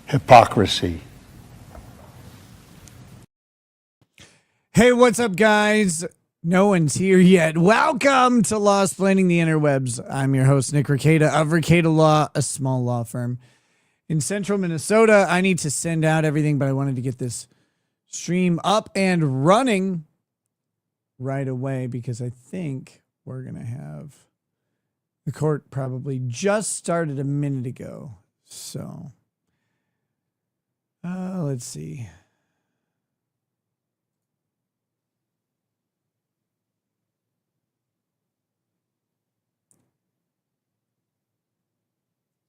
Hypocrisy. Hey, what's up, guys? No one's here yet. Welcome to Law Splaining the Interwebs. I'm your host, Nick Ricada of Ricada Law, a small law firm in central Minnesota. I need to send out everything, but I wanted to get this stream up and running right away because I think we're going to have the court probably just started a minute ago. So let's see.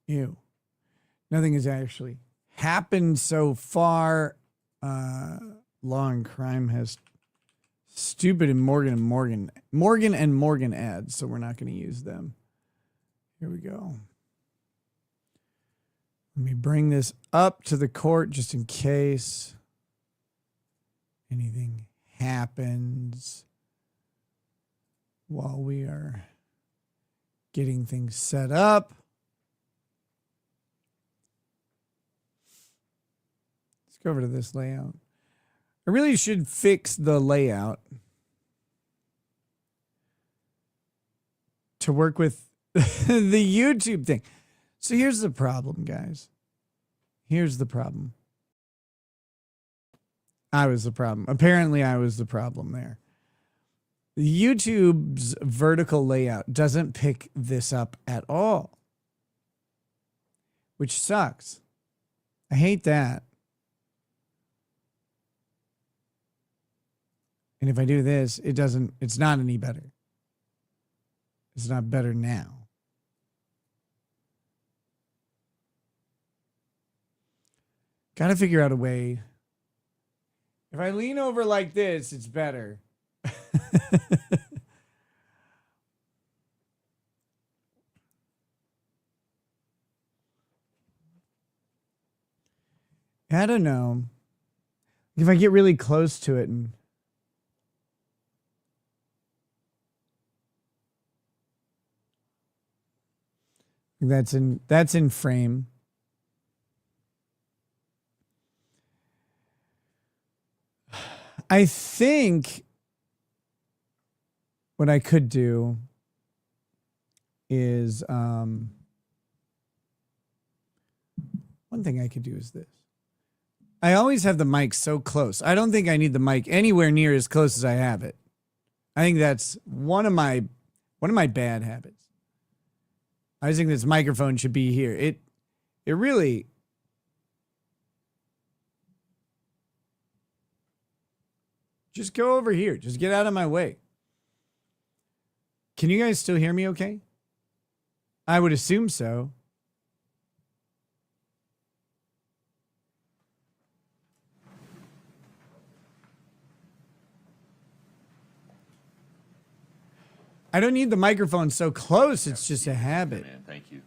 Ew. Nothing has actually happened so far. Law and Crime has stupid and Morgan ads, so we're not going to use them. Here we go. Let me bring this up to the court just in case anything happens while we are getting things set up. Go over to this layout. I really should fix the layout to work with the YouTube thing. So here's the problem, guys. Here's the problem. I was the problem. Apparently, I was the problem there. YouTube's vertical layout doesn't pick this up at all, which sucks. I hate that. And if I do this, it's not any better. It's not better now. Got to figure out a way. If I lean over like this, it's better. I don't know. If I get really close to it and that's in frame. I think what I could do is one thing I could do is this. I always have the mic so close. I don't think I need the mic anywhere near as close as I have it. I think that's one of my bad habits. I think this microphone should be here. It really. Just go over here. Just get out of my way. Can you guys still hear me okay? I would assume so. I don't need the microphone so close. It's just a habit. Man, thank you.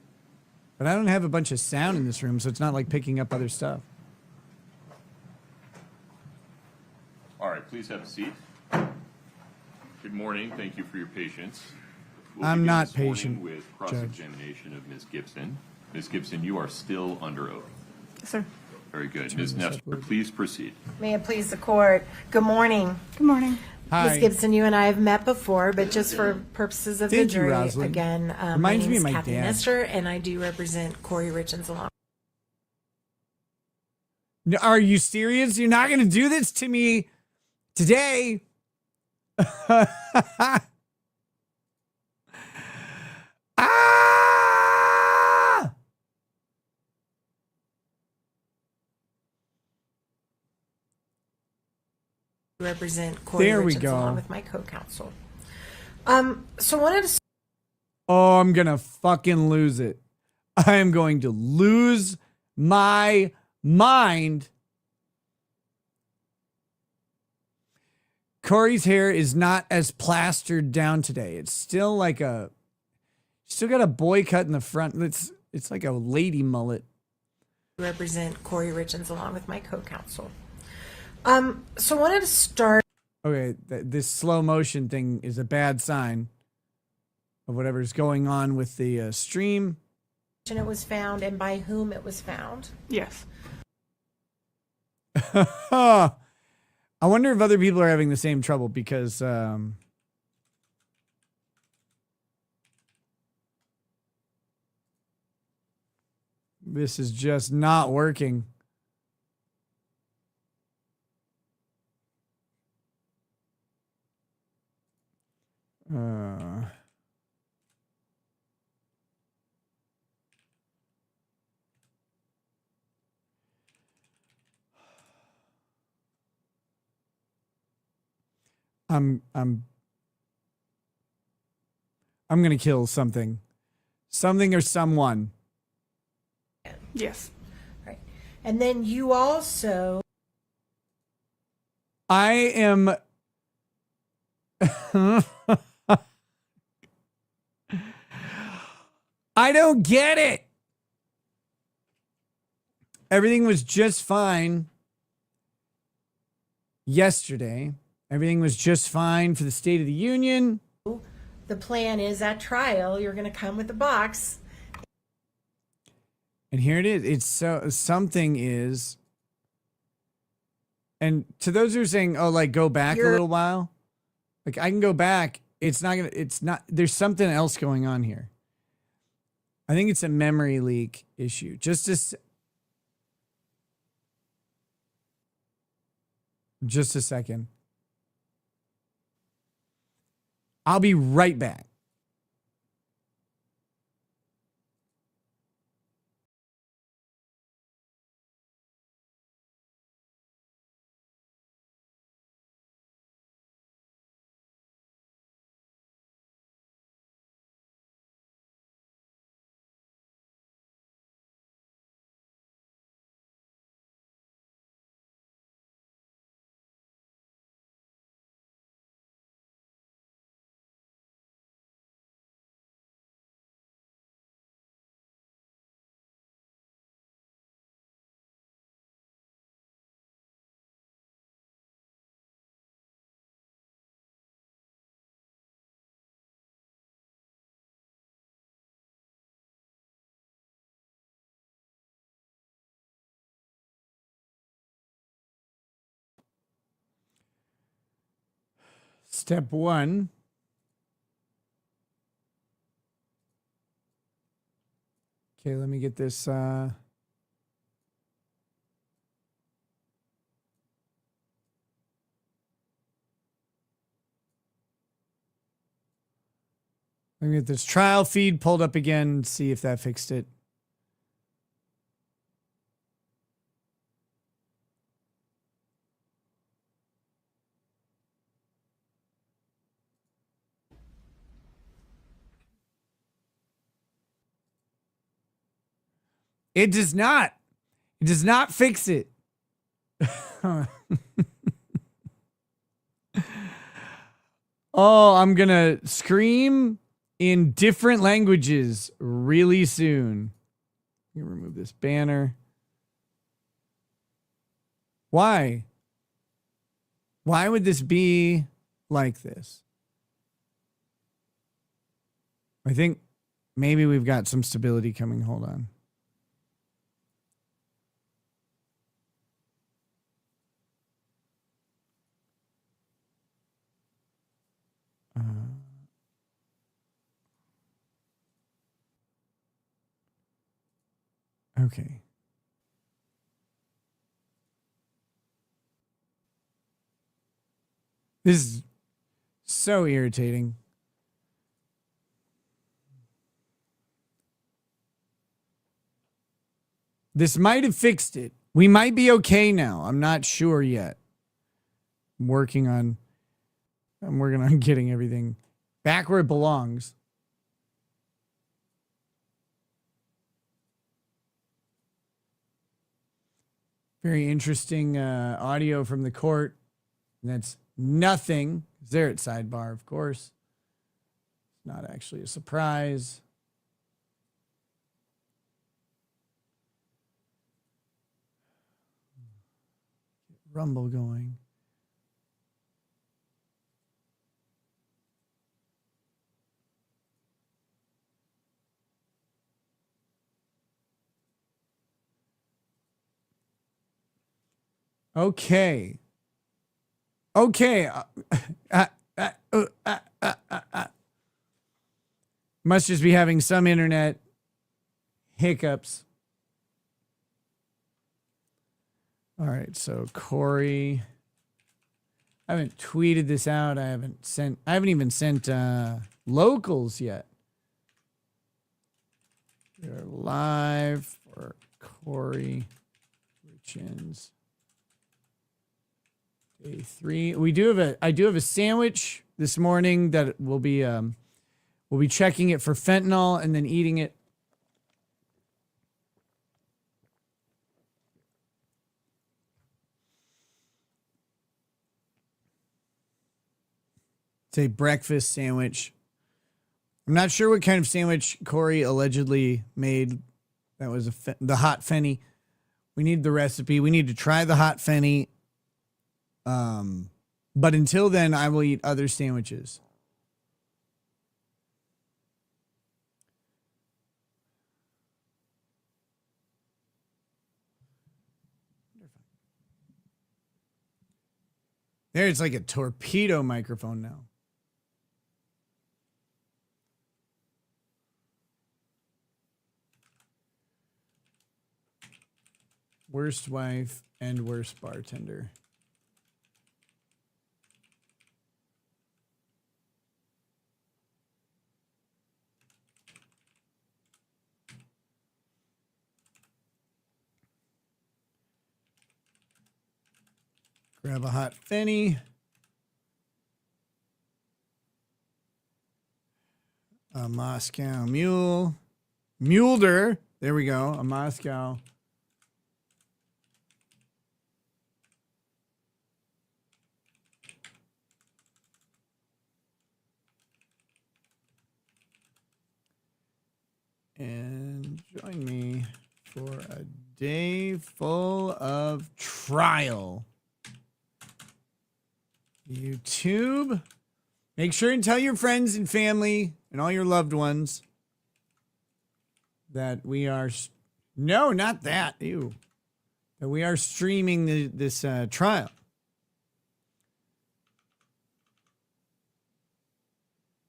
But I don't have a bunch of sound in this room, so it's not like picking up other stuff. All right, please have a seat. Good morning. Thank you for your patience. I'm not patient, with cross-examination of Ms. Gibson. Ms. Gibson, you are still under oath. Yes, sir. Very good. Ms. Nestor, please proceed. May it please the court. Good morning. Good morning. Hi. Ms. Gibson, you and I have met before, but just for purposes of the Thank you, jury, Rosalind. again, Reminds my me name is of my Kathy dad. Nestor, and I do represent Kouri Richins along. Are you serious? You're not going to do this to me today? Ah! Represent Kouri There we Richins go. along with my co-counsel. So wanted to Oh, I'm going to fucking lose it. I am going to lose my mind. Kouri's hair is not as plastered down today. It's still like still got a boy cut in the front. It's like a lady mullet. represent Kouri Richins along with my co-counsel. So wanted to start. Okay, this slow motion thing is a bad sign. of whatever's going on with the stream. It was found and by whom it was found. Yes. I wonder if other people are having the same trouble because this is just not working. I'm gonna kill something or someone. Yes. Right. And then you also I am I don't get it. Everything was just fine yesterday. Everything was just fine for the State of the Union. the plan is at trial, you're going to come with a box. And here it is. It's so something is. And to those who are saying, oh, like go back a little while, like I can go back. It's not, there's something else going on here. I think it's a memory leak issue. Just a second. I'll be right back. Step one. Okay, let me get this. Let me get this trial feed pulled up again and see if that fixed it. It does not. It does not fix it. Oh, I'm going to scream in different languages really soon. Let me remove this banner. Why? Why would this be like this? I think maybe we've got some stability coming. Hold on. Okay. This is so irritating. This might have fixed it. We might be okay now. I'm not sure yet. I'm working on getting everything back where it belongs. Very interesting audio from the court. That's nothing. They're at sidebar, of course. It's not actually a surprise. Rumble going. Okay. Okay. Must just be having some internet hiccups. All right, so Kouri. I haven't tweeted this out. I haven't even sent locals yet. We're live for Kouri Richins. Day 3. I do have a sandwich this morning that we'll be checking it for fentanyl and then eating it. It's a breakfast sandwich. I'm not sure what kind of sandwich Kouri allegedly made. That was the hot fenny. We need the recipe. We need to try the hot fenny. But until then, I will eat other sandwiches. There, it's like a torpedo microphone now. Worst wife and worst bartender. Grab a hot fenny. A Moscow mule. Mulder. There we go. A Moscow. And join me for a day full of trial. YouTube. Make sure and tell your friends and family and all your loved ones that we are... No, not that. Ew. That we are streaming this trial.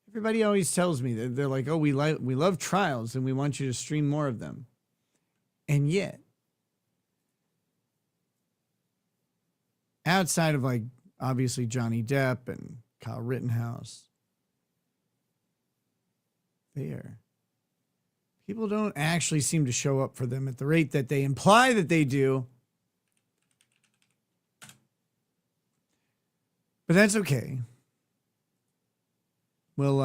Everybody always tells me that they're like, oh, we love trials and we want you to stream more of them. And yet, outside of like, obviously Johnny Depp and Kyle Rittenhouse, people don't actually seem to show up for them at the rate that they imply that they do. But that's okay. Well,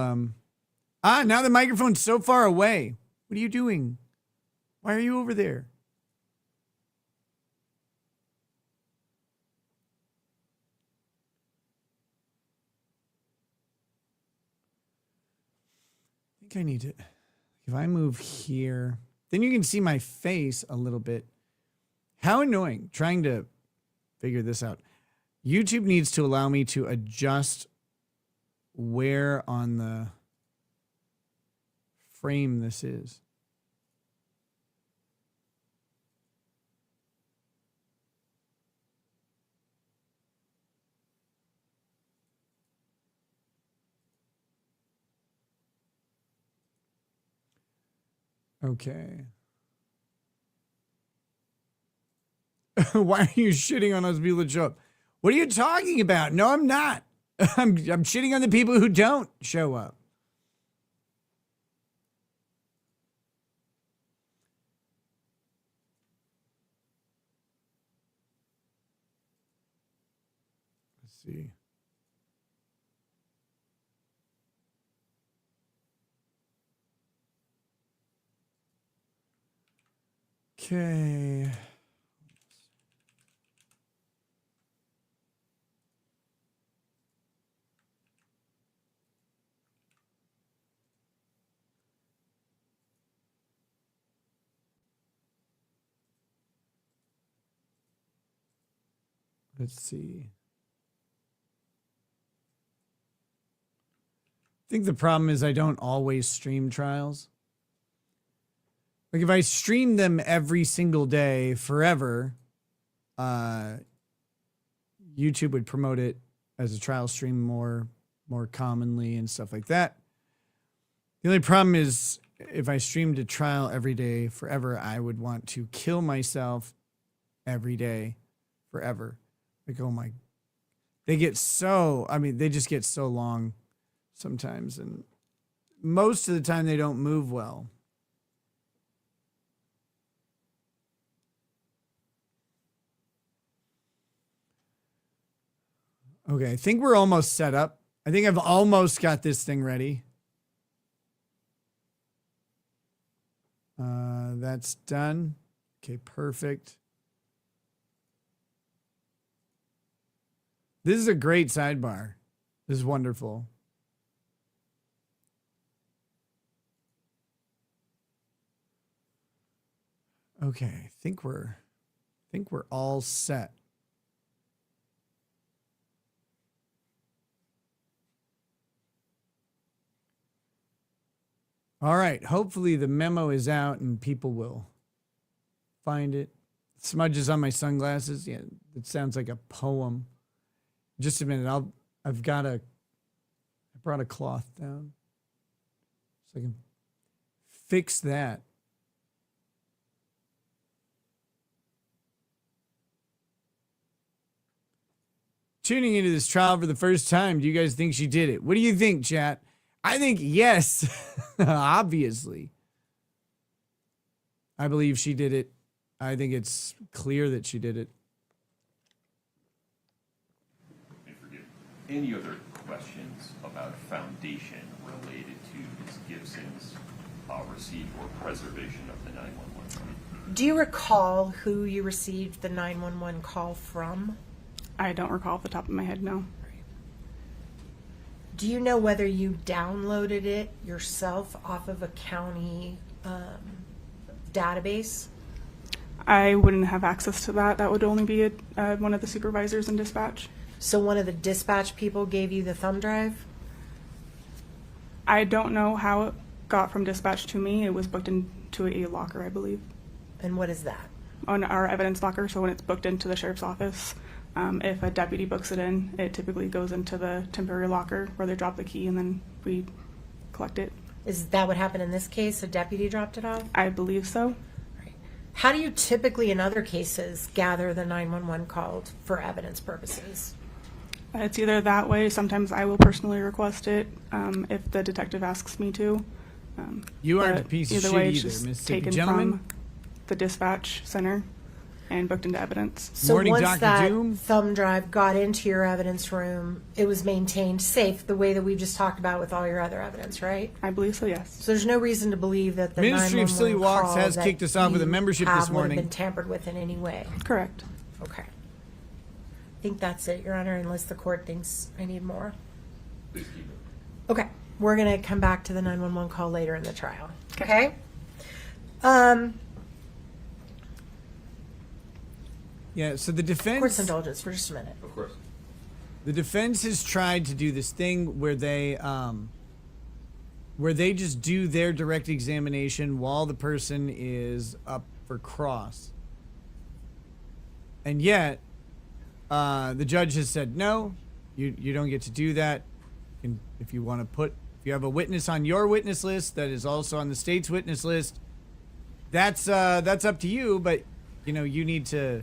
now the microphone's so far away. What are you doing? Why are you over there? I think I need to, if I move here, then you can see my face a little bit. How annoying trying to figure this out. YouTube needs to allow me to adjust where on the frame this is. Okay. Why are you shitting on us people that show up? What are you talking about? No, I'm not. I'm shitting on the people who don't show up. Let's see. Okay. Let's see. I think the problem is I don't always stream trials. Like if I stream them every single day forever, YouTube would promote it as a trial stream more commonly and stuff like that. The only problem is if I streamed a trial every day forever, I would want to kill myself every day forever. Like, oh my, they just get so long sometimes. And most of the time they don't move well. Okay, I think we're almost set up. I think I've almost got this thing ready. That's done. Okay, perfect. This is a great sidebar. This is wonderful. Okay, I think we're all set. All right. Hopefully the memo is out and people will find it. Smudges on my sunglasses. Yeah, it sounds like a poem. Just a minute. I brought a cloth down so I can fix that. Tuning into this trial for the first time, do you guys think she did it? What do you think, chat? I think yes, obviously. I believe she did it. I think it's clear that she did it. Any other questions about foundation related to Ms. Gibson's receipt or preservation of the 911 call? Do you recall who you received the 911 call from? I don't recall off the top of my head, no. Do you know whether you downloaded it yourself off of a county database? I wouldn't have access to that. That would only be one of the supervisors in dispatch. So one of the dispatch people gave you the thumb drive? I don't know how it got from dispatch to me. It was booked into a locker, I believe. And what is that? On our evidence locker, so when it's booked into the sheriff's office, if a deputy books it in, it typically goes into the temporary locker where they drop the key and then we collect it. Is that what happened in this case? A deputy dropped it off? I believe so. Right. How do you typically, in other cases, gather the 911 called for evidence purposes? It's either that way. Sometimes I will personally request it if the detective asks me to. You aren't But a piece of either shit way, it's either, just Mississippi taken gentleman. from the dispatch center and booked into evidence. So Morning, once Dr. that Doom. thumb drive got into your evidence room, it was maintained safe the way that we just talked about with all your other evidence, right? I believe so, yes. So there's no reason to believe that the Ministry of 911 Silly Walks call has that kicked us off with a you membership have this would have morning. been tampered with in any way. Correct. Okay. I think that's it, Your Honor, unless the court thinks I need more. Please keep it. Okay. We're going to come back to the 911 call later in the trial. Okay? Yeah, so the Court's defense indulgence for just a minute. Of course. the defense has tried to do this thing where they just do their direct examination while the person is up for cross. And yet, the judge has said, no, you don't get to do that. And if you you have a witness on your witness list that is also on the state's witness list, that's up to you. But you need to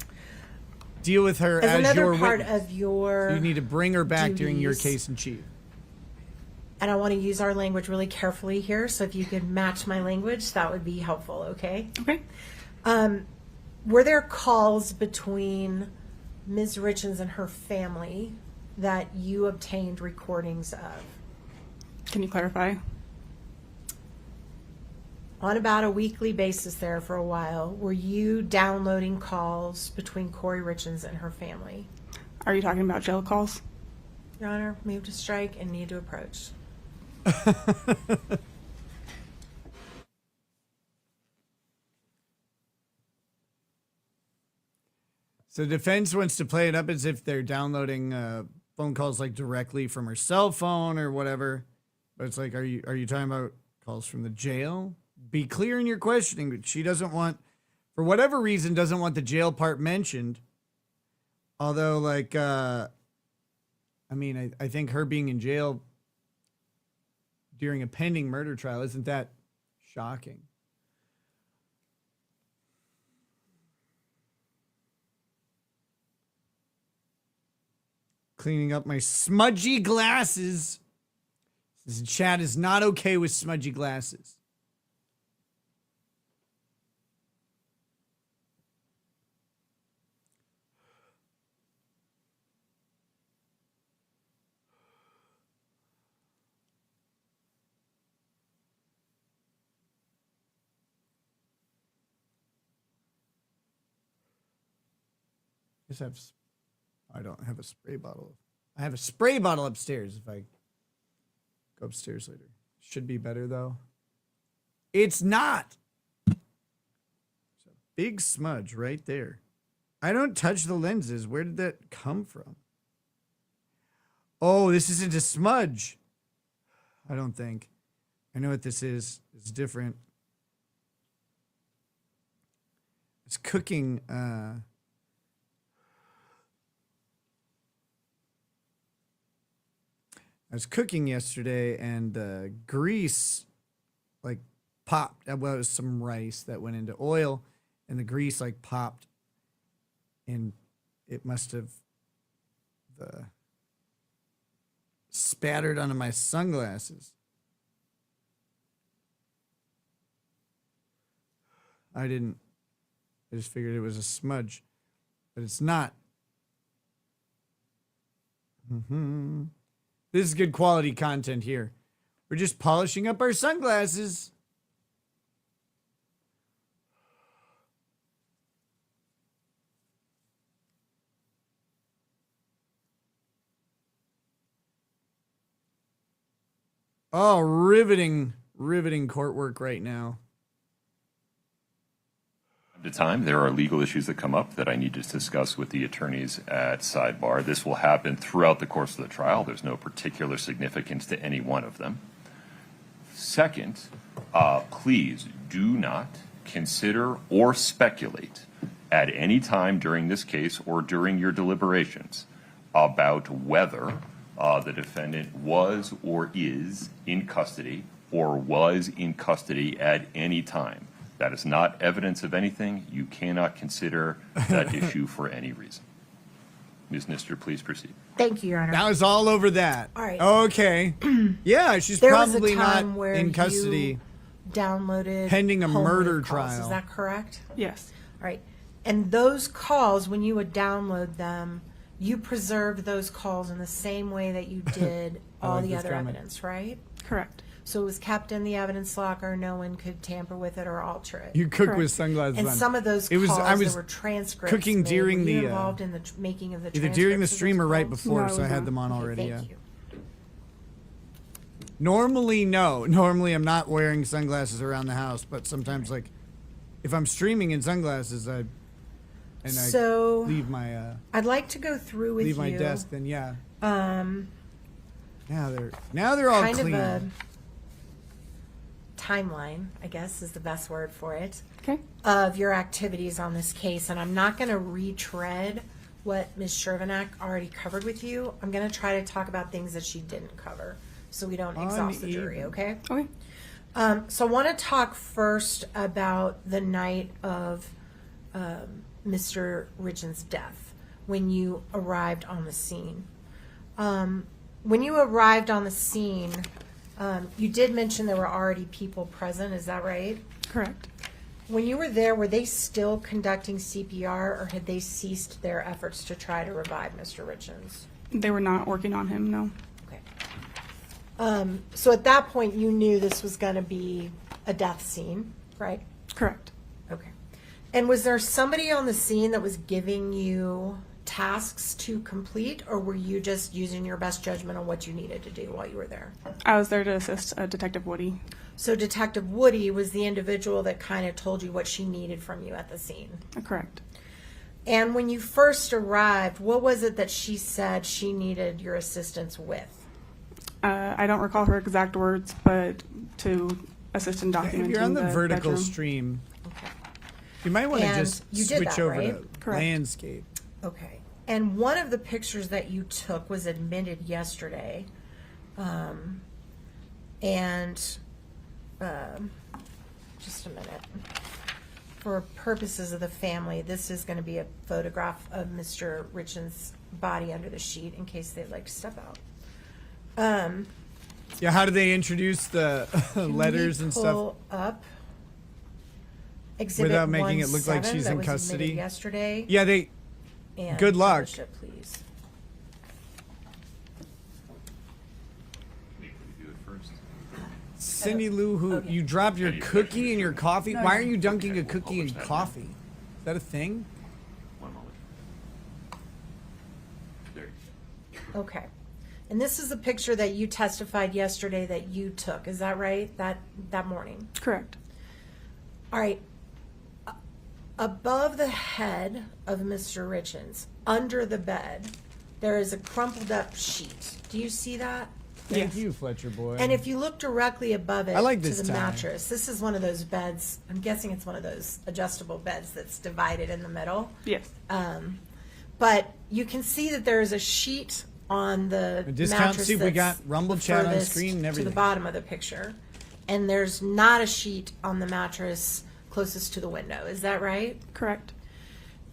deal with her as another your part witness. of your So you need to bring her back during your duties. case in chief. And I want to use our language really carefully here, so if you could match my language, that would be helpful, okay? Okay. Were there calls between Ms. Richins and her family that you obtained recordings of? Can you clarify? On about a weekly basis there for a while, were you downloading calls between Kouri Richins and her family? Are you talking about jail calls? Your Honor, move to strike and need to approach. So defense wants to play it up as if they're downloading phone calls like directly from her cell phone or whatever. But it's like, are you talking about calls from the jail? Be clear in your questioning. She doesn't want, for whatever reason, doesn't want the jail part mentioned. Although, like, I mean, I think her being in jail during a pending murder trial, isn't that shocking? Cleaning up my smudgy glasses. This chat is not okay with smudgy glasses. I don't have a spray bottle. I have a spray bottle upstairs if I go upstairs later. Should be better though. It's not. It's a big smudge right there. I don't touch the lenses. Where did that come from? Oh, this isn't a smudge. I don't think. I know what this is. It's different. It's cooking. I was cooking yesterday and the grease like popped. Well, it was some rice that went into oil and the grease like popped and it must have spattered onto my sunglasses. I just figured it was a smudge, but it's not. This is good quality content here. We're just polishing up our sunglasses. Oh, riveting court work right now. At the time, there are legal issues that come up that I need to discuss with the attorneys at sidebar. This will happen throughout the course of the trial. There's no particular significance to any one of them. Second, please do not consider or speculate at any time during this case or during your deliberations about whether the defendant was or is in custody or was in custody at any time. That is not evidence of anything. You cannot consider that issue for any reason. Ms. Nister, please proceed. Thank you, Your Honor. That was all over that. All right. Okay. Yeah, she's There probably was a time not where in custody. you downloaded pending a home murder leave calls. trial. Is that correct? Yes. All right. And those calls, when you would download them, you preserved those calls in the same way that you did all like the this other comment. evidence, right? Correct. So it was kept in the evidence locker. No one could tamper with it or alter it. You cook Correct. with sunglasses and on. some of those It was- calls, I was there were transcripts cooking made. during Were you the, involved in the making of the either during the transcripts of stream those or right calls? before, No, I so I was had not. them on Okay, already. thank Yeah. you. Normally, no. Normally, I'm not wearing sunglasses around the house, but sometimes, like, if I'm streaming in sunglasses, I So leave my I'd like to go through with leave you my desk. Then yeah. um, Now they're all kind clean. of a timeline, I guess is the best word for it, Okay. of your activities on this case. And I'm not going to retread what Ms. Shervinack already covered with you. I'm going to try to talk about things that she didn't cover so we don't exhaust the jury, okay? Okay. So I want to talk first about the night of Mr. Richins' death, when you arrived on the scene. When you arrived on the scene, you did mention there were already people present, is that right? Correct. When you were there, were they still conducting CPR, or had they ceased their efforts to try to revive Mr. Richins? They were not working on him, no. Okay. So at that point, you knew this was going to be a death scene, right? Correct. Okay. And was there somebody on the scene that was giving you tasks to complete, or were you just using your best judgment on what you needed to do while you were there? I was there to assist Detective Woody. So Detective Woody was the individual that kind of told you what she needed from you at the scene. Correct. And when you first arrived, what was it that she said she needed your assistance with? I don't recall her exact words, but to assist in documenting If you're on the vertical bedroom. stream, Okay. you might want to And just you did switch that, over right? to Correct. landscape. Okay. And one of the pictures that you took was admitted yesterday. Just a minute. For purposes of the family, this is going to be a photograph of Mr. Richins' body under the sheet in case they'd like to step out. Yeah, how do they introduce the letters and stuff? Pull up Exhibit Without making it look like 17 she's that in was custody? admitted yesterday. Yeah, they. And Good luck. publish it, please. Cindy Lou, who you dropped your cookie in your coffee? Why are you dunking a cookie in coffee? Is that a thing? One moment. There you Okay. And this is a picture that you testified yesterday that you took. Is that right? That morning? Correct. All right. Above the head of Mr. Richins, under the bed, there is a crumpled up sheet. Do you see that? Thank Yes. you, Fletcher boy. And if you look directly above it I like to this the tie. mattress, this is one of those beds. I'm guessing it's one of those adjustable beds that's divided in the middle. Yes. But you can see that there is a sheet on the A discount mattress seat, we that's got Rumble the chat on furthest screen and to everything. the bottom of the picture, and there's not a sheet on the mattress closest to the window. Is that right? Correct.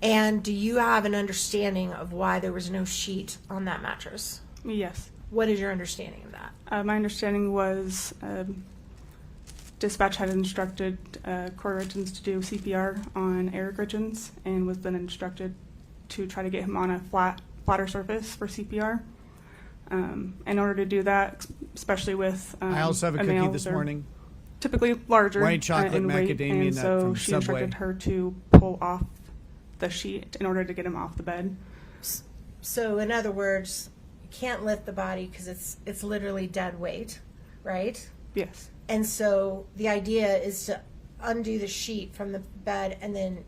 And do you have an understanding of why there was no sheet on that mattress? Yes. What is your understanding of that? My understanding was dispatch had instructed Kouri Richens to do CPR on Eric Richins and was then instructed to try to get him on a flatter surface for CPR. In order to do that, especially with I also have a cookie male, this they're morning. typically larger White chocolate in weight, macadamia and nut so from she Subway. instructed her to pull off the sheet in order to get him off the bed. So, in other words, you can't lift the body because it's literally dead weight, right? Yes. And so the idea is to undo the sheet from the bed and then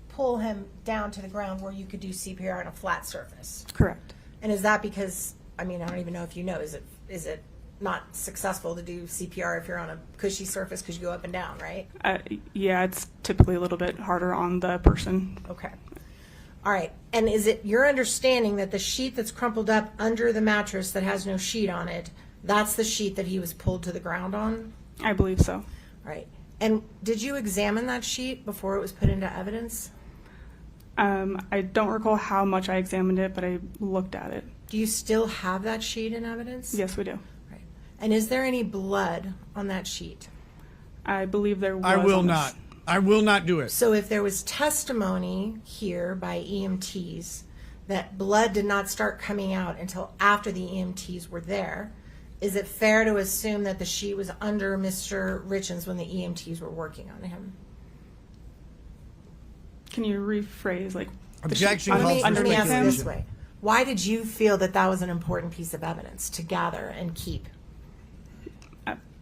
pull him down to the ground where you could do CPR on a flat surface. Correct. And is that because, I mean, I don't even know if you know, is it not successful to do CPR if you're on a cushy surface because you go up and down, right? Yeah, it's typically a little bit harder on the person. Okay. All right. And is it your understanding that the sheet that's crumpled up under the mattress that has no sheet on it, that's the sheet that he was pulled to the ground on? I believe so. All right. And did you examine that sheet before it was put into evidence? I don't recall how much I examined it, but I looked at it. Do you still have that sheet in evidence? Yes, we do. Right. And is there any blood on that sheet? I believe there was. I will on this- not. I will not do it. So if there was testimony here by EMTs that blood did not start coming out until after the EMTs were there, is it fair to assume that the sheet was under Mr. Richins when the EMTs were working on him? Can you rephrase like the sheet Objection under- calls for Let me ask it speculation. this way. Why did you feel that that was an important piece of evidence to gather and keep?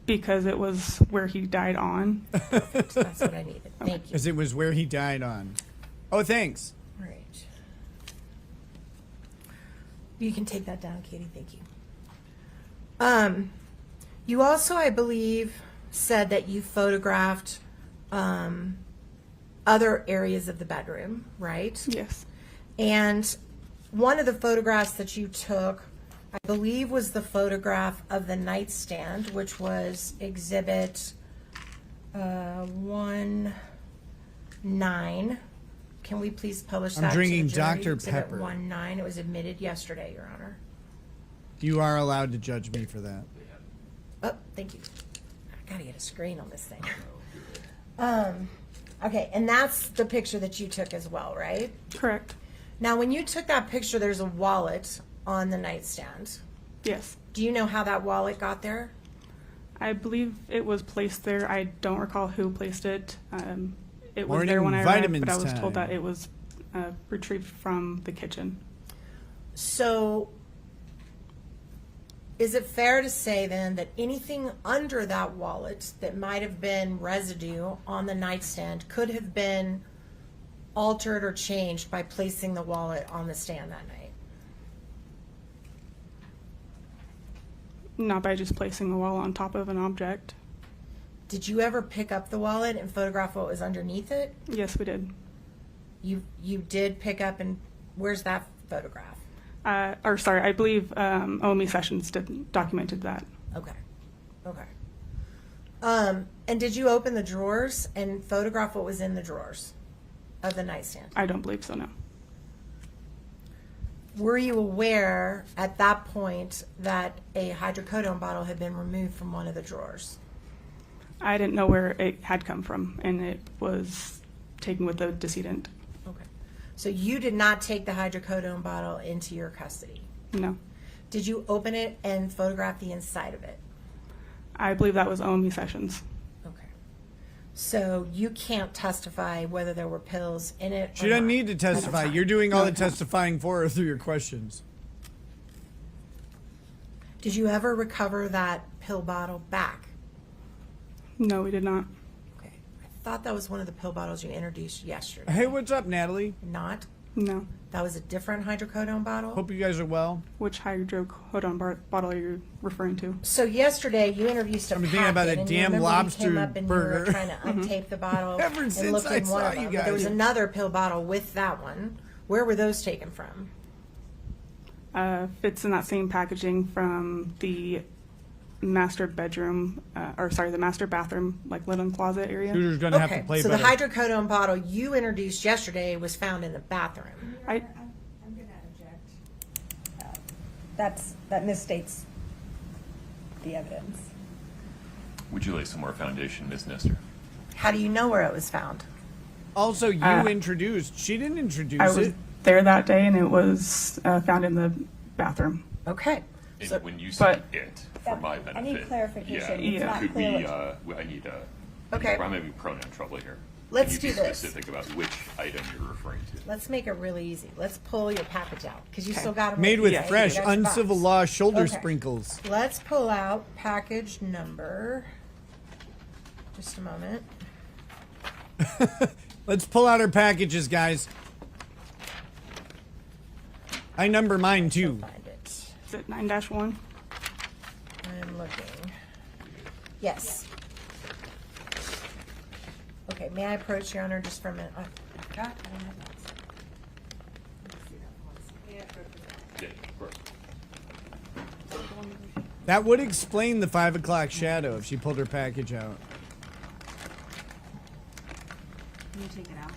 because it was where he died on. That's what I needed. Thank you. As it was where he died on. Oh, thanks. All right. You can take that down, Katie. Thank you. You also, I believe, said that you photographed other areas of the bedroom, right? Yes. And one of the photographs that you took, I believe, was the photograph of the nightstand, which was exhibit 1-9. Can we please publish I'm that? drinking to the jury? Dr. Exhibit Pepper. 1-9. It was admitted yesterday, Your Honor. You are allowed to judge me for that. Oh, thank you. I gotta get a screen on this thing. Okay, and that's the picture that you took as well, right? Correct. Now, when you took that picture, there's a wallet on the nightstand. Yes. Do you know how that wallet got there? I believe it was placed there. I don't recall who placed it. It was Morning there when I arrived, vitamins but I was time. told that it was retrieved from the kitchen. So, is it fair to say then that anything under that wallet that might have been residue on the nightstand could have been altered or changed by placing the wallet on the stand that night? Not by just placing the wallet on top of an object. Did you ever pick up the wallet and photograph what was underneath it? Yes, we did. You did pick up, and where's that photograph? I believe OME Sessions documented that. Okay. Okay. And did you open the drawers and photograph what was in the drawers of the nightstand? I don't believe so, no. Were you aware at that point that a hydrocodone bottle had been removed from one of the drawers? I didn't know where it had come from, and it was taken with the decedent. Okay. So you did not take the hydrocodone bottle into your custody? No. Did you open it and photograph the inside of it? I believe that was OME Sessions. Okay. So you can't testify whether there were pills in it. She or doesn't not need to at the testify. time. You're doing all No, the I can't. testifying for her through your questions. Did you ever recover that pill bottle back? No, we did not. Okay. I thought that was one of the pill bottles you introduced yesterday. Hey, what's up, Natalie? Not? No. That was a different hydrocodone bottle? Hope you guys are well. Which hydrocodone bottle are you referring to? So yesterday you introduced a I'm packet, thinking about that and you damn remember you lobster came up and you burger. were trying to untape the bottle Ever and since look I in one saw of you them. But there was guys. another pill bottle with that one. Where were those taken from? Fits in that same packaging from the master bedroom, the master bathroom, like linen closet area. Shooter's gonna have to Okay, play so better. the hydrocodone bottle you introduced yesterday was found in the bathroom. I, I'm going to object. That misstates the evidence. Would you lay some more foundation, Ms. Nestor? How do you know where it was found? Also, you introduced. She didn't introduce I was it. there that day, and it was found in the bathroom. Okay. And So- when you say but- it, for my benefit. I need clarification. Yeah, It's not could clear we, what- I need, Okay. I'm having pronoun trouble here. Let's Can you do be this. specific about which item you're referring to? Let's make it really easy. Let's pull your package out because you Okay. still got them Made with Yeah. fresh, uncivil law shoulder Okay. sprinkles. Let's pull out package number. Just a moment. Let's pull out our packages, guys. I number mine too. Find it. Is it 9-1? I'm looking. Yes. Okay, may I approach Your Honor just for a minute? I forgot. I don't have those. Let's see that one. Yeah, of course. That would explain the 5 o'clock shadow if she pulled her package out. Can you take it out?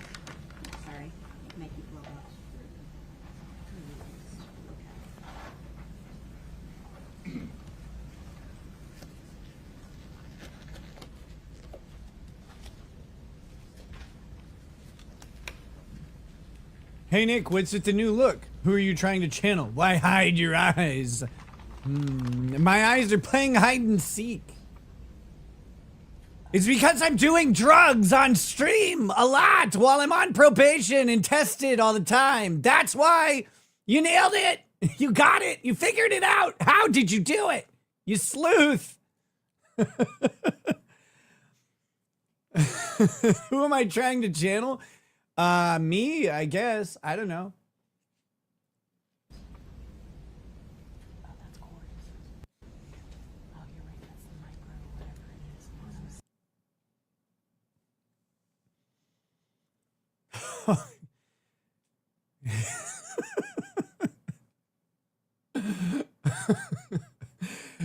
Sorry. Make you blow up. Hey Nick, what's with the new look? Who are you trying to channel? Why hide your eyes? My eyes are playing hide and seek. It's because I'm doing drugs on stream a lot while I'm on probation and tested all the time. That's why you nailed it. You got it. You figured it out. How did you do it? You sleuth. Who am I trying to channel? Me, I guess. I don't know. Oh, that's Kouri. Oh, you're right. That's the micro, whatever it is.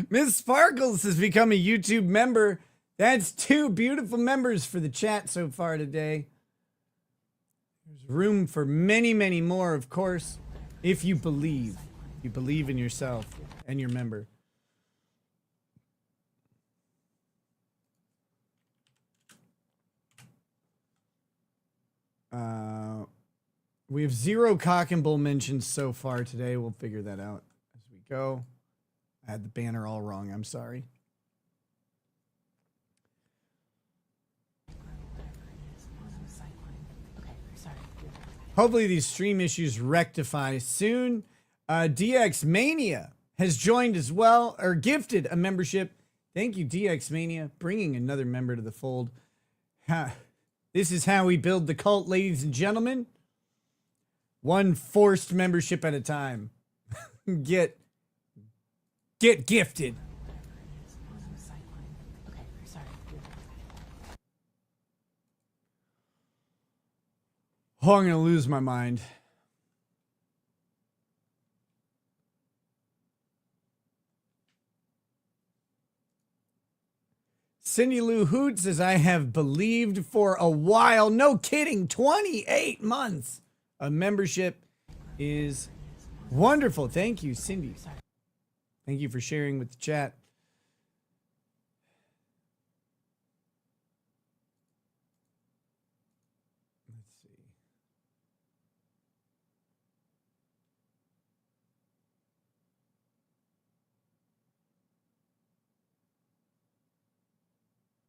Miss Sparkles has become a YouTube member. That's 2 beautiful members for the chat so far today. There's room for many, many more, of course, if you believe. You believe in yourself and your member. We have 0 cock and bull mentions so far today. We'll figure that out as we go. I had the banner all wrong. I'm sorry. Okay, sorry. Hopefully these stream issues rectify soon. DX Mania has joined as well, or gifted a membership. Thank you, DX Mania, bringing another member to the fold. This is how we build the cult, ladies and gentlemen. One forced membership at a time. Get gifted. Okay, sorry. Oh, I'm gonna lose my mind. Cindy Lou Hoot says, I have believed for a while. No kidding. 28 months. A membership is wonderful. Thank you, Cindy. Thank you for sharing with the chat.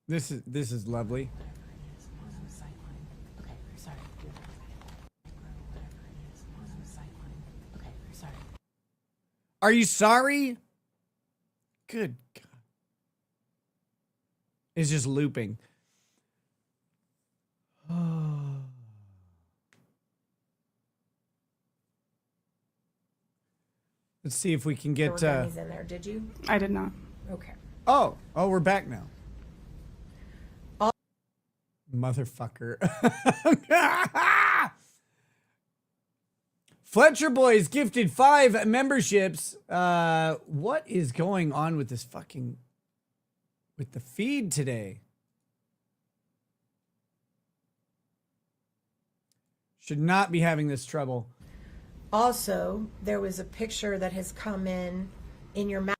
Let's see. This is lovely. Okay, sorry. Okay, sorry. Are you sorry? Good God. It's just looping. Let's see if we can There get. were gummies in there, did you? I did not. Okay. Oh, we're back now. All- Motherfucker. Fletcher Boys gifted 5 memberships. What is going on with this fucking with the feed today? Should not be having this trouble. Also, there was a picture that has come in your mouth.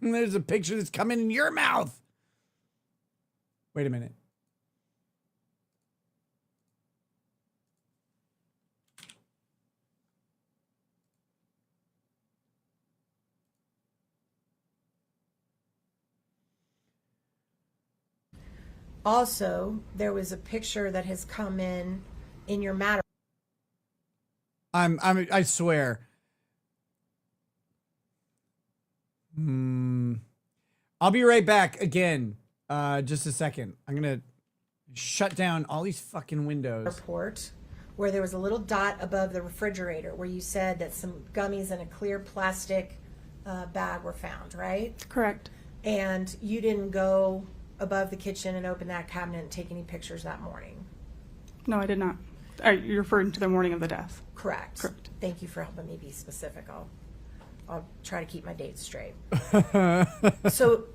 There's a picture that's coming in your mouth. Wait a minute. Also, there was a picture that has come in your matter. I swear. I'll be right back again. Just a second. I'm gonna shut down all these fucking windows. Report where there was a little dot above the refrigerator where you said that some gummies in a clear plastic bag were found, right? Correct. And you didn't go above the kitchen and open that cabinet and take any pictures that morning. No, I did not. You're referring to the morning of the death. Correct. Correct. Thank you for helping me be specific. I'll try to keep my dates straight. So,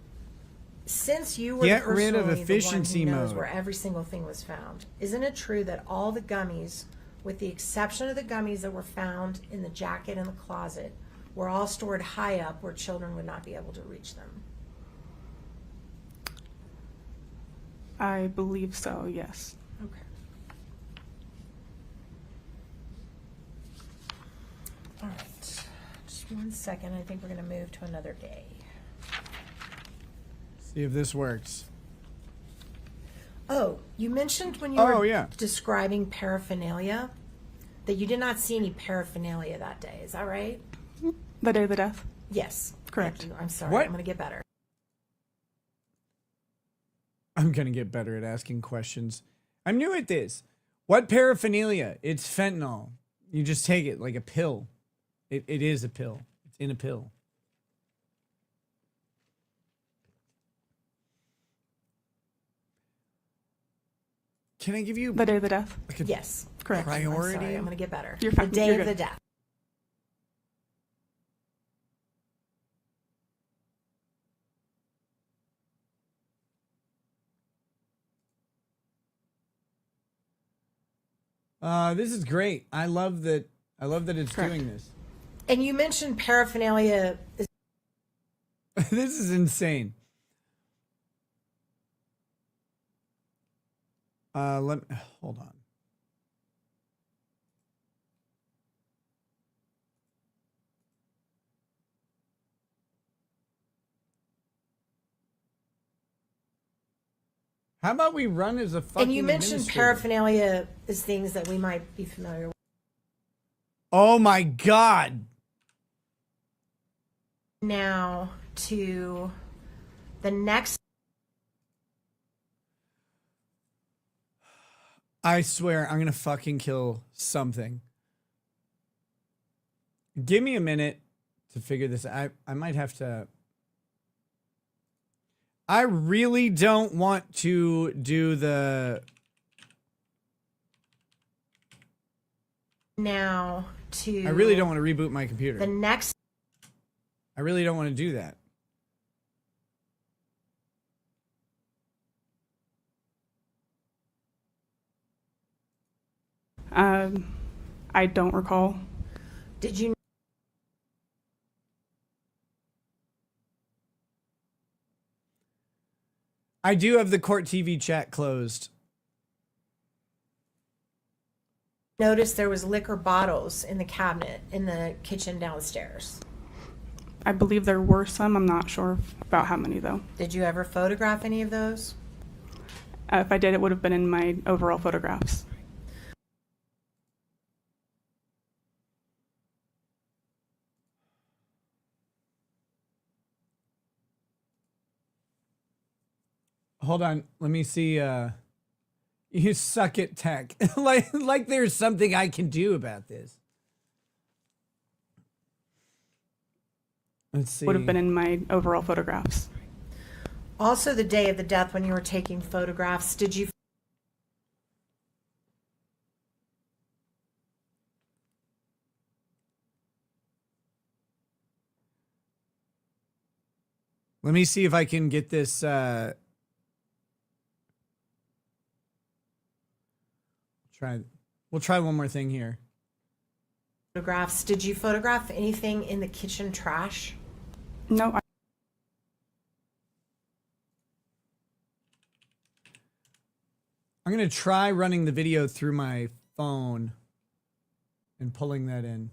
since you were Get rid of personally efficiency the one who knows mode. where every single thing was found, isn't it true that all the gummies, with the exception of the gummies that were found in the jacket and the closet, were all stored high up where children would not be able to reach them? I believe so, yes. Okay. All right. Just 1 second. I think we're going to move to another day. See if this works. Oh, you mentioned when you Oh, were yeah. describing paraphernalia that you did not see any paraphernalia that day. Is that right? The day of the death? Yes. Correct. Thank you. I'm sorry. What? I'm going to get better. I'm gonna get better at asking questions. I'm new at this. What paraphernalia? It's fentanyl. You just take it like a pill. It is a pill. It's in a pill. Can I give you The day of the death? like a Yes. Correct. I'm sorry. priority? I'm going to get better. You're fine. The day You're of the good. death. This is great. I love that. I love that it's Correct. doing this. And you mentioned paraphernalia is This is insane. Hold on. How about we run as a fucking and you mentioned administrator? paraphernalia is things that we might be familiar with. Oh my God. Now to the next. I swear I'm gonna fucking kill something. Give me a minute to figure this out. I might have to. I really don't want to do the. Now to I really don't want to reboot my computer. the next. I really don't want to do that. I don't recall. Did you I do have the court TV chat closed. notice there was liquor bottles in the cabinet in the kitchen downstairs? I believe there were some. I'm not sure about how many, though. Did you ever photograph any of those? If I did, it would have been in my overall photographs. Hold on. Let me see. You suck at tech. like there's something I can do about this. Let's see. Would have been in my overall photographs. Also, the day of the death when you were taking photographs, did you Let me see if I can get this. We'll try one more thing here. Did you photograph anything in the kitchen trash? No, I'm going to try running the video through my phone and pulling that in.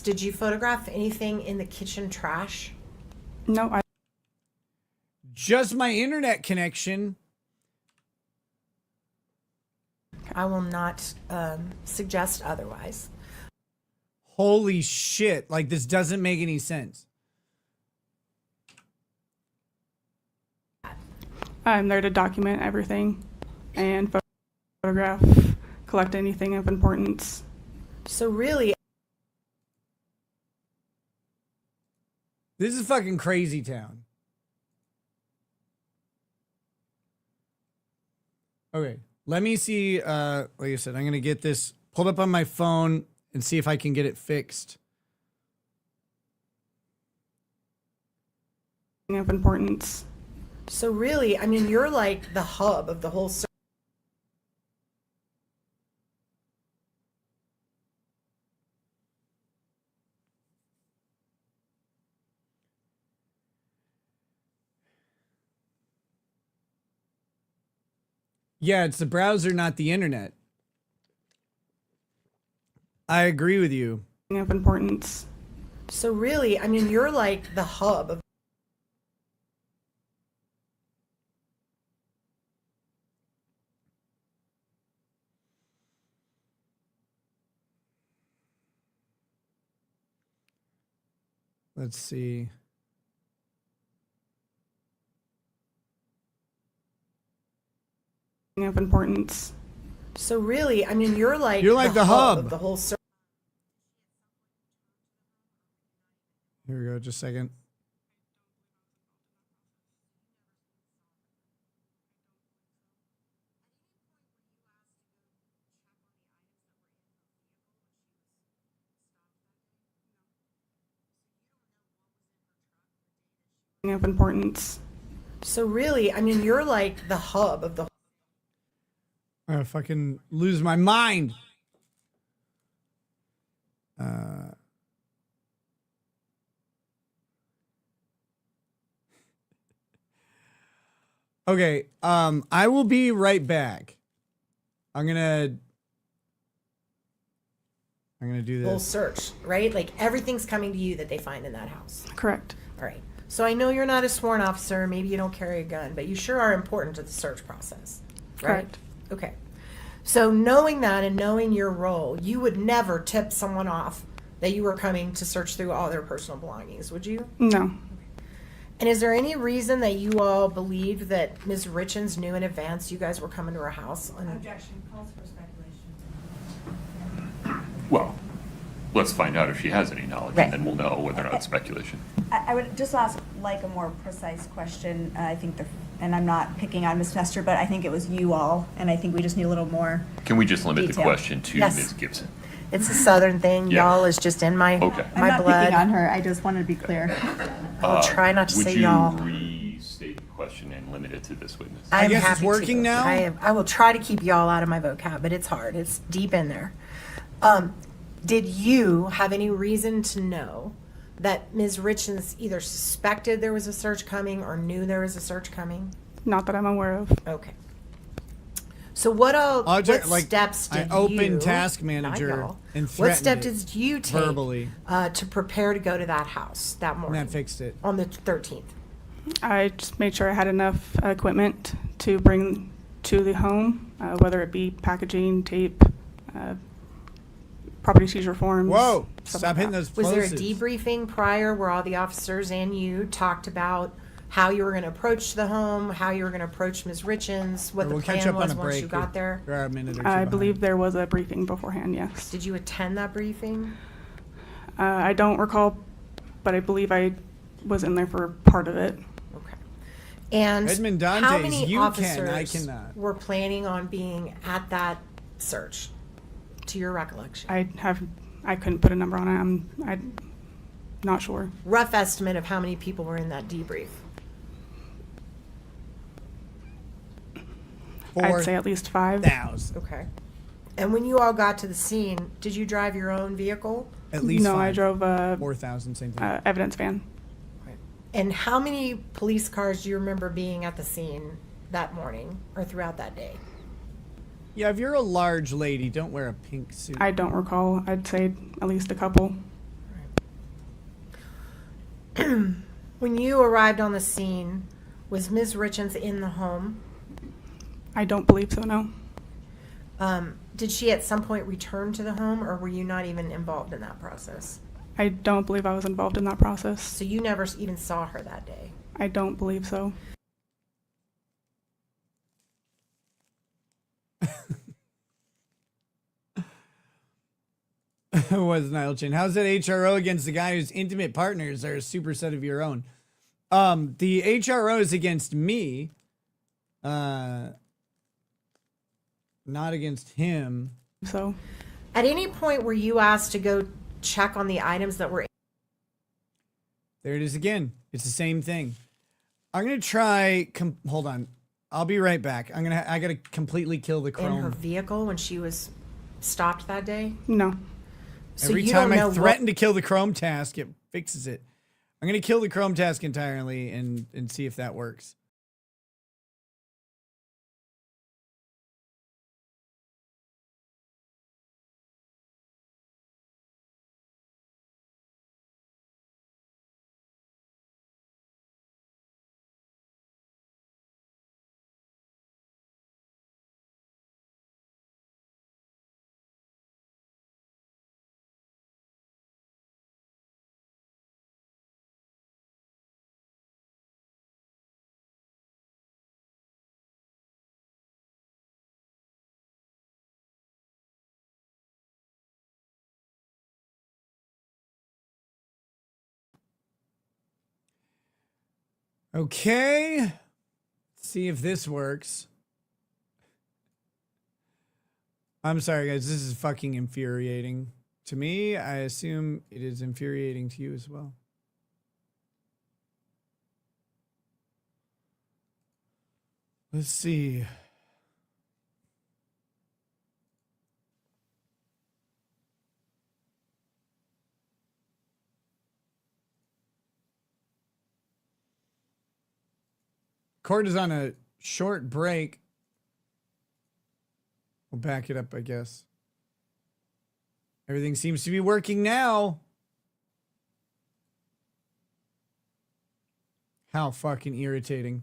Did you photograph anything in the kitchen trash? no, Just my internet connection. I will not suggest otherwise. Holy shit. Like, this doesn't make any sense. I'm there to document everything and photograph, collect anything of importance. So really, This is fucking crazy town. Okay, let me see. Like I said, I'm gonna get this pulled up on my phone and see if I can get it fixed. Of importance. so really, I mean, you're like the hub of the whole search. Yeah, it's the browser, not the internet. I agree with you. Of importance. So really, I mean, you're like the hub of Let's see. Of importance. So really, I mean, you're like the hub of the whole search. Here we go, just a second. Of importance. So really, I mean, you're like the hub of the I fucking lose my mind. Okay, I will be right back. I'm gonna do whole this. search, right? Like everything's coming to you that they find in that house. Correct. All right. So I know you're not a sworn officer, maybe you don't carry a gun, but you sure are important to the search process. Right? Correct. Okay. So knowing that and knowing your role, you would never tip someone off that you were coming to search through all their personal belongings, would you? No. And is there any reason that you all believed that Ms. Richins knew in advance you guys were coming to her house? Objection, calls for speculation. Well, let's find out if she has any knowledge, Right. and then we'll know whether or not it's speculation. I would just ask like a more precise question. I think and I'm not picking on Ms. Nestor, but I think it was you all, and I think we just need a little more. Can we just limit the Detail. question to Yes. Ms. Gibson? It's a Southern thing. Yeah. Y'all is just in my Okay. I'm my not blood. picking on her. I just wanted to be clear. I'll try not to Would say you y'all. restate the question and limit it to this witness? I am guess it's happy working to. now? I will try to keep y'all out of my vocab, but it's hard. It's deep in there. Did you have any reason to know that Ms. Richins either suspected there was a search coming or knew there was a search coming? Not that I'm aware of. Okay. So what Like, steps I did opened you, Task not Manager y'all, and what step threatened it did you take verbally. to prepare to go to that house that And morning that fixed it. on the 13th? I just made sure I had enough equipment to bring to the home, whether it be packaging, tape, property seizure forms. Whoa! stuff Stop like hitting that. those Was there a plosives. debriefing prior where all the officers and you talked about how you were going to approach the home, how you were going to approach Ms. Richins, what We'll the catch plan up on was a once break. you got there? We're a minute or two I behind. believe there was a briefing beforehand, yes. Did you attend that briefing? I don't recall, but I believe I was in there for part of it. Okay. And Edmond how Dantes, many you can, officers I cannot. were planning on being at that search, to your recollection? I couldn't put a number on it. I'm not sure. Rough estimate of how many people were in that debrief? I'd say at least 5. 4,000. Okay. And when you all got to the scene, did you drive your own vehicle? At least No, 5. I drove a 4,000, same thing. evidence van. And how many police cars do you remember being at the scene that morning or throughout that day? Yeah, if you're a large lady, don't wear a pink suit. I don't recall. I'd say at least a couple. When you arrived on the scene, was Ms. Richins in the home? I don't believe so, no. Did she at some point return to the home, or were you not even involved in that process? I don't believe I was involved in that process. So you never even saw her that day? I don't believe so. Was Nile Chin. How's that HRO against the guy whose intimate partners are a superset of your own? The HRO is against me. Not against him. So At any point were you asked to go check on the items that were There it is again. It's the same thing. I'm gonna try. Hold on. I'll be right back. I gotta completely kill the in chrome. her vehicle when she was stopped that day? no. So Every you time don't I know threaten to kill the Chrome task, it fixes it. I'm gonna kill the Chrome task entirely and see if that works. Okay. Let's see if this works. I'm sorry, guys. This is fucking infuriating to me. I assume it is infuriating to you as well. Let's see. Court is on a short break. We'll back it up, I guess. Everything seems to be working now. How fucking irritating.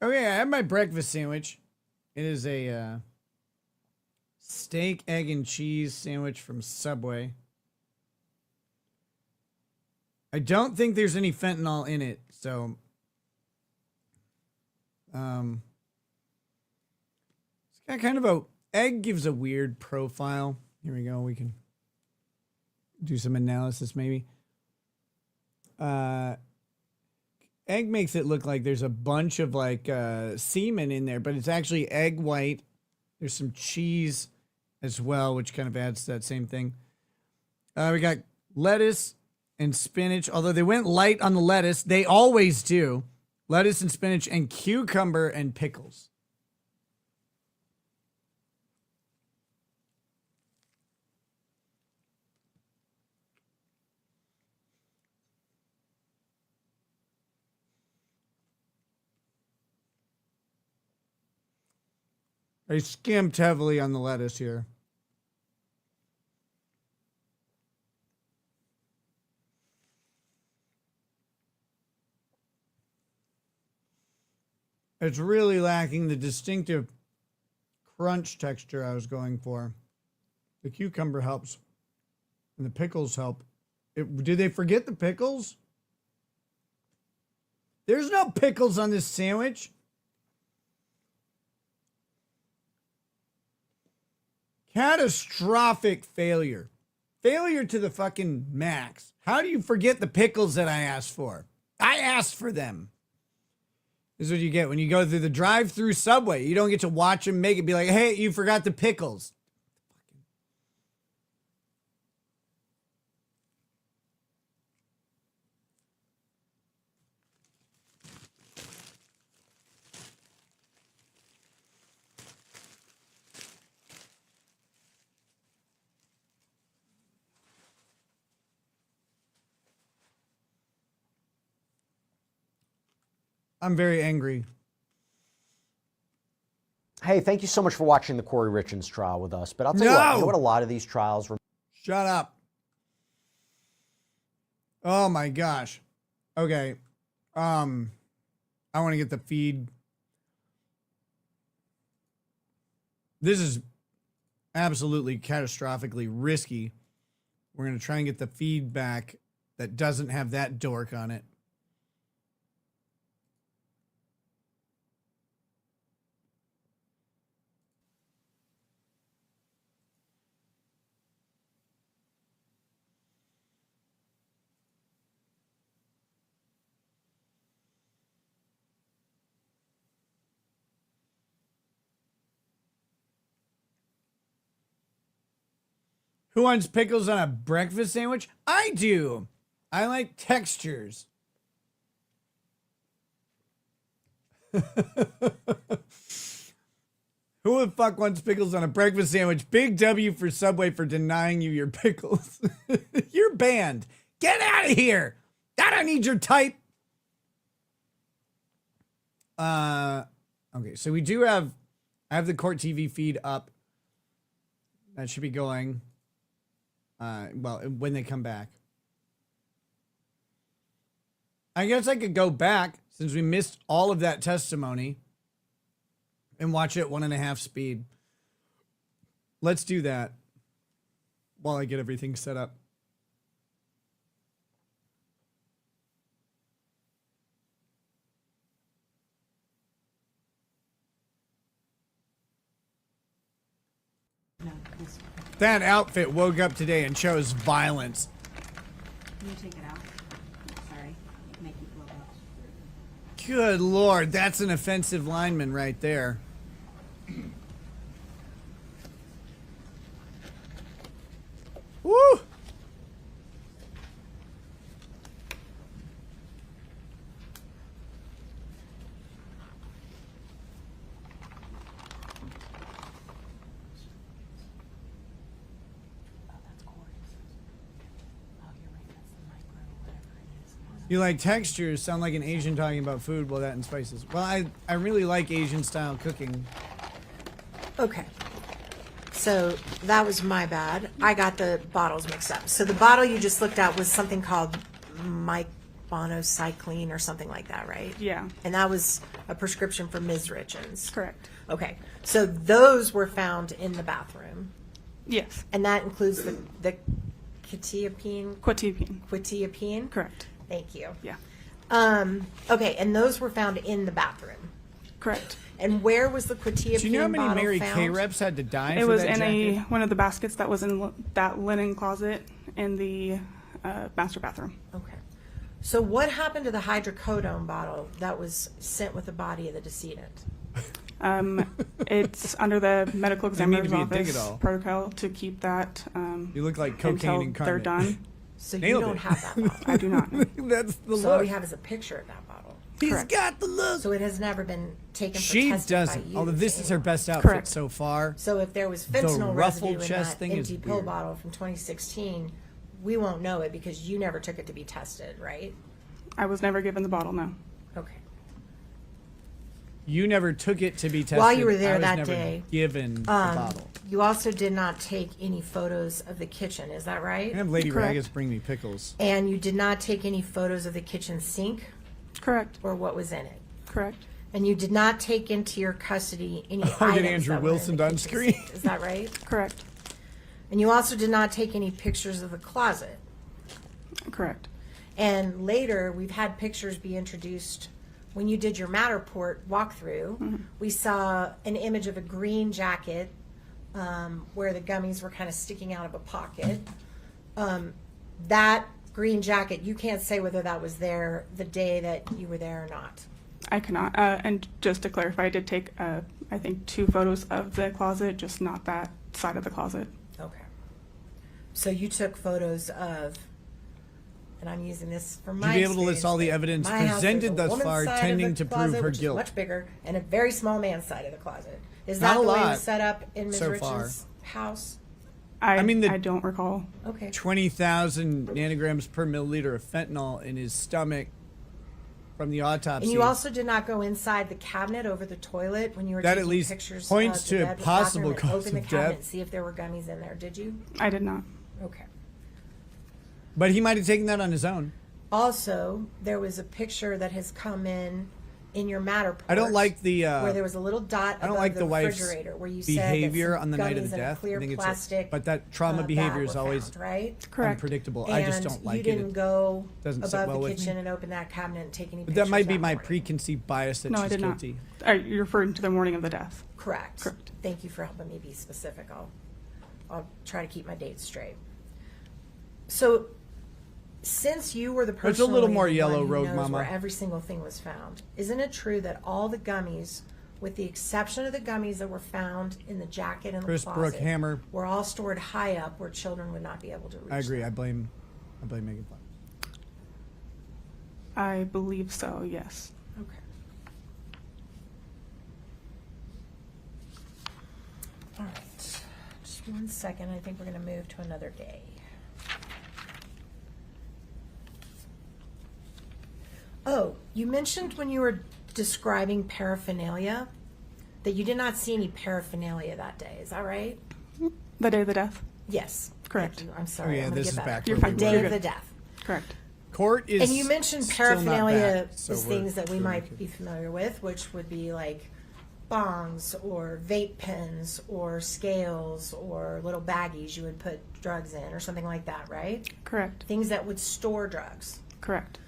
Okay, I have my breakfast sandwich. It is a steak, egg, and cheese sandwich from Subway. I don't think there's any fentanyl in it, so it's got kind of a egg gives a weird profile. Here we go. We can do some analysis maybe. Egg makes it look like there's a bunch of like semen in there, but it's actually egg white. There's some cheese as well, which kind of adds to that same thing. We got lettuce and spinach, although they went light on the lettuce. They always do. Lettuce and spinach and cucumber and pickles. I skimped heavily on the lettuce here. It's really lacking the distinctive crunch texture I was going for. The cucumber helps. And the pickles help. Did they forget the pickles? There's no pickles on this sandwich. Catastrophic failure. Failure to the fucking max. How do you forget the pickles that I asked for? I asked for them. This is what you get when you go through the drive-through Subway. You don't get to watch them make it. Be like, hey, you forgot the pickles. I'm very angry. Hey, thank you so much for watching the Kouri Richins trial with us. But I'll tell you what a lot of these trials... Shut up. Oh my gosh. Okay. I want to get the feed. This is absolutely catastrophically risky. We're going to try and get the feedback that doesn't have that dork on it. Who wants pickles on a breakfast sandwich? I do. I like textures. Who the fuck wants pickles on a breakfast sandwich? Big W for Subway for denying you your pickles. You're banned. Get out of here. I don't need your type. Okay, so we do have... I have the Court TV feed up. That should be going... well, when they come back. I guess I could go back since we missed all of that testimony and watch it 1.5 speed. Let's do that while I get everything set up. No, this one. That outfit woke up today and chose violence. Can you take it out? Sorry. Make you blow up. Good Lord, that's an offensive lineman right there. Woo! Oh, that's Kouri's. Oh, you're right. That's the micro, whatever it is. You like textures, sound like an Asian talking about food, well, that and spices. Well, I really like Asian style cooking. Okay. So that was my bad. I got the bottles mixed up. So the bottle you just looked at was something called monocycline or something like that, right? Yeah, And that was a prescription for Ms. Richins. correct. Okay. So those were found in the bathroom. Yes, And that includes the quetiapine? Correct. Thank you. Yeah. Okay, and those were found in the bathroom. Correct. And where was the quetiapine Do you know how many bottle Mary found? Kay reps had to die It for was that in jacket? one of the baskets that was in that linen closet in the master bathroom. Okay. So what happened to the hydrocodone bottle that was sent with the body of the decedent? It's under the medical Doesn't need to examiner's be a office dig-it-all. protocol to keep that You look like cocaine until they're incarnate. done. So Nailed you don't it. have that bottle. I do not. That's the So all look. we have is a picture of that bottle. He's Correct. got the look. So it has never been taken for She testing by doesn't. you. Although this is her best outfit Correct. so far. So if there was fentanyl ruffled residue in chest that thing is empty pill weird. bottle from 2016, we won't know it because you never took it to be tested, right? I was never given the bottle, no. Okay. You never took it to be tested. While you were there I was that never day, given the bottle. You also did not take any photos of the kitchen, is that right? I have Lady Correct. Ragus bring me pickles. And you did not take any photos of the kitchen sink Correct. or what was in it? Correct. And you did not take into your custody any Oh, items did Andrew that were in Wilson the on kitchen screen? sink, is that right? Correct. And you also did not take any pictures of the closet. Correct. And later, we've had pictures be introduced. When you did your Matterport walkthrough, we saw an image of a green jacket where the gummies were kind of sticking out of a pocket. That green jacket, you can't say whether that was there the day that you were there or not. I cannot. And just to clarify, I did take, I think, 2 photos of the closet, just not that side of the closet. Okay. So you took photos of, and I'm using this from my Would you be able to list experience, all the that evidence my house, presented there's a thus woman's far side of tending the to prove closet, her which is guilt? much bigger, and a very small man's side of the closet. Is Not that a the way it lot was set up in Ms. so Richins' far. house? I mean, I don't recall. Okay. 20,000 nanograms per milliliter of fentanyl in his stomach from the autopsy. And you also did not go inside the cabinet over the toilet when you were That taking at least pictures points of to the a bed, the possible bathroom, and cause open the of cabinet death. and see if there were gummies in there. Did you? I did not. Okay. But he might have taken that on his own. Also, there was a picture that has come in your Matterport. I don't like the. where there was a little dot I don't above like the the wife's refrigerator where you behavior said that on the night of gummies the in a death. clear I think it's plastic, but that trauma bag behavior were is always found, right. Correct. unpredictable. I just And don't like you it. didn't go doesn't sit above well the with me. kitchen and open that cabinet and take any But pictures that might be my morning. preconceived bias that No, I she's did not. guilty. You're referring to the morning of the death. Correct. Correct. Thank you for helping me be specific. I'll try to keep my dates straight. So, since you were the person It's a little more yellow who road, knows Mama. where every single thing was found, isn't it true that all the gummies, with the exception of the gummies that were found in the jacket and the Chris closet, Brookhammer. were all stored high up where children would not be able to reach I agree. them? I blame Megan Fox. I believe so, yes. Okay. All right. Just 1 second. I think we're going to move to another day. Oh, you mentioned when you were describing paraphernalia that you did not see any paraphernalia that day. Is that right? The day of the death? Yes. Correct. Thank you. I'm sorry. Oh, yeah, I'm gonna this get is back. back You're where fine. we The were. day You're of the good. death. Correct. Court is And you mentioned still not paraphernalia back, so as we're things that we doing might okay. be familiar with, which would be like bongs or vape pens or scales or little baggies you would put drugs in or something like that, right? Correct. Things that would store drugs. Correct.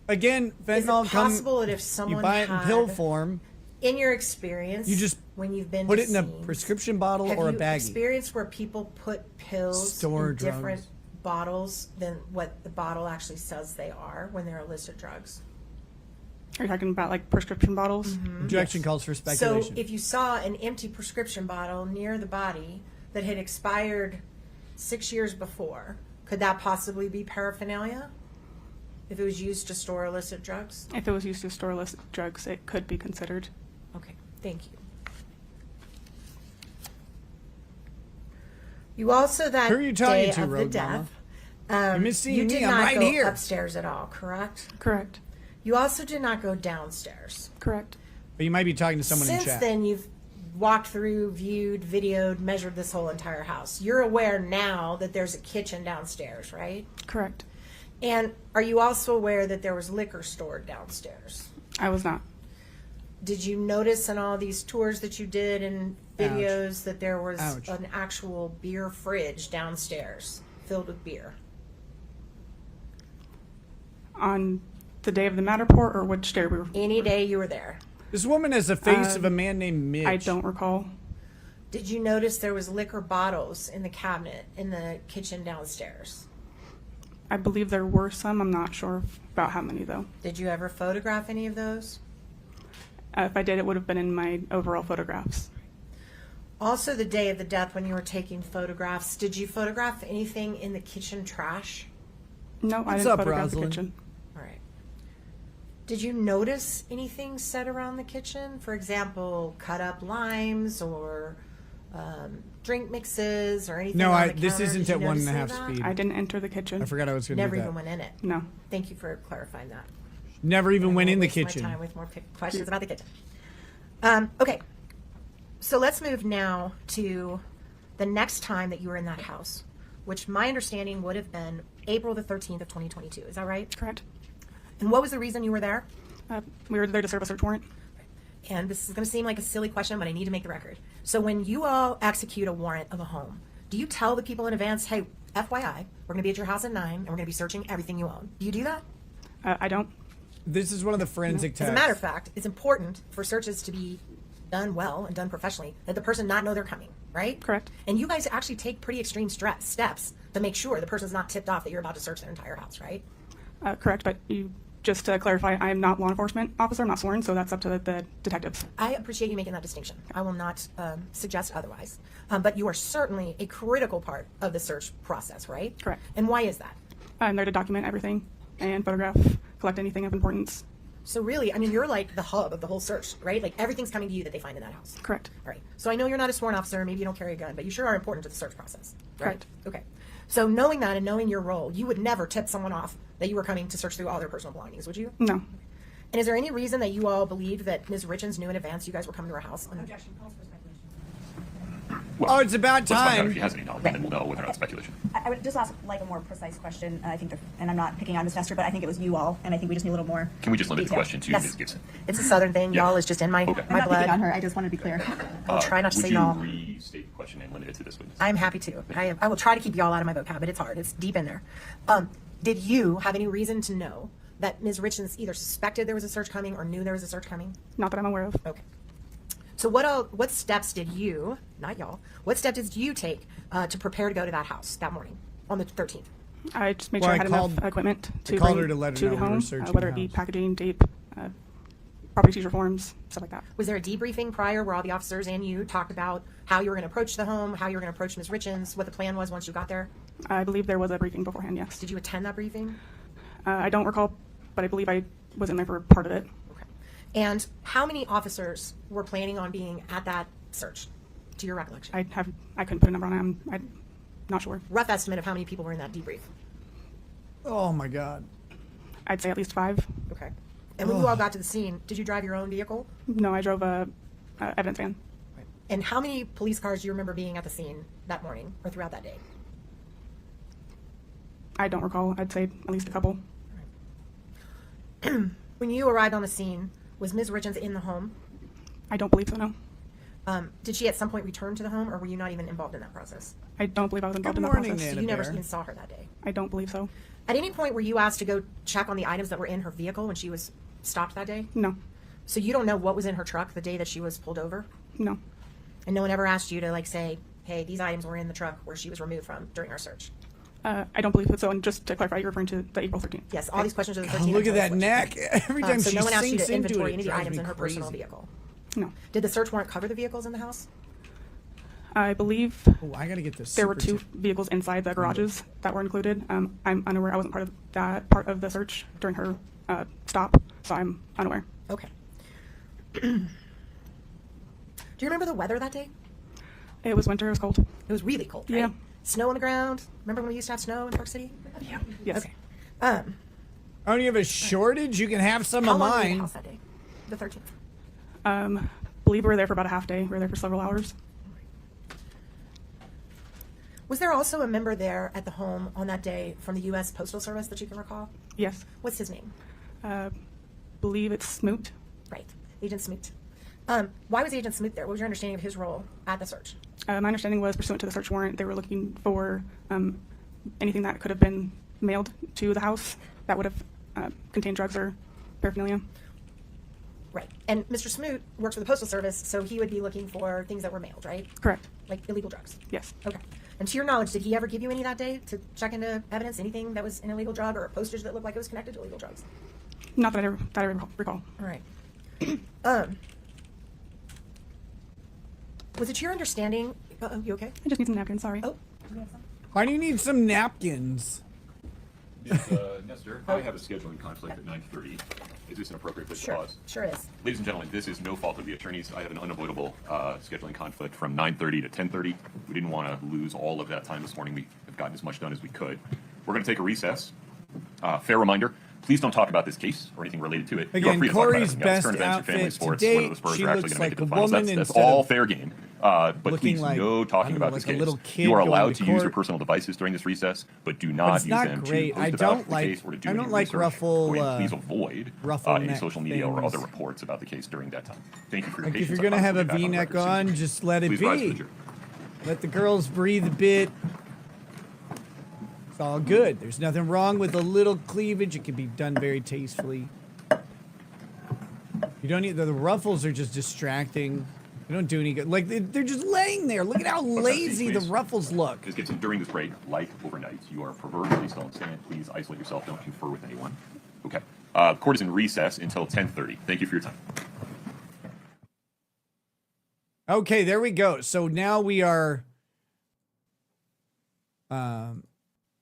Again, Is fentanyl it possible that if you someone buy it in had, pill form, in your experience, You just when you've been put to it in a scenes, prescription bottle have or a you baggie. experienced where people put pills Store in different drugs. bottles than what the bottle actually says they are when they're illicit drugs? Are you talking about like prescription bottles? Objection calls for So speculation. if you saw an empty prescription bottle near the body that had expired 6 years before, could that possibly be paraphernalia? If it was used to store illicit drugs? If it was used to store illicit drugs, it could be considered. Okay, thank you. You also that Who are you talking day to, of the Road death. You miss seeing you me? did I'm not right go here. upstairs at all, correct? Correct. You also did not go downstairs. Correct. But you might be talking to someone Since in chat. then, you've walked through, viewed, videoed, measured this whole entire house. You're aware now that there's a kitchen downstairs, right? Correct. And are you also aware that there was liquor stored downstairs? I was not. Did you notice in all these tours that you did and videos that there was Ouch. an actual beer fridge downstairs? filled with beer? On the day of the Matterport, or which day we were? Any day you were there. This woman has the face of a man named Mitch. I don't recall. Did you notice there was liquor bottles in the cabinet in the kitchen downstairs? I believe there were some. I'm not sure about how many, though. Did you ever photograph any of those? If I did, it would have been in my overall photographs. Also, the day of the death when you were taking photographs, did you photograph anything in the kitchen trash? No, I What's didn't up, photograph Rosalind? the kitchen. All right. Did you notice anything set around the kitchen? For example, cut up limes or drink mixes or anything No, on the this counter? isn't Did at you one and a notice half any of that? speed. I didn't enter the kitchen. I forgot I was going to Never do that. even went in it. No. Thank you for clarifying that. Never even I went in won't the waste my kitchen. time with more questions about the kitchen. Okay, so let's move now to the next time that you were in that house, which my understanding would have been April the 13th of 2022. Is that right? Correct. And what was the reason you were there? We were there to serve a search warrant. And this is going to seem like a silly question, but I need to make the record. So when you all execute a warrant of a home, do you tell the people in advance, hey, FYI, we're going to be at your house at 9, and we're going to be searching everything you own? Do you do that? I don't. This is one of the forensic tests. As a matter of fact, it's important for searches to be done well and done professionally, that the person not know they're coming, right? Correct. And you guys actually take pretty extreme steps to make sure the person's not tipped off that you're about to search their entire house, right? Correct, but just to clarify, I am not law enforcement officer. I'm not sworn, so that's up to the detectives. I appreciate you making that distinction. I will not suggest otherwise. But you are certainly a critical part of the search process, right? Correct. And why is that? I'm there to document everything and photograph, collect anything of importance. So really, I mean, you're like the hub of the whole search, right? Like everything's coming to you that they find in that house. Correct. All right. So I know you're not a sworn officer. Maybe you don't carry a gun, but you sure are important to the search process. Right? Correct. Okay. So knowing that and knowing your role, you would never tip someone off that you were coming to search through all their personal belongings, would you? No. And is there any reason that you all believed that Ms. Richins knew in advance you guys were coming to her house? Objection, calls for speculation. Oh, it's about Let's find out time. if he has any knowledge, and then we'll know whether or not it's speculation. I would just ask like a more precise question. I think, and I'm not picking on Ms. Nestor, but I think it was you all, and I think we just need a little more. Can we just limit the detail. question to Yes. Ms. Gibson? It's a Southern thing. Yeah. Y'all is just in my, Okay. I'm my not picking on blood. her. I just wanted to be clear. I'll try not to say y'all. Would you restate the question and limit it to this witness? I'm happy to. I will try to keep y'all out of my vocab, but it's hard. It's deep in there. Did you have any reason to know that Ms. Richins either suspected there was a search coming or knew there was a search coming? Not that I'm aware of. Okay. So what steps did you, not y'all, what steps did you take to prepare to go to that house that morning on the 13th? I just made Well, sure I I had called- enough equipment to called bring her to let her to know the we were home, searching whether the it be house. packaging, tape, property seizure forms, stuff like that. Was there a debriefing prior where all the officers and you talked about how you were going to approach the home, how you were going to approach Ms. Richins, what the plan was once you got there? I believe there was a briefing beforehand, yes. Did you attend that briefing? I don't recall, but I believe I was in there for part of it. Okay. And how many officers were planning on being at that search, to your recollection? I couldn't put a number on it. I'm not sure. Rough estimate of how many people were in that debrief. Oh my God. I'd say at least 5. Okay. And when you all got to the scene, did you drive your own vehicle? No, I drove a evidence van. And how many police cars do you remember being at the scene that morning or throughout that day? I don't recall. I'd say at least a couple. When you arrived on the scene, was Ms. Richins in the home? I don't believe so, no. Did she at some point return to the home, or were you not even involved in that process? I don't believe I was involved Good in that morning, process. Nana So you never Bear. even saw her that day. I don't believe so. At any point were you asked to go check on the items that were in her vehicle when she was stopped that day? No. So you don't know what was in her truck the day that she was pulled over? No. And no one ever asked you to like say, hey, these items were in the truck where she was removed from during our search? I don't believe so. And just to clarify, you're referring to the April 13th. Yes, all these questions are the 13th. Oh, look at October that questions. neck. Every time So she no one asked you sinks to into inventory it, any of the drives items me in her personal crazy. vehicle. No. Did the search warrant cover the vehicles in the house? I believe Oh, I gotta get this. there were super 2 tip. vehicles inside the garages that were included. I'm unaware. I wasn't part of that part of the search during her stop, so I'm unaware. Okay. Do you remember the weather that day? It was winter. It was cold. It was really cold, right? Yeah. Snow on the ground. Remember when we used to have snow in Park City? Yeah. Yes. Okay. Oh, you have a shortage? You can have some How of long were you in the mine. house that day? The 13th. Believe we were there for about a half day. We were there for several hours. Was there also a member there at the home on that day from the U.S. Postal Service that you can recall? Yes. What's his name? Believe it's Smoot. Right, Agent Smoot. Why was Agent Smoot there? What was your understanding of his role at the search? My understanding was pursuant to the search warrant, they were looking for anything that could have been mailed to the house that would have contained drugs or paraphernalia. Right. And Mr. Smoot works for the Postal Service, so he would be looking for things that were mailed, right? Correct. Like illegal drugs. Yes. Okay. And to your knowledge, did he ever give you any that day to check into evidence, anything that was an illegal drug or a postage that looked like it was connected to illegal drugs? Not that I recall. All right. Was it your understanding? You okay? I just need some napkins. Sorry. Oh. Why do you need some napkins? Nestor, I have a scheduling conflict at 9:30. Is this an appropriate place to Sure. pause? Sure is. Ladies and gentlemen, this is no fault of the attorneys. I have an unavoidable scheduling conflict from 9:30 to 10:30. We didn't want to lose all of that time this morning. We have gotten as much done as we could. We're going to take a recess. Fair reminder, please don't talk about this case or anything related to it. You are Again, free to talk about Kouri's anything else, best current events, your family, outfit sports, to whether the date, Spurs she are actually looks going to make like it to a the finals. woman That's instead all of fair game. But looking please, like, no I talking don't know, about this like a case. little kid You are going allowed to to use your court. personal devices during this recess, but do But not it's use not them great. to I post about don't the like- case or to do I don't any like research. ruffle, Go ahead, please avoid ruffle any neck social media or things. other reports about the case during that time. Thank you for your Like, if patience. you're going to I have a promise we'll be back V-neck record soon. on, just let it Please rise for the be. jury. Let the girls breathe a bit. It's all good. There's nothing wrong with a little cleavage. It can be done very tastefully. You don't need the ruffles are just distracting. They don't do any good. Like they're just laying there. Look at how lazy the please. ruffles look. This gets in during this break, like overnight. You are proverbially still on stand. Please isolate yourself. Don't confer with anyone. Okay. The court is in recess until 10:30. Thank you for your time. Okay, there we go. So now we are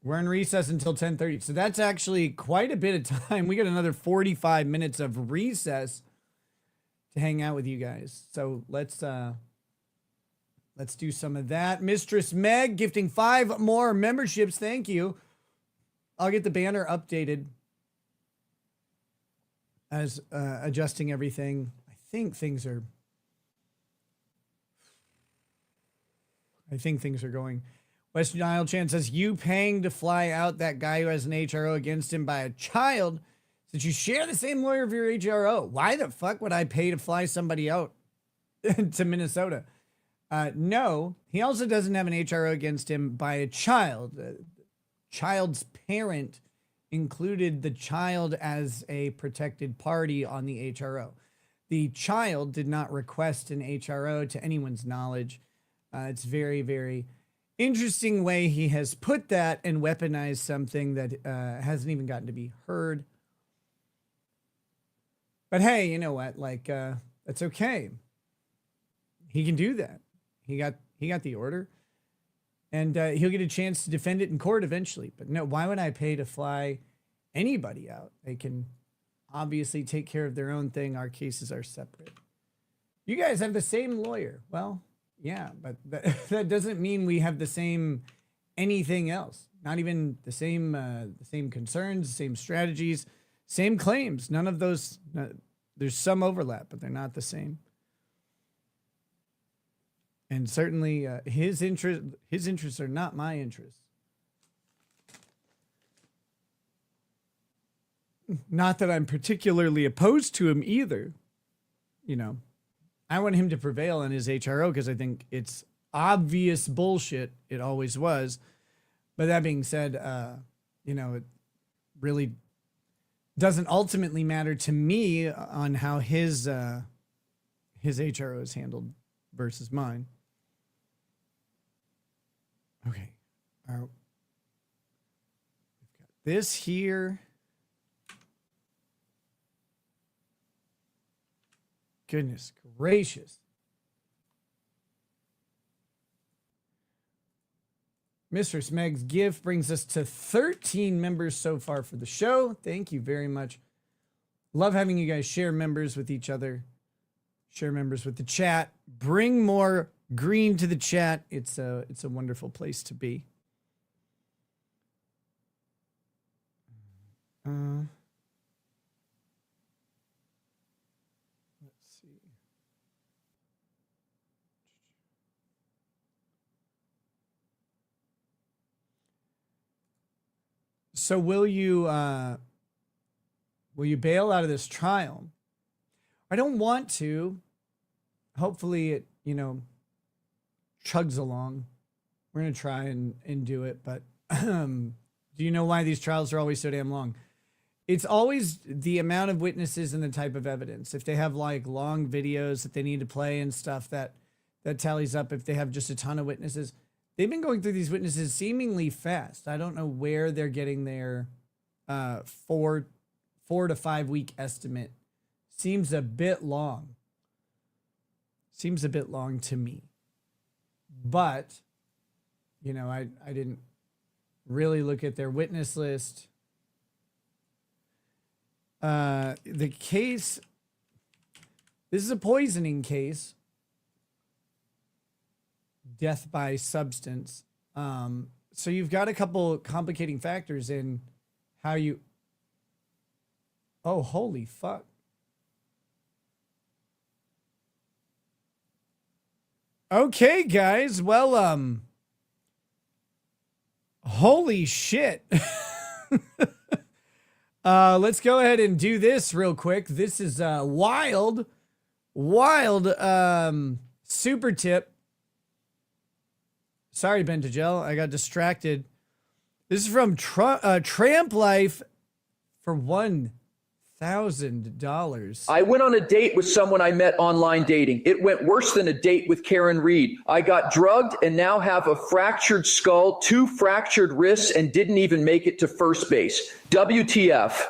we're in recess until 10:30. So that's actually quite a bit of time. We got another 45 minutes of recess to hang out with you guys. So let's do some of that. Mistress Meg gifting 5 more memberships. Thank you. I'll get the banner updated as adjusting everything. I think things are going. West Nile Chan says, you paying to fly out that guy who has an HRO against him by a child since you share the same lawyer of your HRO. Why the fuck would I pay to fly somebody out to Minnesota? No, he also doesn't have an HRO against him by a child. Child's parent included the child as a protected party on the HRO. The child did not request an HRO to anyone's knowledge. It's very, very interesting way he has put that and weaponized something that hasn't even gotten to be heard. But hey, you know what? Like, that's okay. He can do that. He got the order, and he'll get a chance to defend it in court eventually. But no, why would I pay to fly anybody out? They can obviously take care of their own thing. Our cases are separate. You guys have the same lawyer. Well, yeah, but that doesn't mean we have the same anything else. Not even the same concerns, the same strategies, same claims. None of those. There's some overlap, but they're not the same. And certainly, his interests are not my interests. Not that I'm particularly opposed to him either. You know, I want him to prevail on his HRO because I think it's obvious bullshit. It always was. But that being said, you know, it really doesn't ultimately matter to me on how his HRO is handled versus mine. Okay. We've got this here. Goodness gracious. Mistress Meg's gift brings us to 13 members so far for the show. Thank you very much. Love having you guys share members with each other, share members with the chat, bring more green to the chat. It's a wonderful place to be. Let's see. So will you bail out of this trial? I don't want to. Hopefully it, you know, chugs along. We're going to try and do it, but Do you know why these trials are always so damn long? It's always the amount of witnesses and the type of evidence. If they have like long videos that they need to play and stuff, that tallies up. If they have just a ton of witnesses, they've been going through these witnesses seemingly fast. I don't know where they're getting their 4 to 5 week estimate. Seems a bit long. Seems a bit long to me. But, you know, I didn't really look at their witness list. The case, this is a poisoning case. Death by substance. So you've got a couple complicating factors in how you... Oh, holy fuck. Okay, guys. Well, holy shit. Let's go ahead and do this real quick. This is wild super tip. Sorry, Bentagel, I got distracted. This is from Tramp Life for $1,000. I went on a date with someone I met online dating. It went worse than a date with Karen Reed. I got drugged and now have a fractured skull, 2 fractured wrists, and didn't even make it to first base. WTF.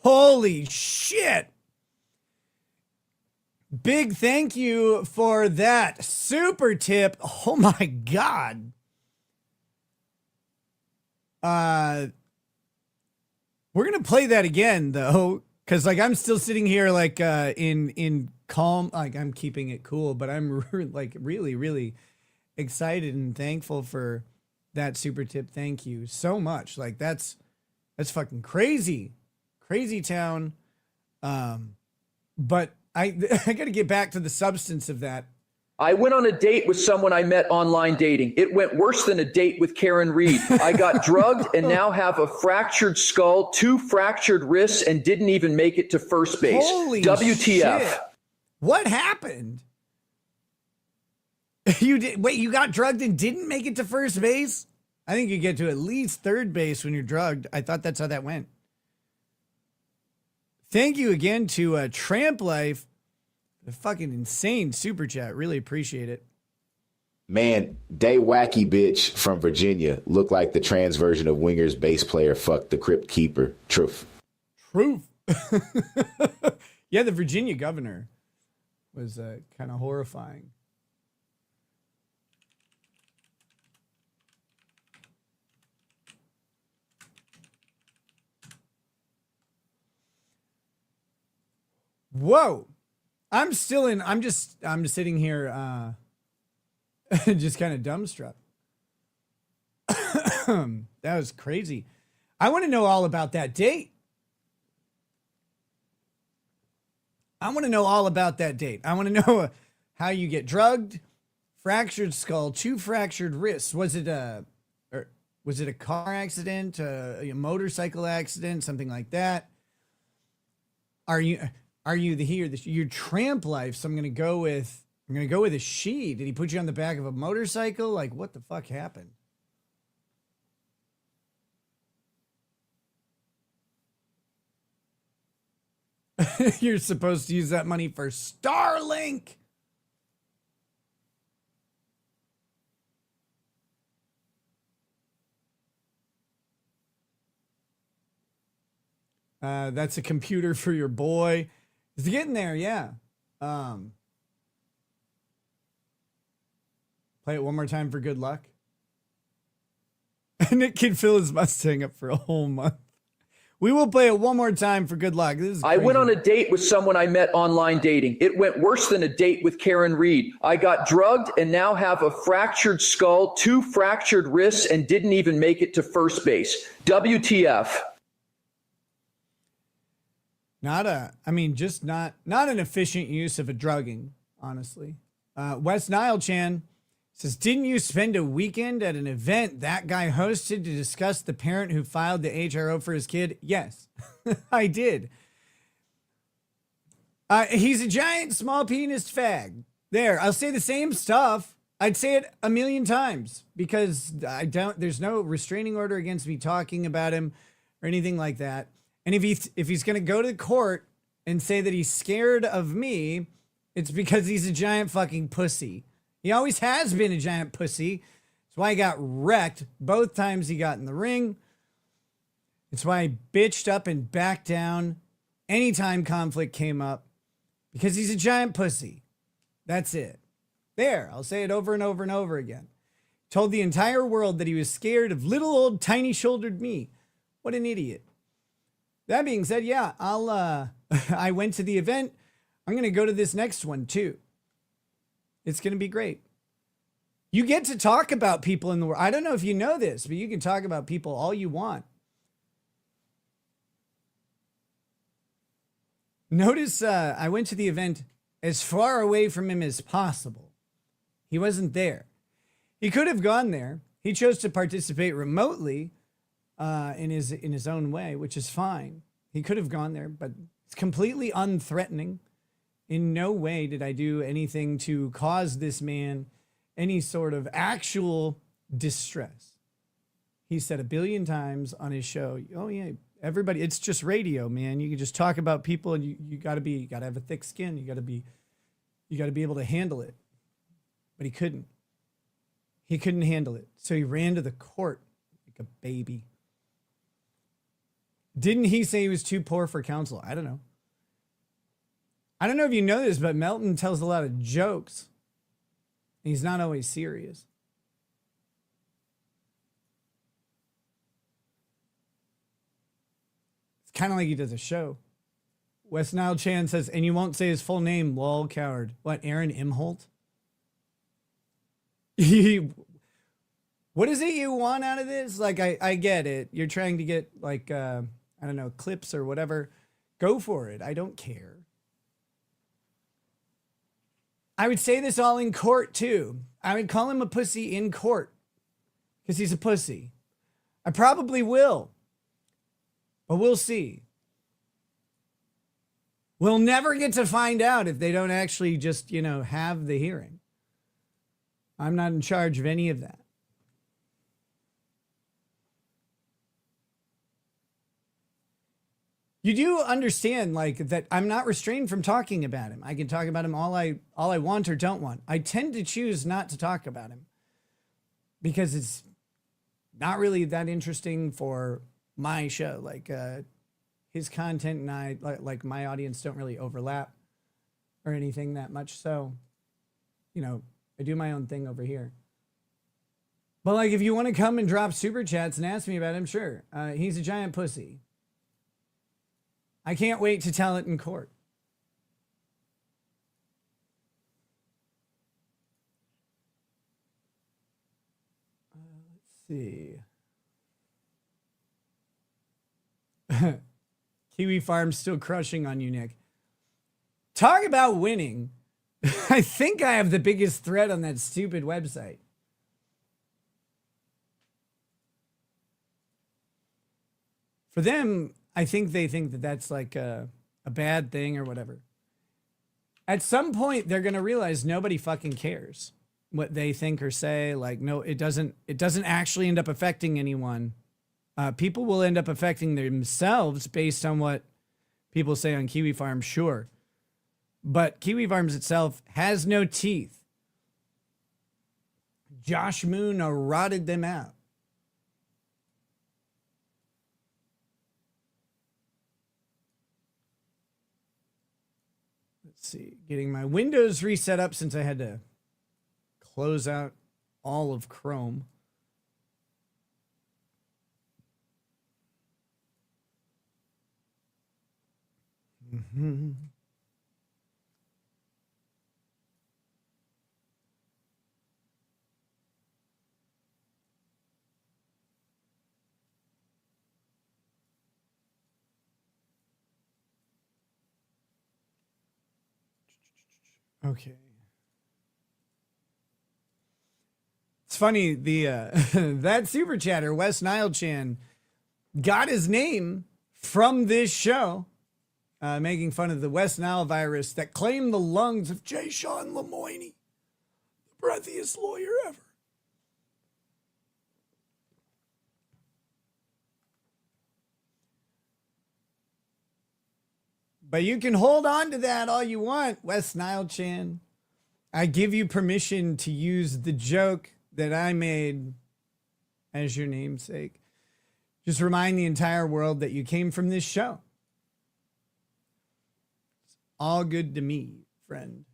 Holy shit. Big thank you for that super tip. Oh my God. We're going to play that again though. Cause like I'm still sitting here like in calm, like I'm keeping it cool, but I'm like really, really excited and thankful for that super tip. Thank you so much. Like that's fucking crazy town. But I got to get back to the substance of that. I went on a date with someone I met online dating. It went worse than a date with Karen Reed. I got drugged and now have a fractured skull, 2 fractured wrists, and didn't even make it to first base. Holy WTF. shit. What happened? You got drugged and didn't make it to first base? I think you get to at least third base when you're drugged. I thought that's how that went. Thank you again to Tramp Life. The fucking insane super chat. Really appreciate it. Man, Day Wacky Bitch from Virginia looked like the trans version of Winger's bass player fucked the Crypt Keeper. Truth. Yeah, the Virginia governor was kind of horrifying. Whoa. I'm just sitting here just kind of dumbstruck. That was crazy. I want to know all about that date. I want to know how you get drugged, fractured skull, 2 fractured wrists. Was it a car accident, a motorcycle accident, something like that? Are you your Tramp Life? So I'm gonna go with a she. Did he put you on the back of a motorcycle? Like, what the fuck happened? You're supposed to use that money for Starlink. That's a computer for your boy. He's getting there, yeah. Play it one more time for good luck. Nick can fill his Mustang up for a whole month. We will play it one more time for good luck. This is crazy. I went on a date with someone I met online dating. It went worse than a date with Karen Reed. I got drugged and now have a fractured skull, 2 fractured wrists, and didn't even make it to first base. WTF. Not an efficient use of a drugging, honestly. West Nile Chan says, didn't you spend a weekend at an event that guy hosted to discuss the parent who filed the HRO for his kid? Yes, I did. He's a giant small penis fag. There, I'll say the same stuff. I'd say it a million times because there's no restraining order against me talking about him or anything like that. And if he's going to go to court and say that he's scared of me, it's because he's a giant fucking pussy. He always has been a giant pussy. That's why he got wrecked both times he got in the ring. It's why I bitched up and backed down anytime conflict came up, because he's a giant pussy. That's it. There, I'll say it over and over and over again. Told the entire world that he was scared of little old tiny shouldered me. What an idiot. That being said, yeah, I went to the event. I'm going to go to this next one too. It's going to be great. You get to talk about people in the world. I don't know if you know this, but you can talk about people all you want. Notice I went to the event as far away from him as possible. He wasn't there. He could have gone there. He chose to participate remotely in his own way, which is fine. He could have gone there, but it's completely unthreatening. In no way did I do anything to cause this man any sort of actual distress. He said a billion times on his show, oh yeah, everybody, it's just radio, man. You can just talk about people, and you gotta have a thick skin. You gotta be able to handle it. But he couldn't. He couldn't handle it. So he ran to the court like a baby. Didn't he say he was too poor for counsel? I don't know. I don't know if you know this, but Melton tells a lot of jokes. He's not always serious. It's kind of like he does a show. West Nile Chan says, and you won't say his full name, lol, coward. What, Aaron Imholt? What is it you want out of this? Like, I get it. You're trying to get, like, I don't know, clips or whatever. Go for it. I don't care. I would say this all in court, too. I would call him a pussy in court because he's a pussy. I probably will, but we'll see. We'll never get to find out if they don't actually just, have the hearing. I'm not in charge of any of that. You do understand, like, that I'm not restrained from talking about him. I can talk about him all I want or don't want. I tend to choose not to talk about him because it's not really that interesting for my show. Like, his content and I, like my audience, don't really overlap or anything that much. So, I do my own thing over here. But, like, if you want to come and drop super chats and ask me about him, sure. He's a giant pussy. I can't wait to tell it in court. Let's see. Kiwi Farm's still crushing on you, Nick. Talk about winning. I think I have the biggest threat on that stupid website. For them, I think they think that that's like a bad thing or whatever. At some point, they're going to realize nobody fucking cares what they think or say. Like, no, it doesn't actually end up affecting anyone. People will end up affecting themselves based on what people say on Kiwi Farm, sure. But Kiwi Farms itself has no teeth. Josh Moon rotted them out. Let's see, getting my Windows reset up since I had to close out all of Chrome. Mm-hmm. Okay. It's funny, the that super chatter, West Nile Chan, got his name from this show, making fun of the West Nile virus that claimed the lungs of Jay Sean Lemoyne, the breathiest lawyer ever. But you can hold on to that all you want, West Nile Chan. I give you permission to use the joke that I made as your namesake. Just remind the entire world that you came from this show. It's all good to me, friend.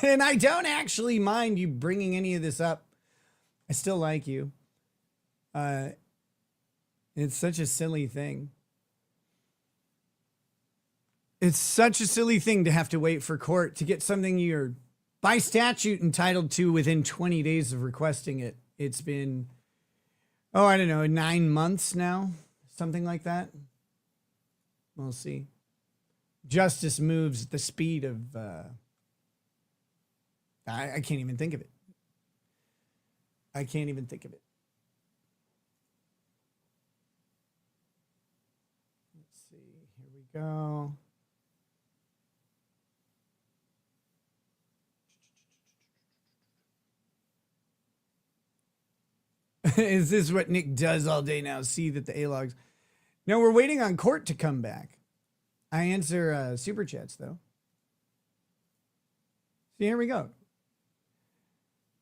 And I don't actually mind you bringing any of this up. I still like you. It's such a silly thing. It's such a silly thing to have to wait for court to get something you're by statute entitled to within 20 days of requesting it. It's been, I don't know, 9 months now, something like that. We'll see. Justice moves at the speed of, I can't even think of it. I can't even think of it. Let's see. Here we go. Is this what Nick does all day now? See that the A-logs. No, we're waiting on court to come back. I answer super chats, though. See, here we go.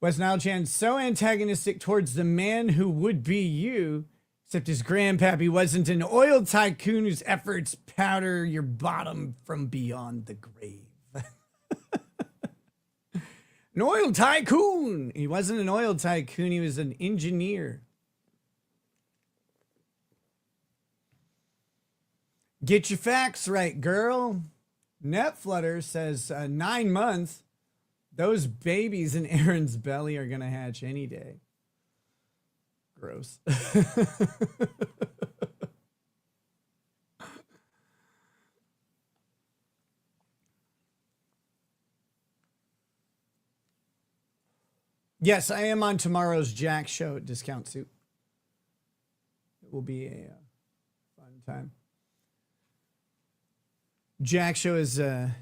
West Nile Chan, so antagonistic towards the man who would be you, except his grandpappy wasn't an oil tycoon whose efforts powder your bottom from beyond the grave. An oil tycoon. He wasn't an oil tycoon. He was an engineer. Get your facts right, girl. Netflutter says 9 months. Those babies in Aaron's belly are going to hatch any day. Gross. Yes, I am on tomorrow's Jack show at Discount Soup. It will be a fun time. Jack show is a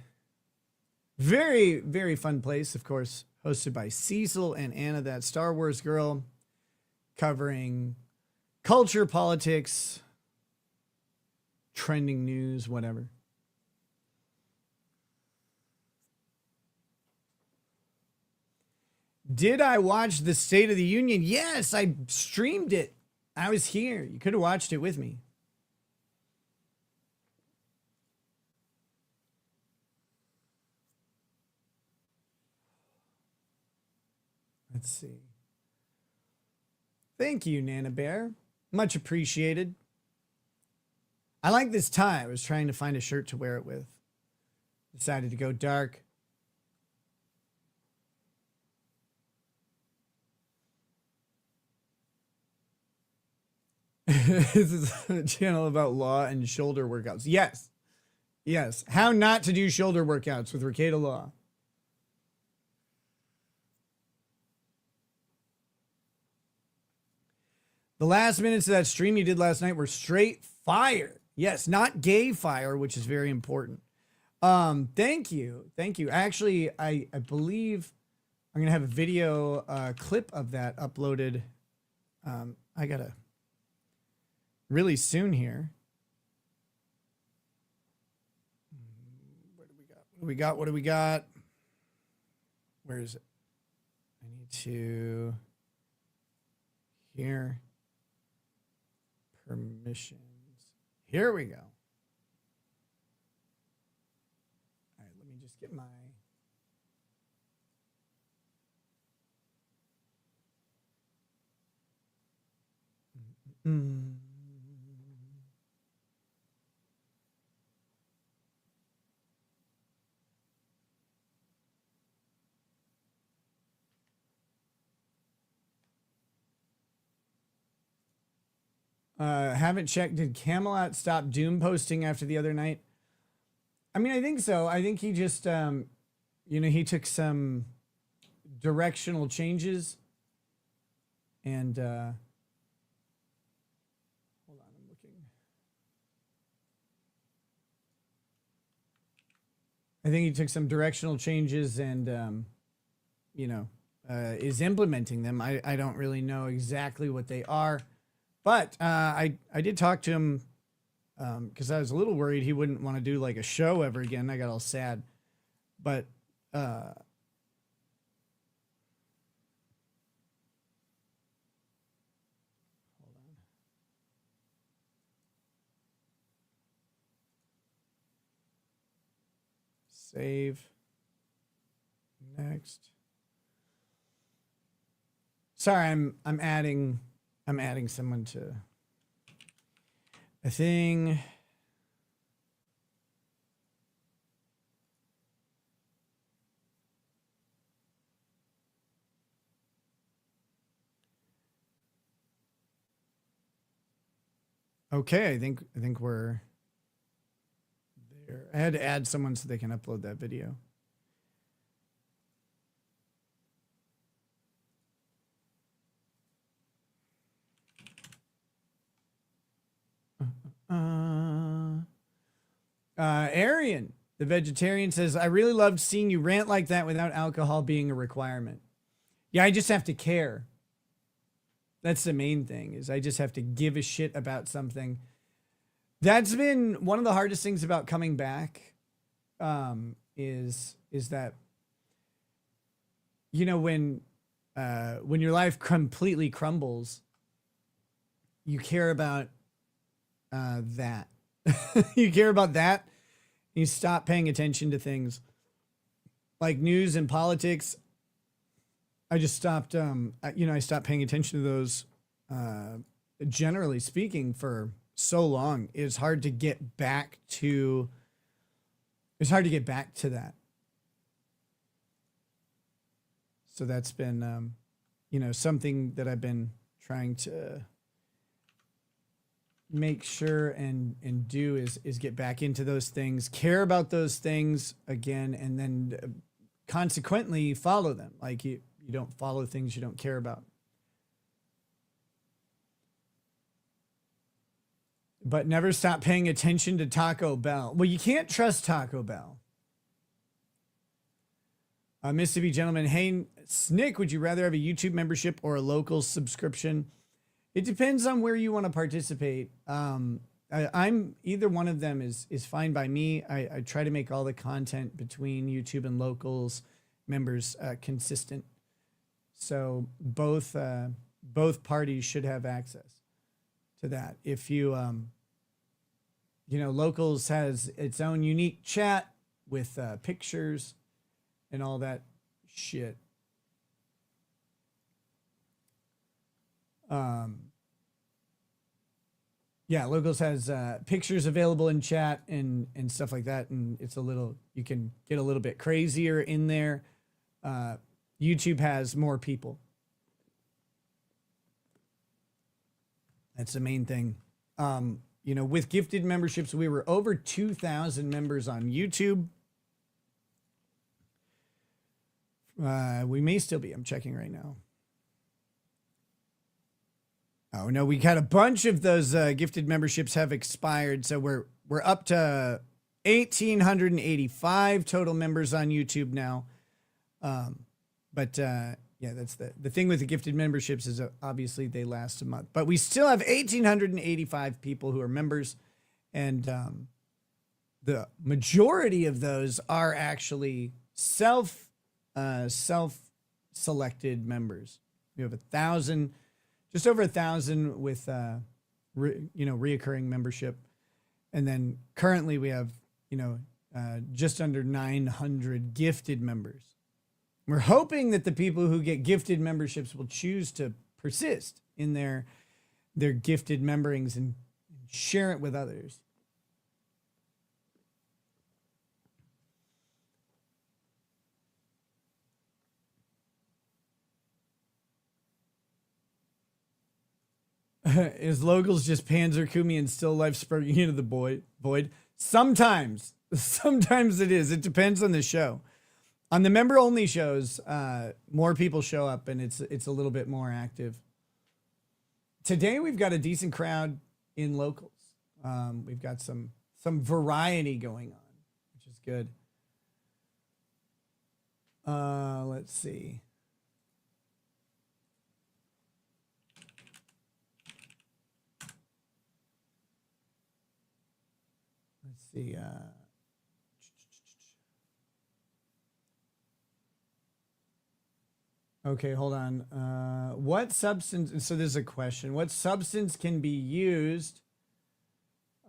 very, very fun place, of course, hosted by Cecil and Anna, that Star Wars girl, covering culture, politics, trending news, whatever. Did I watch the State of the Union? Yes, I streamed it. I was here. You could have watched it with me. Let's see. Thank you, Nana Bear. Much appreciated. I like this tie. I was trying to find a shirt to wear it with. Decided to go dark. This is a channel about law and shoulder workouts. Yes. Yes. How not to do shoulder workouts with Ricada Law. The last minutes of that stream you did last night were straight fire. Yes, not gay fire, which is very important. Thank you. Thank you. Actually, I believe I'm going to have a video clip of that uploaded. I got to really soon here. What do we got? What do we got? What do we got? Where is it? I need to here. Permissions. Here we go. All right, let me just get my haven't checked. Did Camelot stop Doom posting after the other night? I mean, I think so. I think he just, he took some directional changes and, hold on, I'm looking. I think he took some directional changes and, is implementing them. I don't really know exactly what they are, but I did talk to him because I was a little worried he wouldn't want to do like a show ever again. I got all sad, but save. Next. Sorry, I'm adding someone to a thing. Okay, I think we're there. I had to add someone so they can upload that video. Arian, the vegetarian, says, I really loved seeing you rant like that without alcohol being a requirement. Yeah, I just have to care. That's the main thing, is I just have to give a shit about something. That's been one of the hardest things about coming back, is that, you know, when your life completely crumbles, you care about that. You care about that. You stop paying attention to things like news and politics. I just stopped, I stopped paying attention to those, generally speaking, for so long. It's hard to get back to that. So that's been, something that I've been trying to make sure and do is get back into those things, care about those things again, and then consequently follow them. Like you don't follow things you don't care about. But never stop paying attention to Taco Bell. Well, you can't trust Taco Bell. Mississippi gentleman, hey, Snick, would you rather have a YouTube membership or a local subscription? It depends on where you want to participate. I'm either one of them is fine by me. I try to make all the content between YouTube and locals members consistent. So both parties should have access to that. If you, locals has its own unique chat with pictures and all that shit. Locals has pictures available in chat and stuff like that, and you can get a little bit crazier in there. YouTube has more people. That's the main thing. With gifted memberships, we were over 2,000 members on YouTube. We may still be. I'm checking right now. Oh no, we got a bunch of those gifted memberships have expired, so we're up to 1,885 total members on YouTube now. That's the thing with the gifted memberships is obviously they last a month, but we still have 1,885 people who are members, and the majority of those are actually self-selected members. We have 1,000. Just over 1,000 with, reoccurring membership. And then currently we have, just under 900 gifted members. We're hoping that the people who get gifted memberships will choose to persist in their gifted memberings and share it with others. Is locals just Panzer Kumi and still life spurting into the void? Sometimes it is. It depends on the show. On the member only shows, more people show up and it's a little bit more active. Today we've got a decent crowd in locals. We've got some variety going on, which is good. Let's see. let's see. Okay, hold on. What substance? So there's a question. What substance can be used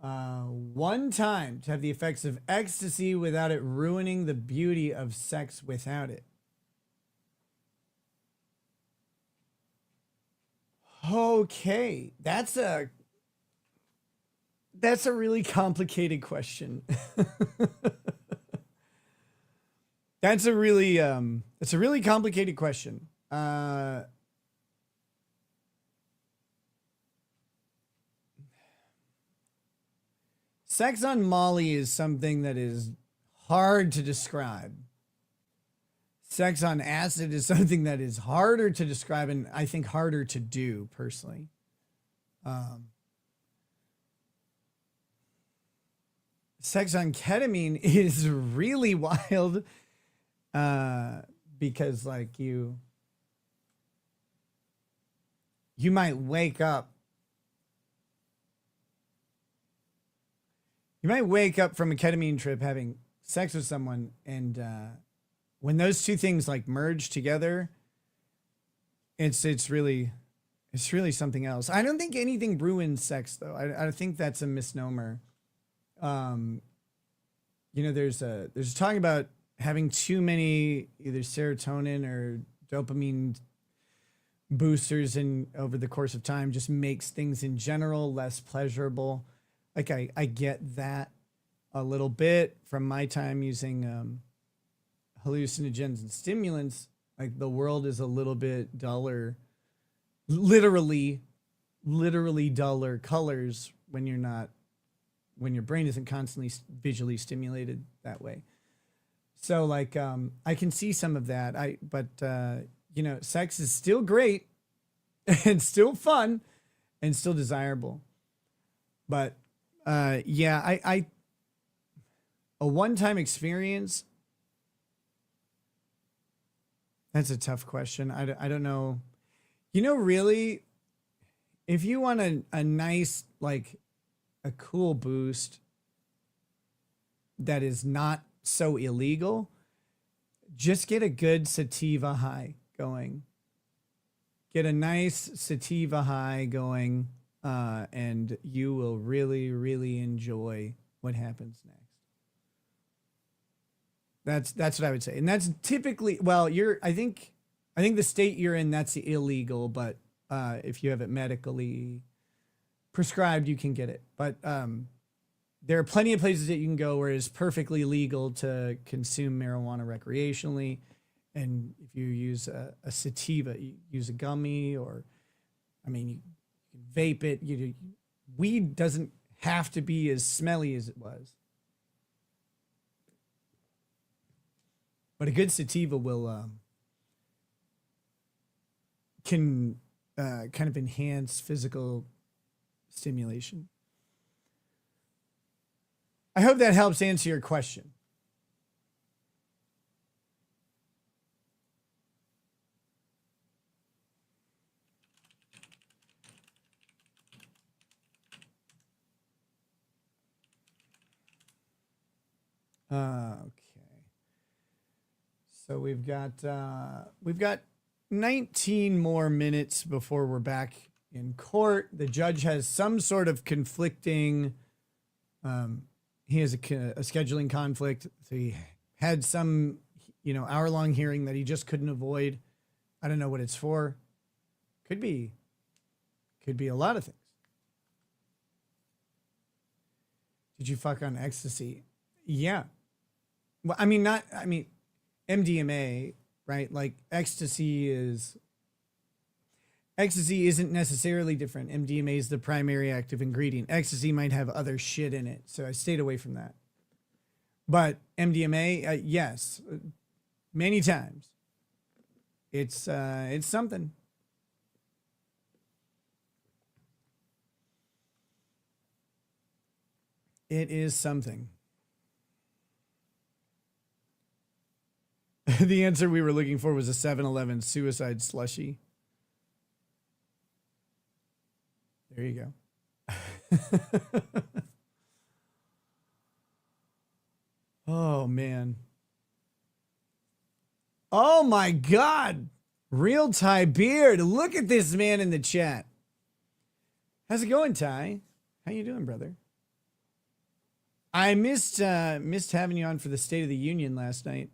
one time to have the effects of ecstasy without it ruining the beauty of sex without it? Okay, that's a really complicated question. That's a really it's a really complicated question. Sex on Molly is something that is hard to describe. Sex on acid is something that is harder to describe and I think harder to do personally. Sex on ketamine is really wild because like you might wake up from a ketamine trip having sex with someone and when those two things like merge together, it's really something else. I don't think anything ruins sex though. I think that's a misnomer. You know, there's talking about having too many either serotonin or dopamine boosters in over the course of time just makes things in general less pleasurable. Like I get that a little bit from my time using hallucinogens and stimulants. Like the world is a little bit duller, literally duller colors when your brain isn't constantly visually stimulated that way. So like I can see some of that. But you know, sex is still great and still fun and still desirable. But yeah, I a one-time experience. That's a tough question. I don't know. You know, really, if you want a nice, like a cool boost that is not so illegal, just get a good sativa high going. Get a nice sativa high going, and you will really, really enjoy what happens next. That's what I would say. And that's typically, well, I think the state you're in, that's illegal, but if you have it medically prescribed, you can get it. But there are plenty of places that you can go where it's perfectly legal to consume marijuana recreationally. And if you use a sativa, you use a gummy, or, I mean, you can vape it. Weed doesn't have to be as smelly as it was. But a good sativa will can kind of enhance physical stimulation. I hope that helps answer your question. Okay. So we've got 19 more minutes before we're back in court. The judge has some sort of conflicting. He has a scheduling conflict. So he had some, hour-long hearing that he just couldn't avoid. I don't know what it's for. Could be a lot of things. Did you fuck on ecstasy? Yeah. Well, MDMA, right? Like ecstasy isn't necessarily different. MDMA is the primary active ingredient. Ecstasy might have other shit in it, so I stayed away from that. But MDMA, yes, many times. It's something. It is something. The answer we were looking for was a 7-Eleven suicide slushie. There you go. Oh, man. Oh, my God. Real Ty Beard. Look at this man in the chat. How's it going, Ty? How you doing, brother? I missed having you on for the State of the Union last night.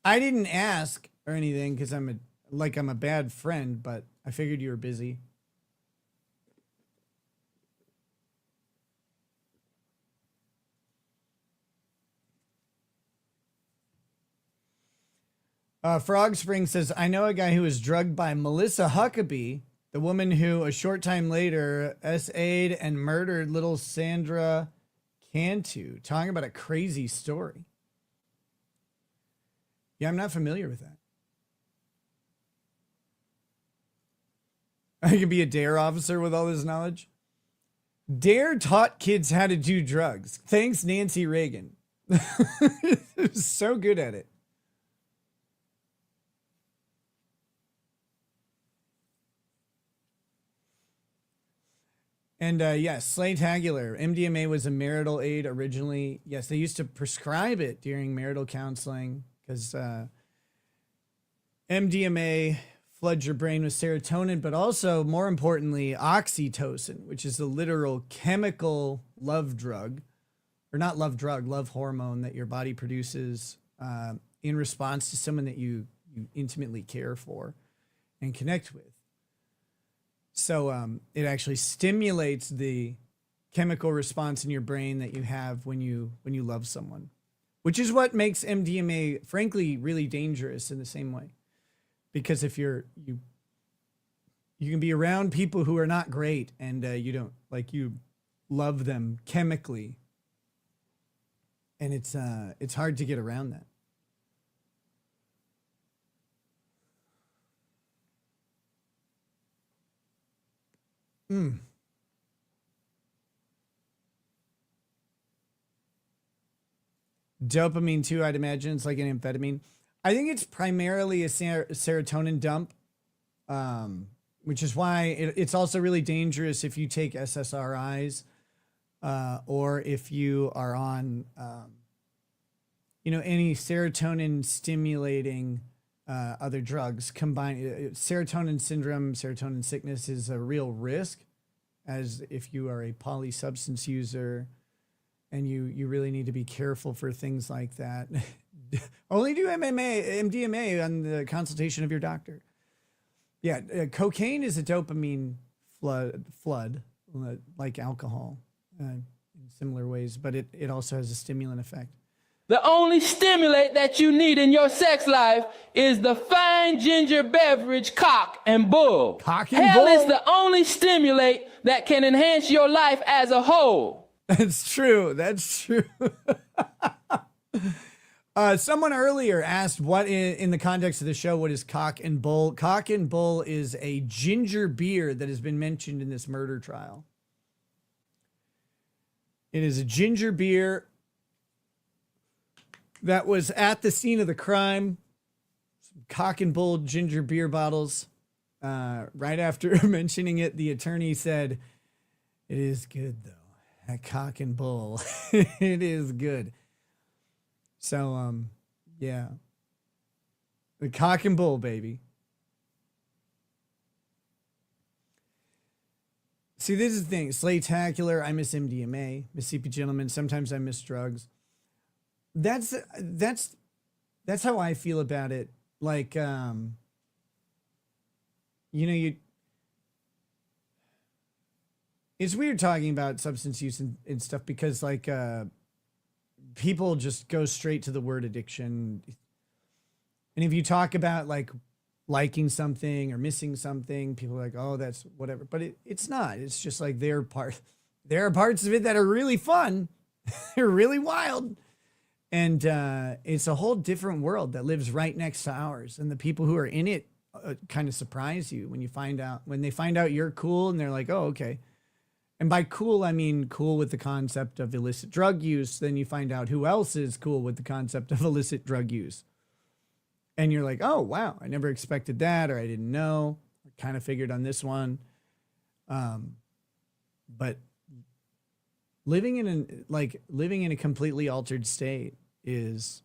I didn't ask or anything because I'm a bad friend, but I figured you were busy. Frog Spring says, I know a guy who was drugged by Melissa Huckabee, the woman who a short time later SA'd and murdered little Sandra Cantu. Talking about a crazy story. Yeah, I'm not familiar with that. I could be a DARE officer with all this knowledge. DARE taught kids how to do drugs. Thanks, Nancy Reagan. So good at it. And yes, Slay-tagular. MDMA was a marital aid originally. Yes, they used to prescribe it during marital counseling because MDMA floods your brain with serotonin, but also, more importantly, oxytocin, which is the literal chemical love drug, or not love drug, love hormone that your body produces in response to someone that you intimately care for and connect with. So it actually stimulates the chemical response in your brain that you have when you love someone, which is what makes MDMA, frankly, really dangerous in the same way. Because if you can be around people who are not great and you love them chemically, and it's hard to get around that. Dopamine too, I'd imagine. It's like an amphetamine. I think it's primarily a serotonin dump, which is why it's also really dangerous if you take SSRIs or if you are on, any serotonin stimulating other drugs. Combined, serotonin syndrome, serotonin sickness is a real risk, as if you are a polysubstance user. And you really need to be careful for things like that. Only do MDMA on the consultation of your doctor. Yeah, cocaine is a dopamine flood like alcohol in similar ways, but it also has a stimulant effect. The only stimulant that you need in your sex life is the fine ginger beverage Cock and Bull. Cock and Hell Bull. is the only stimulant that can enhance your life as a whole. That's true. That's true. Someone earlier asked what in the context of the show, what is Cock and Bull? Cock and Bull is a ginger beer that has been mentioned in this murder trial. It is a ginger beer that was at the scene of the crime. Some Cock and Bull ginger beer bottles. Right after mentioning it, the attorney said, "It is good, though. That Cock and Bull." It is good. So, yeah. The Cock and Bull, baby. See, this is the thing. Slay-tagular, I miss MDMA. Mississippi Gentleman, sometimes I miss drugs. That's how I feel about it. Like, it's weird talking about substance use and stuff because, like, people just go straight to the word addiction. And if you talk about, like, liking something or missing something, people are like, oh, that's whatever. But it's not. It's just like there are parts of it that are really fun. They're really wild. And it's a whole different world that lives right next to ours. And the people who are in it kind of surprise you when they find out you're cool and they're like, oh, okay. And by cool, I mean cool with the concept of illicit drug use. Then you find out who else is cool with the concept of illicit drug use. And you're like, oh, wow, I never expected that, or I didn't know. I kind of figured on this one. But living in a completely altered state is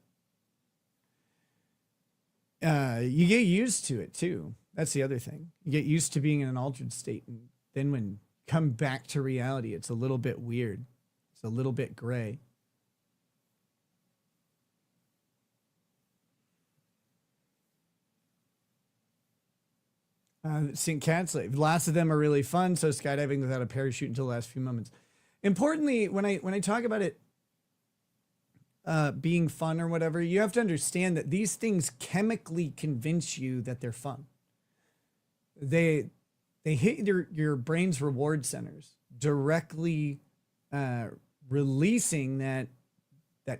you get used to it too. That's the other thing. You get used to being in an altered state, and then when come back to reality, it's a little bit weird. It's a little bit gray. St. Cat Slave. Lots of them are really fun. So skydiving without a parachute until the last few moments. Importantly, when I talk about it being fun or whatever, you have to understand that these things chemically convince you that they're fun. They hit your brain's reward centers, directly releasing that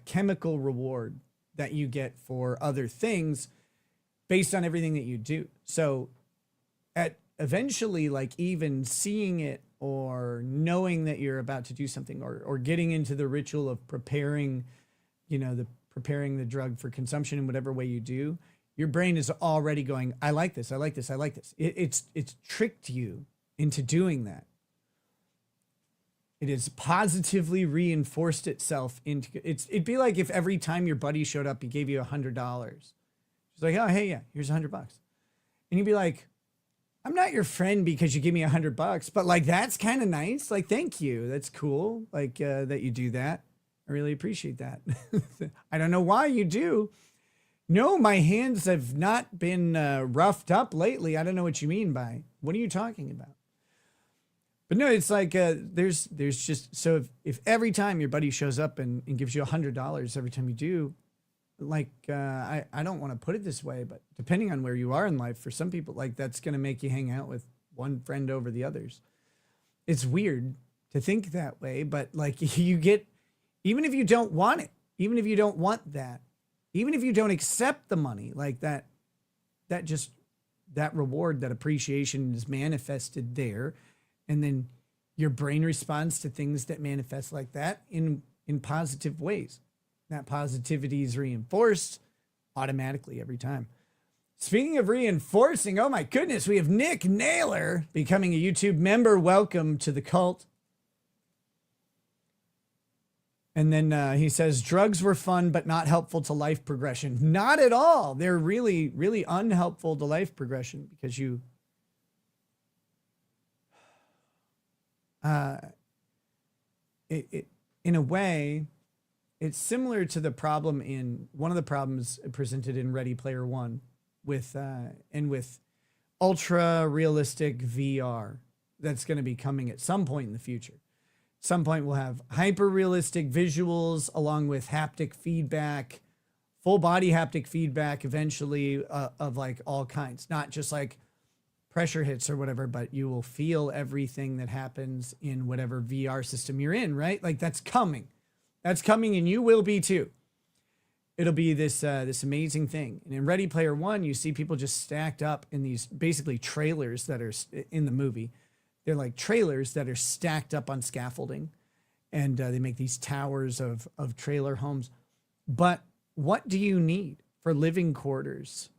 chemical reward that you get for other things based on everything that you do. So eventually, like even seeing it or knowing that you're about to do something, or getting into the ritual of preparing, preparing the drug for consumption in whatever way you do, your brain is already going, I like this, I like this, I like this. It's tricked you into doing that. It has positively reinforced itself into it'd be like if every time your buddy showed up, he gave you $100. It's like, oh, hey, yeah, here's $100. And you'd be like, I'm not your friend because you give me $100, but like, that's kind of nice. Like, thank you. That's cool. Like, that you do that. I really appreciate that. I don't know why you do. No, my hands have not been roughed up lately. I don't know what you mean by, what are you talking about? But no, it's like, there's just, so if every time your buddy shows up and gives you $100 every time you do, like, I don't want to put it this way, but depending on where you are in life, for some people, like, that's going to make you hang out with one friend over the others. It's weird to think that way, but like, you get, even if you don't want it, even if you don't want that, even if you don't accept the money, like that reward, that appreciation is manifested there. And then your brain responds to things that manifest like that in positive ways. That positivity is reinforced automatically every time. Speaking of reinforcing, oh my goodness, we have Nick Naylor becoming a YouTube member. Welcome to the cult. And then he says, drugs were fun, but not helpful to life progression. Not at all. They're really, really unhelpful to life progression because you... in a way, it's similar to the problem in one of the problems presented in Ready Player One with ultra realistic VR that's going to be coming at some point in the future. At some point we'll have hyper realistic visuals along with haptic feedback, full body haptic feedback eventually, of like all kinds, not just like pressure hits or whatever, but you will feel everything that happens in whatever VR system you're in, right? Like that's coming. That's coming, and you will be too. It'll be this amazing thing. And in Ready Player One, you see people just stacked up in these basically trailers that are in the movie. They're like trailers that are stacked up on scaffolding, and they make these towers of trailer homes. But what do you need for living quarters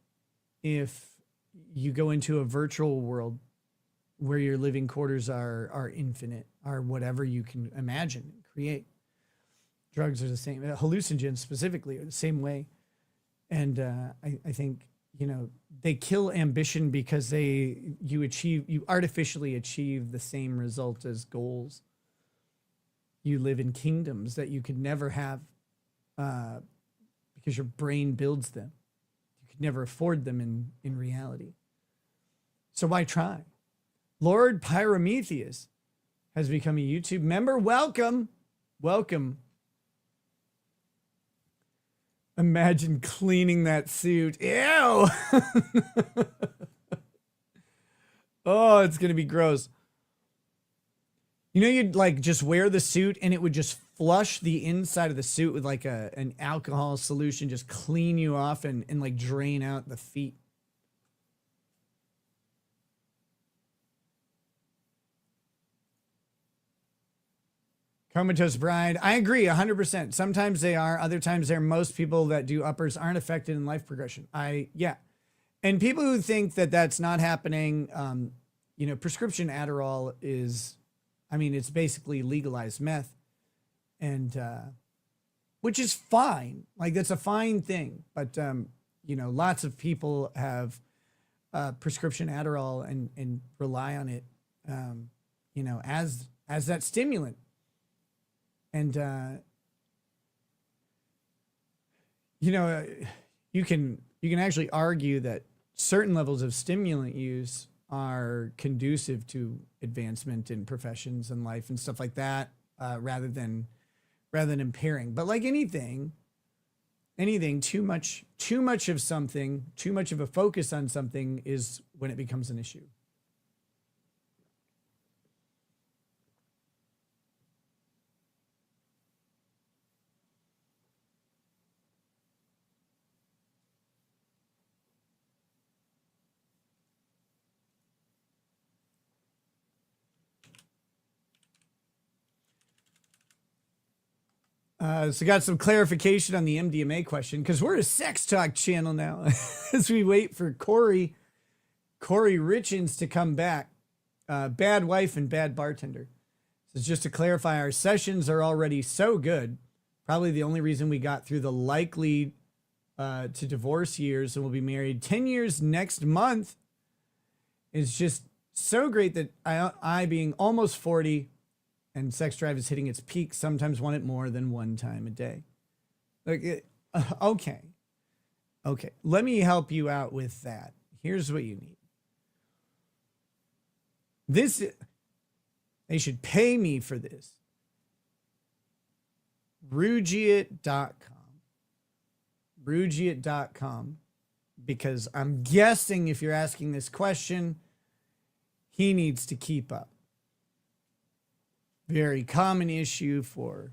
if you go into a virtual world where your living quarters are infinite, are whatever you can imagine and create? Drugs are the same. Hallucinogens specifically are the same way. And I think, they kill ambition because you artificially achieve the same result as goals. You live in kingdoms that you could never have because your brain builds them. You could never afford them in reality. So why try? Lord Pyrometheus has become a YouTube member. Welcome. Welcome. Imagine cleaning that suit. Ew. Oh, it's going to be gross. You'd like just wear the suit and it would just flush the inside of the suit with like an alcohol solution, just clean you off and like drain out the feet. Comatose Bride. I agree 100%. Sometimes they are. Other times they're. Most people that do uppers aren't affected in life progression. Yeah. And people who think that that's not happening, prescription Adderall is, it's basically legalized meth. and which is fine. Like that's a fine thing. But you know, lots of people have prescription Adderall and rely on it, you know, as that stimulant. And you know, you can actually argue that certain levels of stimulant use are conducive to advancement in professions and life and stuff like that, rather than impairing. But like anything, too much of something, too much of a focus on something is when it becomes an issue. So got some clarification on the MDMA question, because we're a sex talk channel now as we wait for Kouri Richens to come back. Bad wife and bad bartender. So just to clarify, our sessions are already so good. Probably the only reason we got through the likely to divorce years and we'll be married 10 years next month is just so great that I being almost 40 and sex drive is hitting its peak, sometimes want it more than one time a day. Like, okay. Let me help you out with that. Here's what you need. They should pay me for this. Rugiet.com, because I'm guessing if you're asking this question, he needs to keep up. Very common issue for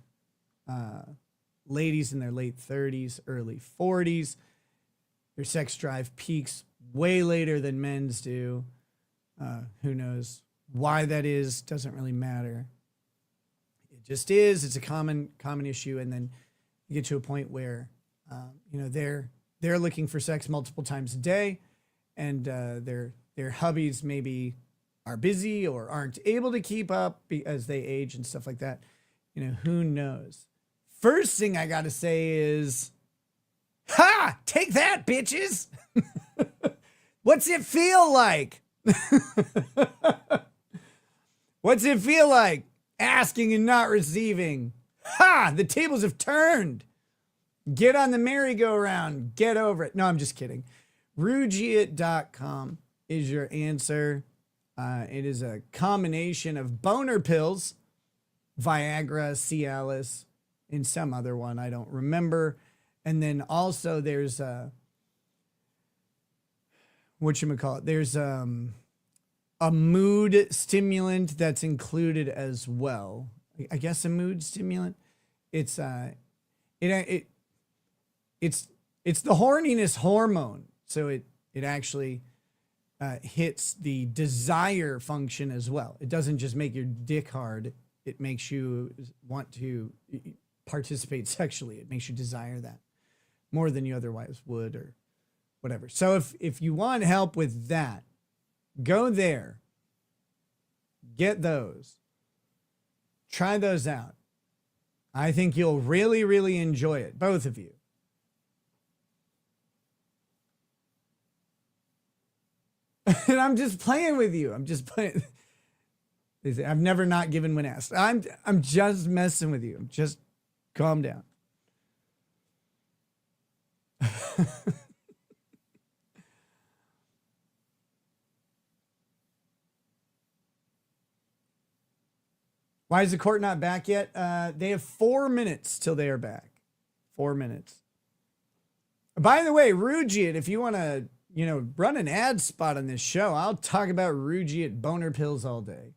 ladies in their late 30s, early 40s. Their sex drive peaks way later than men's do. Who knows why that is? Doesn't really matter. It just is. It's a common issue, and then you get to a point where you know they're looking for sex multiple times a day, and their hubbies maybe are busy or aren't able to keep up as they age and stuff like that. You know, who knows? First thing I got to say is, ha! Take that, bitches! What's it feel like? What's it feel like? Asking and not receiving. Ha! The tables have turned. Get on the merry-go-round. Get over it. No, I'm just kidding. Rugiet.com is your answer. It is a combination of boner pills, Viagra, Cialis, and some other one I don't remember. And then also there's whatchamacallit? There's a mood stimulant that's included as well. I guess a mood stimulant. It's the horniness hormone. So it actually hits the desire function as well. It doesn't just make your dick hard. It makes you want to participate sexually. It makes you desire that more than you otherwise would or whatever. So if you want help with that, go there. Get those. Try those out. I think you'll really, really enjoy it, both of you. And I'm just playing with you. I'm just playing. I've never not given when asked. I'm just messing with you. Just calm down. Why is the court not back yet? They have 4 minutes till they are back. 4 minutes. By the way, Rugiet, if you want to, run an ad spot on this show, I'll talk about Rugiet boner pills all day.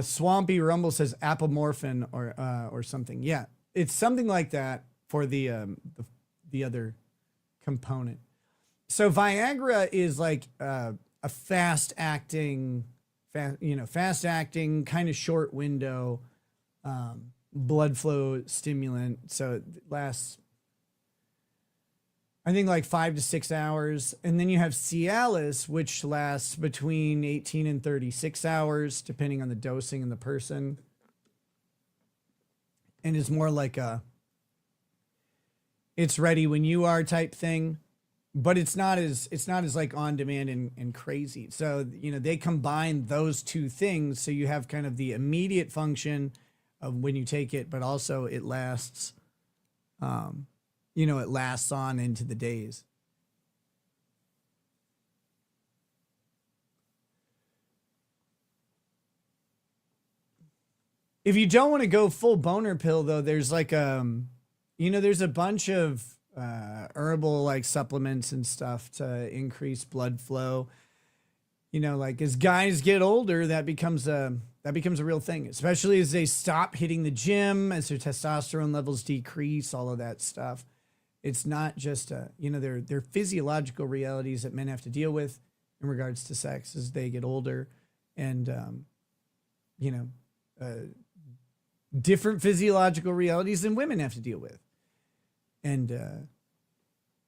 Swampy Rumble says apomorphin or something. Yeah, it's something like that for the other component. So Viagra is like a fast acting, kind of short window blood flow stimulant. So it lasts I think like 5 to 6 hours. And then you have Cialis, which lasts between 18 and 36 hours, depending on the dosing and the person. And is more like a, it's ready when you are type thing, but it's not as like on demand and crazy. So, you know, they combine those two things. So you have kind of the immediate function of when you take it, but also it lasts, you know, it lasts on into the days. If you don't want to go full boner pill though, there's like, you know, there's a bunch of herbal like supplements and stuff to increase blood flow. You know, like as guys get older, that becomes a real thing, especially as they stop hitting the gym, as their testosterone levels decrease, all of that stuff. It's not just you know, they're physiological realities that men have to deal with in regards to sex as they get older, and you know, different physiological realities than women have to deal with. And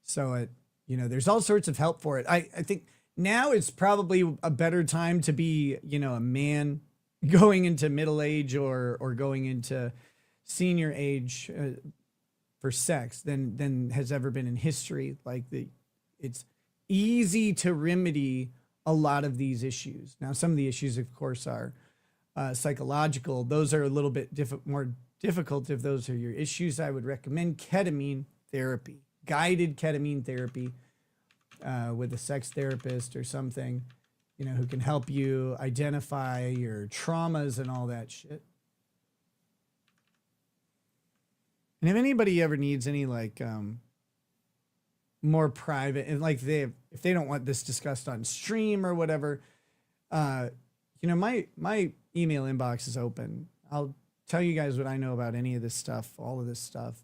so it, you know, there's all sorts of help for it. I think now it's probably a better time to be, you know, a man going into middle age or going into senior age for sex than has ever been in history. Like it's easy to remedy a lot of these issues. Now, some of the issues, of course, are psychological. Those are a little bit more difficult. If those are your issues, I would recommend ketamine therapy, guided ketamine therapy with a sex therapist or something, you know, who can help you identify your traumas and all that shit. And if anybody ever needs any like more private, and like if they don't want this discussed on stream or whatever, you know, my email inbox is open. I'll tell you guys what I know about any of this stuff, all of this stuff.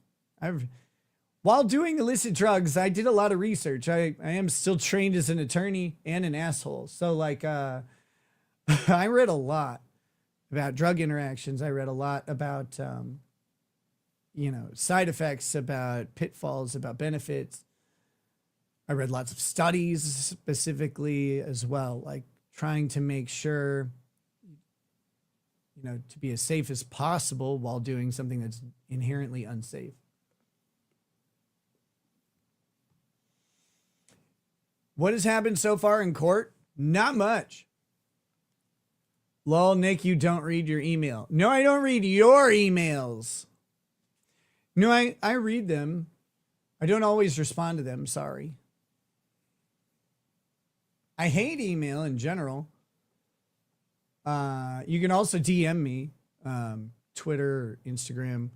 While doing illicit drugs, I did a lot of research. I am still trained as an attorney and an asshole. So like, I read a lot about drug interactions. I read a lot about, you know, side effects, about pitfalls, about benefits. I read lots of studies specifically as well, like trying to make sure, you know, to be as safe as possible while doing something that's inherently unsafe. What has happened so far in court? Not much. Lol, Nick, you don't read your email. No, I don't read your emails. No, I read them. I don't always respond to them, sorry. I hate email in general. You can also DM me, Twitter or Instagram.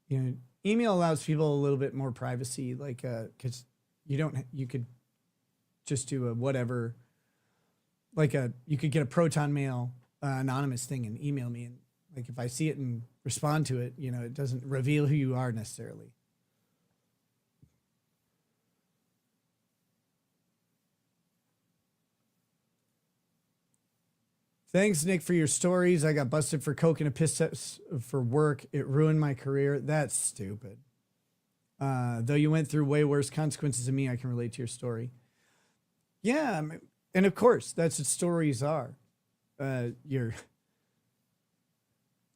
You know, email allows people a little bit more privacy, like, cause you could just do a whatever, like you could get a Proton Mail anonymous thing and email me. And like, if I see it and respond to it, you know, it doesn't reveal who you are necessarily. Thanks, Nick, for your stories. I got busted for coke and a piss test for work. It ruined my career. That's stupid. Though you went through way worse consequences than me, I can relate to your story. Yeah, and of course, that's what stories are. Your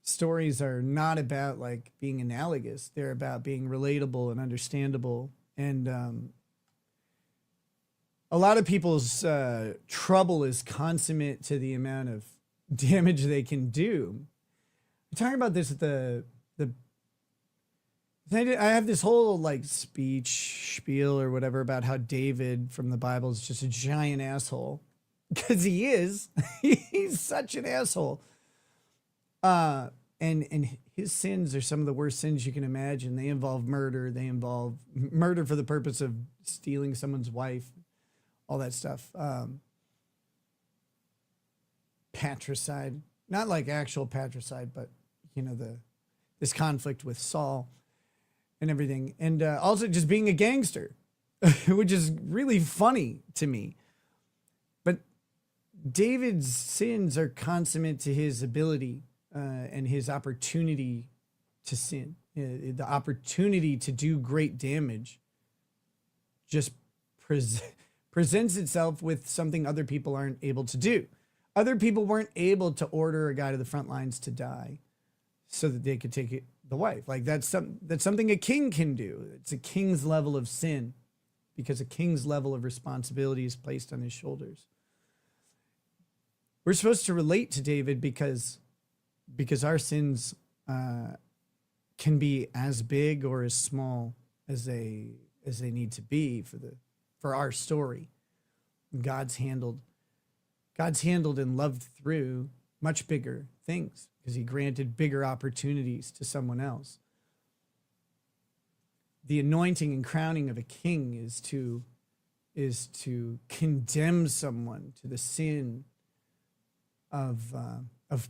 stories are not about like being analogous. They're about being relatable and understandable. And a lot of people's trouble is consummate to the amount of damage they can do. I'm talking about this at I have this whole like speech spiel or whatever about how David from the Bible is just a giant asshole, because he is. He's such an asshole. And his sins are some of the worst sins you can imagine. They involve murder. They involve murder for the purpose of stealing someone's wife, all that stuff. Patricide, not like actual patricide, but you know, this conflict with Saul and everything. And also just being a gangster, which is really funny to me. But David's sins are consummate to his ability and his opportunity to sin, the opportunity to do great damage just presents itself with something other people aren't able to do. Other people weren't able to order a guy to the front lines to die so that they could take the wife. Like that's something a king can do. It's a king's level of sin because a king's level of responsibility is placed on his shoulders. We're supposed to relate to David because our sins can be as big or as small as they need to be for our story. God's handled and loved through much bigger things because he granted bigger opportunities to someone else. The anointing and crowning of a king is to condemn someone to the sin of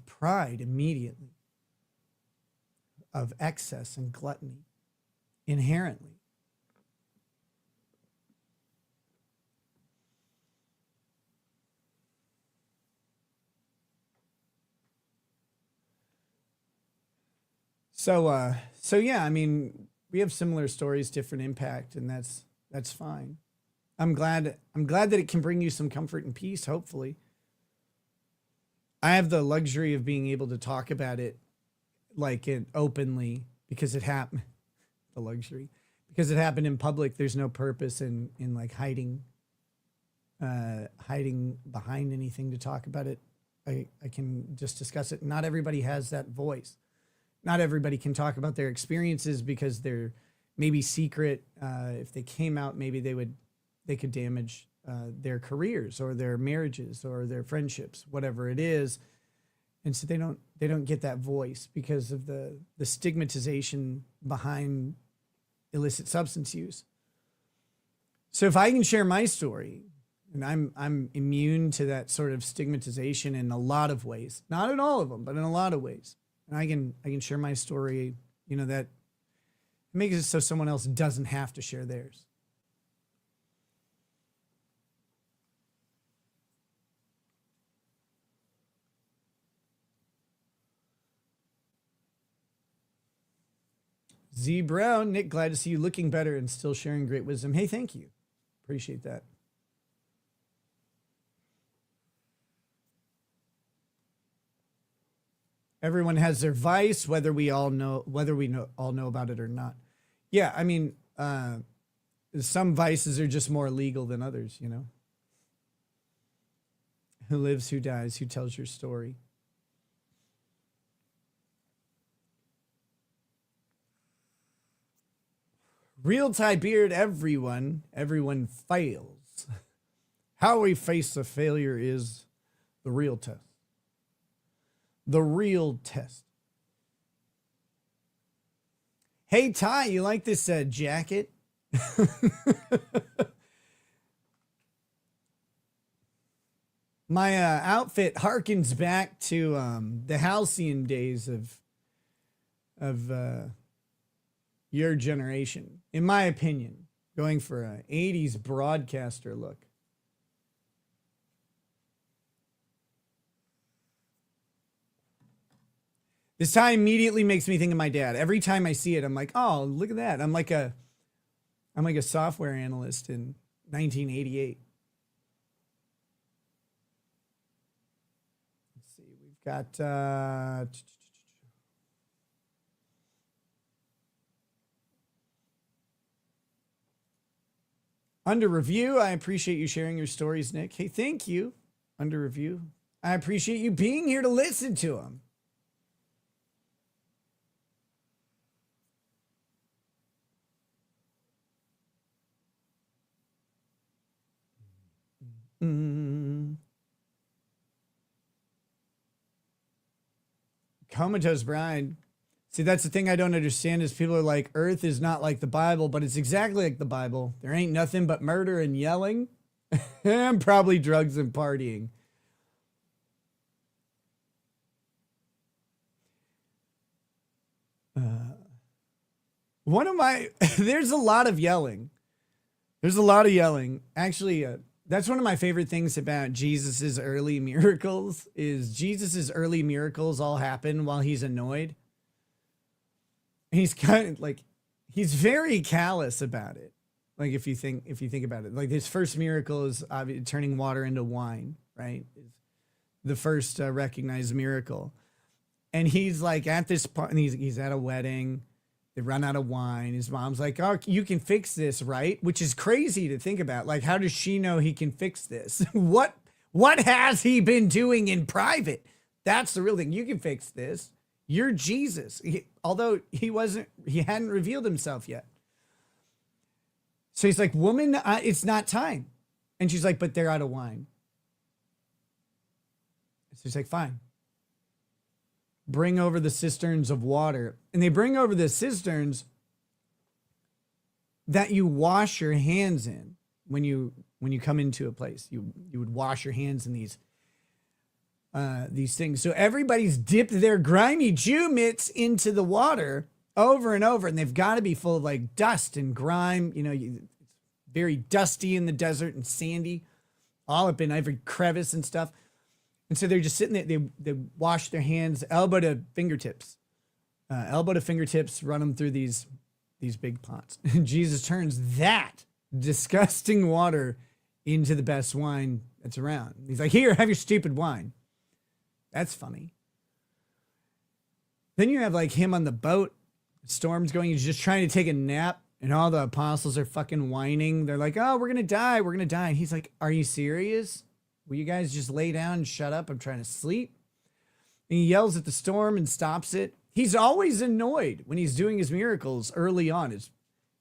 pride immediately, of excess and gluttony inherently. So yeah, I mean, we have similar stories, different impact, and that's fine. I'm glad that it can bring you some comfort and peace, hopefully. I have the luxury of being able to talk about it openly because it happened. The luxury. Because it happened in public, there's no purpose in like hiding behind anything to talk about it. I can just discuss it. Not everybody has that voice. Not everybody can talk about their experiences because they're maybe secret. If they came out, maybe they could damage their careers or their marriages or their friendships, whatever it is. And so they don't get that voice because of the stigmatization behind illicit substance use. So if I can share my story, and I'm immune to that sort of stigmatization in a lot of ways, not in all of them, but in a lot of ways. And I can share my story, that makes it so someone else doesn't have to share theirs. Z Brown, Nick, glad to see you looking better and still sharing great wisdom. Hey, thank you. Appreciate that. Everyone has their vice, whether we all know about it or not. Yeah, I mean, some vices are just more legal than others, Who lives, who dies, who tells your story. Real tie beard, everyone fails. How we face the failure is the real test. The real test. Hey, Ty, you like this jacket? My outfit harkens back to the halcyon days of your generation, in my opinion, going for an 80s broadcaster look. This tie immediately makes me think of my dad. Every time I see it, I'm like, oh, look at that. I'm like a software analyst in 1988. Let's see, we've got under review. I appreciate you sharing your stories, Nick. Hey, thank you. Under review. I appreciate you being here to listen to them. Comatose Bride. See, that's the thing I don't understand is people are like, Earth is not like the Bible, but it's exactly like the Bible. There ain't nothing but murder and yelling and probably drugs and partying. There's a lot of yelling. There's a lot of yelling. Actually, that's one of my favorite things about Jesus's early miracles is Jesus's early miracles all happen while he's annoyed. He's kind of like, he's very callous about it. Like if you think about it, like his first miracle is turning water into wine, right? Is the first recognized miracle. And he's like at this point, and he's at a wedding. They run out of wine. His mom's like, "Oh, you can fix this, right?" Which is crazy to think about. Like, how does she know he can fix this? What has he been doing in private? That's the real thing. You can fix this. You're Jesus. Although he hadn't revealed himself yet. So he's like, "Woman, it's not time." And she's like, "But they're out of wine." So he's like, "Fine. Bring over the cisterns of water." And they bring over the cisterns that you wash your hands in when you come into a place. You would wash your hands in these things. So everybody's dipped their grimy Jew mitts into the water over and over, and they've got to be full of like dust and grime. It's very dusty in the desert and sandy, all up in every crevice and stuff. And so they're just sitting there. They wash their hands, elbow to fingertips, run them through these big pots. And Jesus turns that disgusting water into the best wine that's around. He's like, "Here, have your stupid wine." That's funny. Then you have like him on the boat. Storm's going. He's just trying to take a nap. And all the apostles are fucking whining. They're like, "Oh, we're going to die. We're going to die." And he's like, "Are you serious? Will you guys just lay down and shut up? I'm trying to sleep." And he yells at the storm and stops it. He's always annoyed when he's doing his miracles early on. It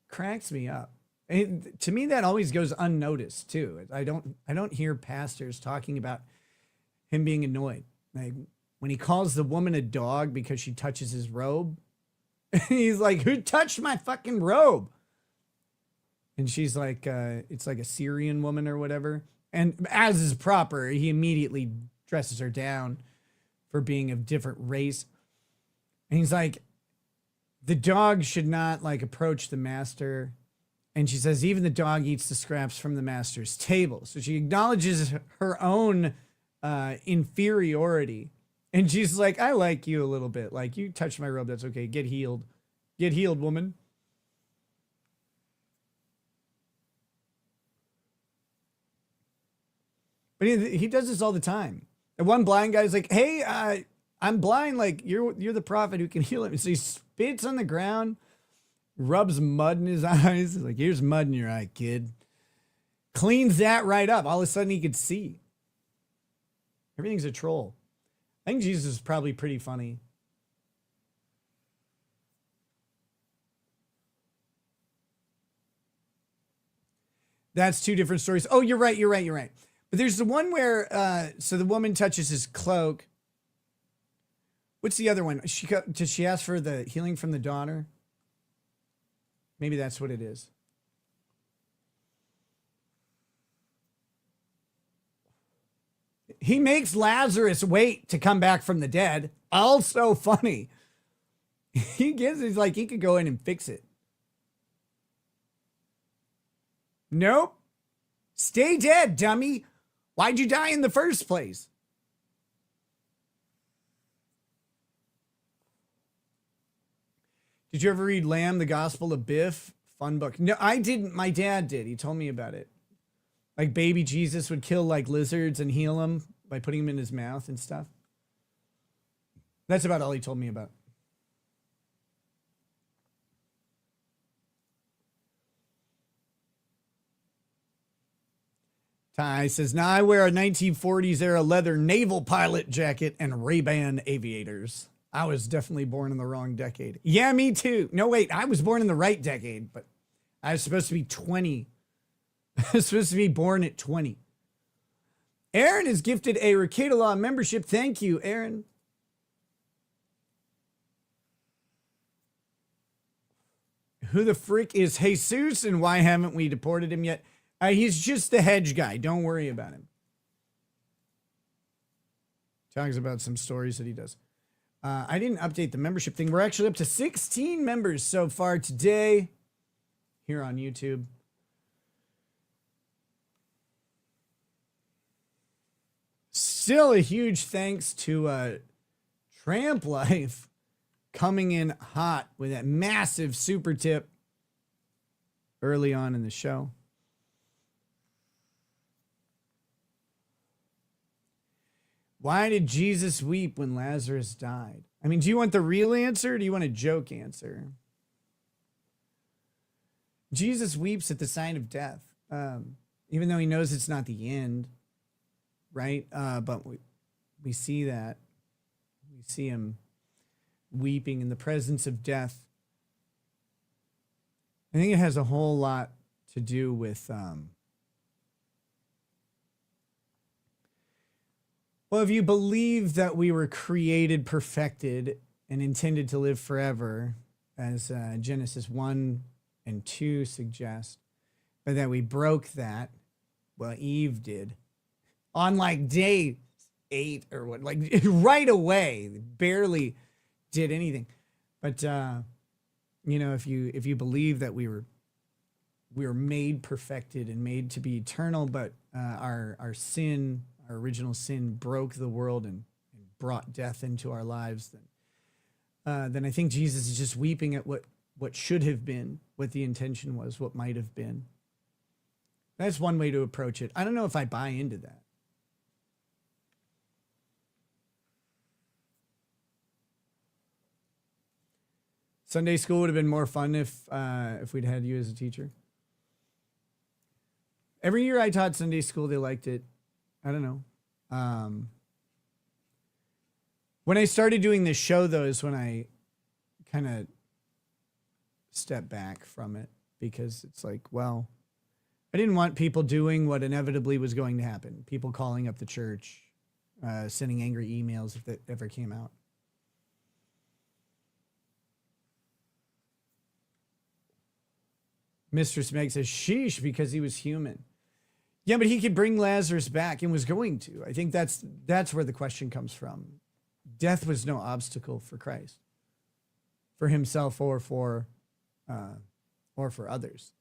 cracks me up. And to me, that always goes unnoticed too. I don't hear pastors talking about him being annoyed. Like when he calls the woman a dog because she touches his robe. He's like, "Who touched my fucking robe?" And she's like, it's like a Syrian woman or whatever. And as is proper, he immediately dresses her down for being of different race. And he's like, the dog should not like approach the master. And she says, even the dog eats the scraps from the master's table. So she acknowledges her own inferiority. And she's like, "I like you a little bit. Like, you touched my robe. That's okay. Get healed. Get healed, woman." But he does this all the time. And one blind guy's like, "Hey, I'm blind. Like, you're the prophet who can heal him." So he spits on the ground, rubs mud in his eyes. He's like, "Here's mud in your eye, kid." Cleans that right up. All of a sudden he could see. Everything's a troll. I think Jesus is probably pretty funny. That's two different stories. Oh, you're right. But there's the one where, so the woman touches his cloak. What's the other one? Does she ask for the healing from the daughter? Maybe that's what it is. He makes Lazarus wait to come back from the dead. Also funny. He's like, he could go in and fix it. Nope. Stay dead, dummy. Why'd you die in the first place? Did you ever read Lamb, the Gospel of Biff? Fun book. No, I didn't. My dad did. He told me about it. Like baby Jesus would kill like lizards and heal them by putting them in his mouth and stuff. That's about all he told me about. Ty says, "Now I wear a 1940s era leather naval pilot jacket and Ray-Ban aviators. I was definitely born in the wrong decade." Yeah, me too. No, wait, I was born in the right decade, but I was supposed to be 20. I was supposed to be born at 20. Aaron is gifted a Ricada Law membership. Thank you, Aaron. Who the frick is Jesus and why haven't we deported him yet? He's just the hedge guy. Don't worry about him. Talks about some stories that he does. I didn't update the membership thing. We're actually up to 16 members so far today here on YouTube. Still a huge thanks to Tramp Life coming in hot with that massive super tip. early on in the show. Why did Jesus weep when Lazarus died? I mean, do you want the real answer or do you want a joke answer? Jesus weeps at the sign of death, even though he knows it's not the end, right? But we see that. We see him weeping in the presence of death. I think it has a whole lot to do with well, if you believe that we were created, perfected, and intended to live forever, as Genesis 1 and 2 suggest, but that we broke that, well, Eve did, on like day 8 or what, like right away, barely did anything. But, you know, if you believe that we were made perfected and made to be eternal, but our sin, our original sin broke the world and brought death into our lives, then I think Jesus is just weeping at what should have been, what the intention was, what might have been. That's one way to approach it. I don't know if I buy into that. Sunday school would have been more fun if we'd had you as a teacher. Every year I taught Sunday school, they liked it. I don't know. When I started doing this show, though, is when I kind of stepped back from it, because it's like, well, I didn't want people doing what inevitably was going to happen. People calling up the church, sending angry emails if that ever came out. Mistress Meg says, sheesh, because he was human. Yeah, but he could bring Lazarus back and was going to. I think that's where the question comes from. Death was no obstacle for Christ, for himself or for others.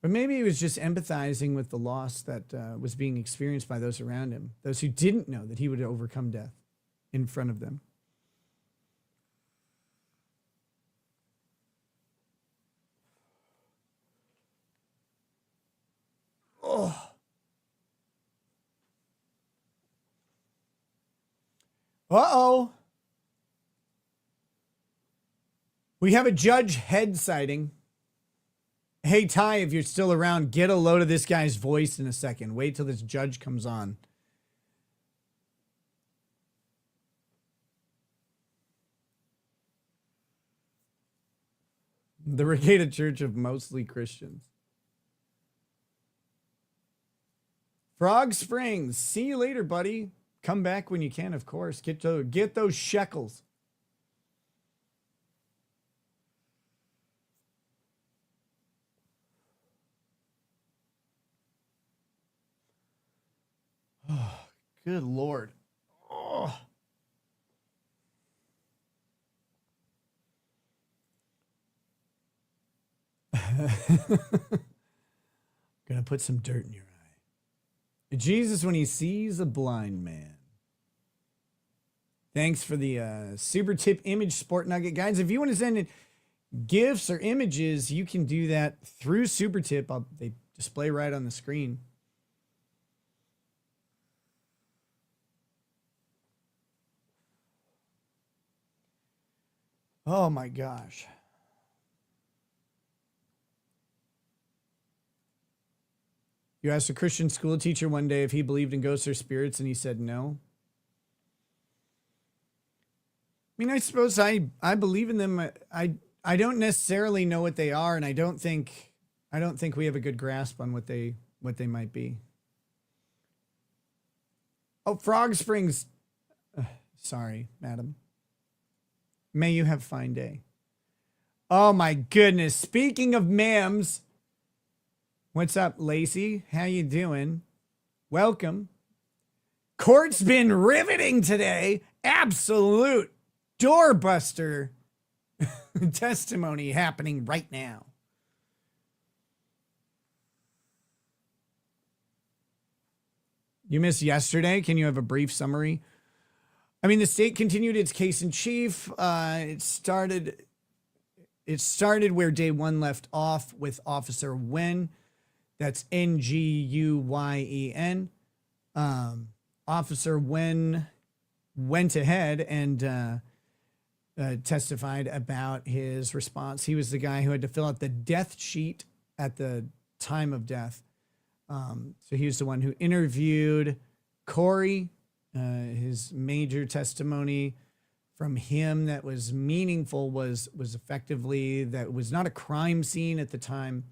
But maybe he was just empathizing with the loss that was being experienced by those around him, those who didn't know that he would overcome death in front of them. Oh. Uh-oh. We have a judge head sighting. Hey, Ty, if you're still around, get a load of this guy's voice in a second. Wait till this judge comes on. The Regatta Church of mostly Christians. Frog Springs. See you later, buddy. Come back when you can, of course. Get those shekels. Oh, good Lord. Oh. Gonna put some dirt in your eye. Jesus when he sees a blind man. Thanks for the super tip image, Sport Nugget. Guys, if you want to send in gifts or images, you can do that through super tip. They display right on the screen. Oh my gosh. You asked a Christian school teacher one day if he believed in ghosts or spirits, and he said no. I mean, I suppose I believe in them. I don't necessarily know what they are, and I don't think we have a good grasp on what they might be. Oh, Frog Springs. Sorry, madam. May you have a fine day. Oh my goodness. Speaking of ma'ams, what's up, Lacey? How you doing? Welcome. Court's been riveting today. Absolute doorbuster testimony happening right now. You missed yesterday. Can you have a brief summary? I mean, the state continued its case in chief. It it started where day one left off with Officer Nguyen. That's Nguyen. Officer Nguyen went ahead and testified about his response. He was the guy who had to fill out the death sheet at the time of death. So he was the one who interviewed Kouri. His major testimony from him that was meaningful was effectively that it was not a crime scene at the time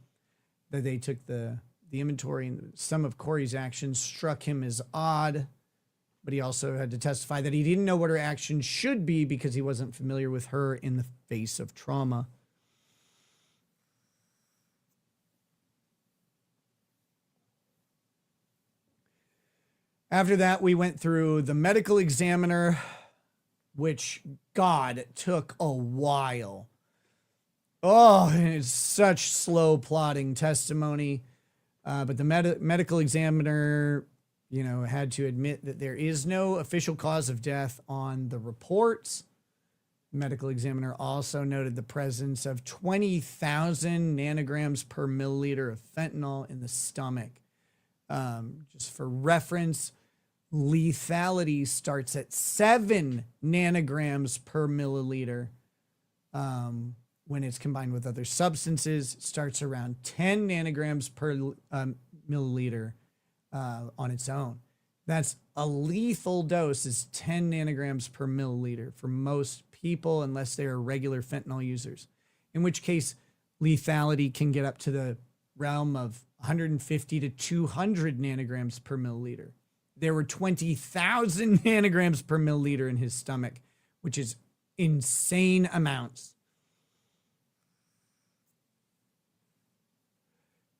that they took the inventory, and some of Kouri's actions struck him as odd, but he also had to testify that he didn't know what her actions should be because he wasn't familiar with her in the face of trauma. After that, we went through the medical examiner, which, God, took a while. Oh, it's such slow plotting testimony. But the medical examiner, had to admit that there is no official cause of death on the reports. Medical examiner also noted the presence of 20,000 nanograms per milliliter of fentanyl in the stomach. Just for reference, lethality starts at 7 nanograms per milliliter. When it's combined with other substances, it starts around 10 nanograms per milliliter on its own. That's a lethal dose is 10 nanograms per milliliter for most people, unless they are regular fentanyl users, in which case lethality can get up to the realm of 150 to 200 nanograms per milliliter. There were 20,000 nanograms per milliliter in his stomach, which is insane amounts.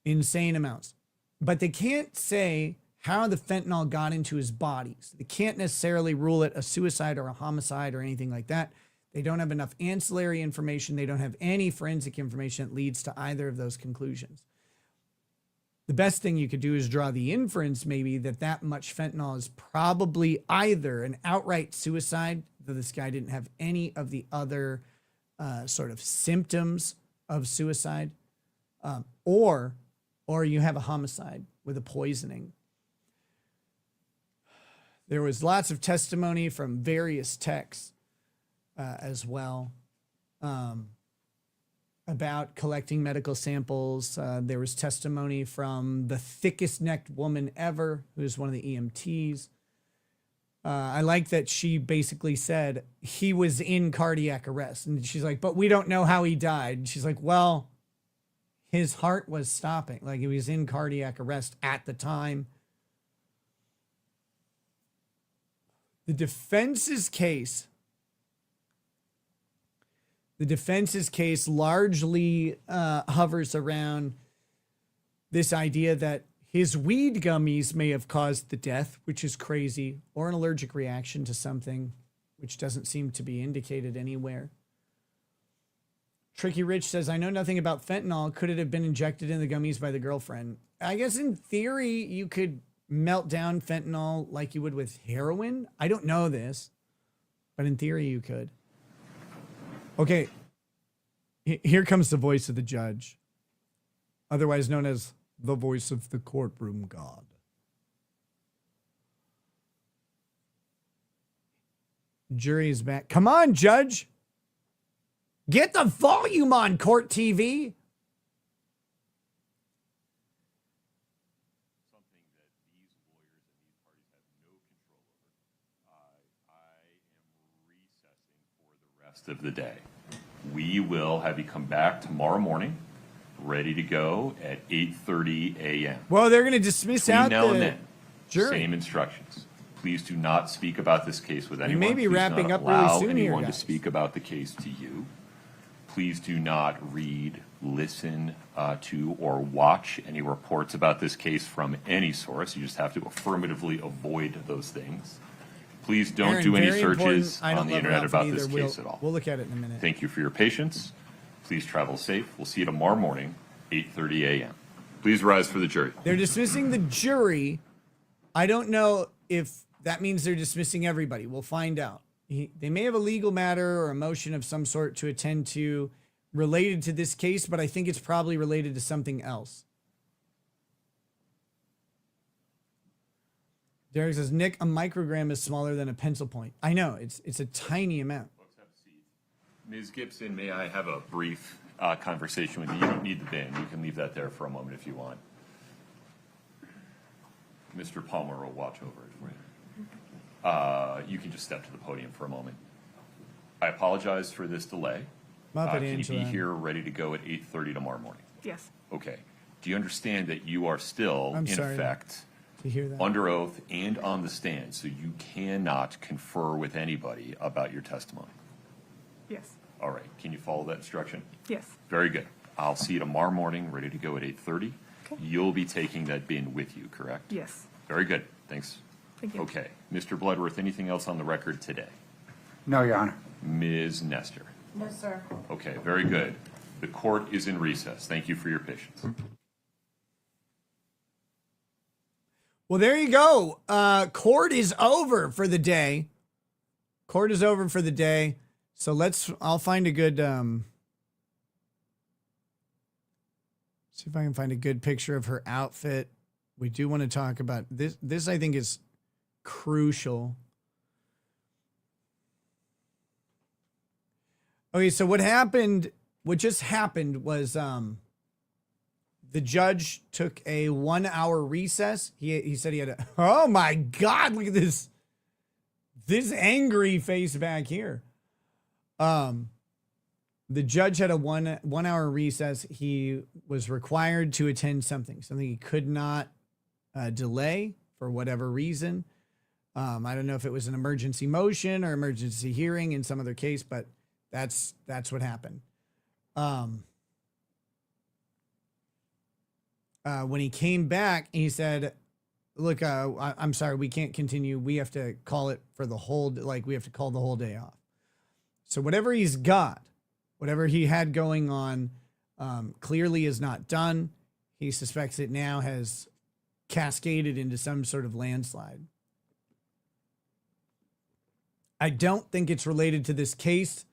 Insane amounts. But they can't say how the fentanyl got into his body. So they can't necessarily rule it a suicide or a homicide or anything like that. They don't have enough ancillary information. They don't have any forensic information that leads to either of those conclusions. The best thing you could do is draw the inference maybe that much fentanyl is probably either an outright suicide, though this guy didn't have any of the other sort of symptoms of suicide, or you have a homicide with a poisoning. There was lots of testimony from various techs as well about collecting medical samples. There was testimony from the thickest necked woman ever, who's one of the EMTs. I like that she basically said he was in cardiac arrest. And she's like, but we don't know how he died. And she's like, well, his heart was stopping. Like, he was in cardiac arrest at the time. The defense's case largely hovers around this idea that his weed gummies may have caused the death, which is crazy, or an allergic reaction to something, which doesn't seem to be indicated anywhere. Tricky Rich says, I know nothing about fentanyl. Could it have been injected in the gummies by the girlfriend? I guess in theory, you could melt down fentanyl like you would with heroin. I don't know this, but in theory, you could. Okay, here comes the voice of the judge, otherwise known as the voice of the courtroom god. Jury is back. Come on, judge. Get the volume on, Court TV. Something that these lawyers and these parties have no control over. I am recessing for the rest of the day. We will have you come back tomorrow morning, ready to go at 8:30 a.m. Well, they're going to dismiss Between out now the and then, jury. same instructions. Please do not speak about this case with anyone. may be Please wrapping do not up really allow soon here, anyone to guys. speak about the case to you. Please do not read, listen to, or watch any reports about this case from any source. You just have to affirmatively avoid those things. Please don't Aaron, do any very searches important. I don't on the love internet Ralph about either. this case at all. We'll look at it in a minute. Thank you for your patience. Please travel safe. We'll see you tomorrow morning, 8:30 a.m. Please rise for the jury. They're dismissing the jury. I don't know if that means they're dismissing everybody. We'll find out. They may have a legal matter or a motion of some sort to attend to. related to this case, but I think it's probably related to something else. Derek says, Nick, a microgram is smaller than a pencil point. I know, it's a tiny amount. Folks, have a seat. Ms. Gibson, may I have a brief conversation with you? You don't need the bin. You can leave that there for a moment if you want. Mr. Palmer will watch over it for you. You can just step to the podium for a moment. I apologize for this delay. Can you be here ready to go at 8:30 tomorrow morning? Yes. Okay. Do you understand that you are still, in effect, to hear that. under oath and on the stand, so you cannot confer with anybody about your testimony? Yes. All right. Can you follow that instruction? Yes. Very good. I'll see you tomorrow morning, ready to go at 8:30. Okay. You'll be taking that bin with you, correct? Yes. Very good. Thanks. Thank you. Okay. Mr. Bloodworth, anything else on the record today? No, Your Honor. Ms. Nestor? No, sir. Okay, very good. The court is in recess. Thank you for your patience. Well, there you go. Court is over for the day. Court is over for the day. So I'll find a good, see if I can find a good picture of her outfit. We do want to talk about this. This I think is crucial. Okay, so what just happened was the judge took a 1 hour recess. He said he had oh my God, look at this angry face back here. The judge had a one hour recess. He was required to attend something he could not delay for whatever reason. I don't know if it was an emergency motion or emergency hearing in some other case, but that's what happened. When he came back, he said, look, I'm sorry, we can't continue. We have to call it for the whole, we have to call the whole day off. So whatever he's got, whatever he had going on, clearly is not done. He suspects it now has cascaded into some sort of landslide. I don't think it's related to this case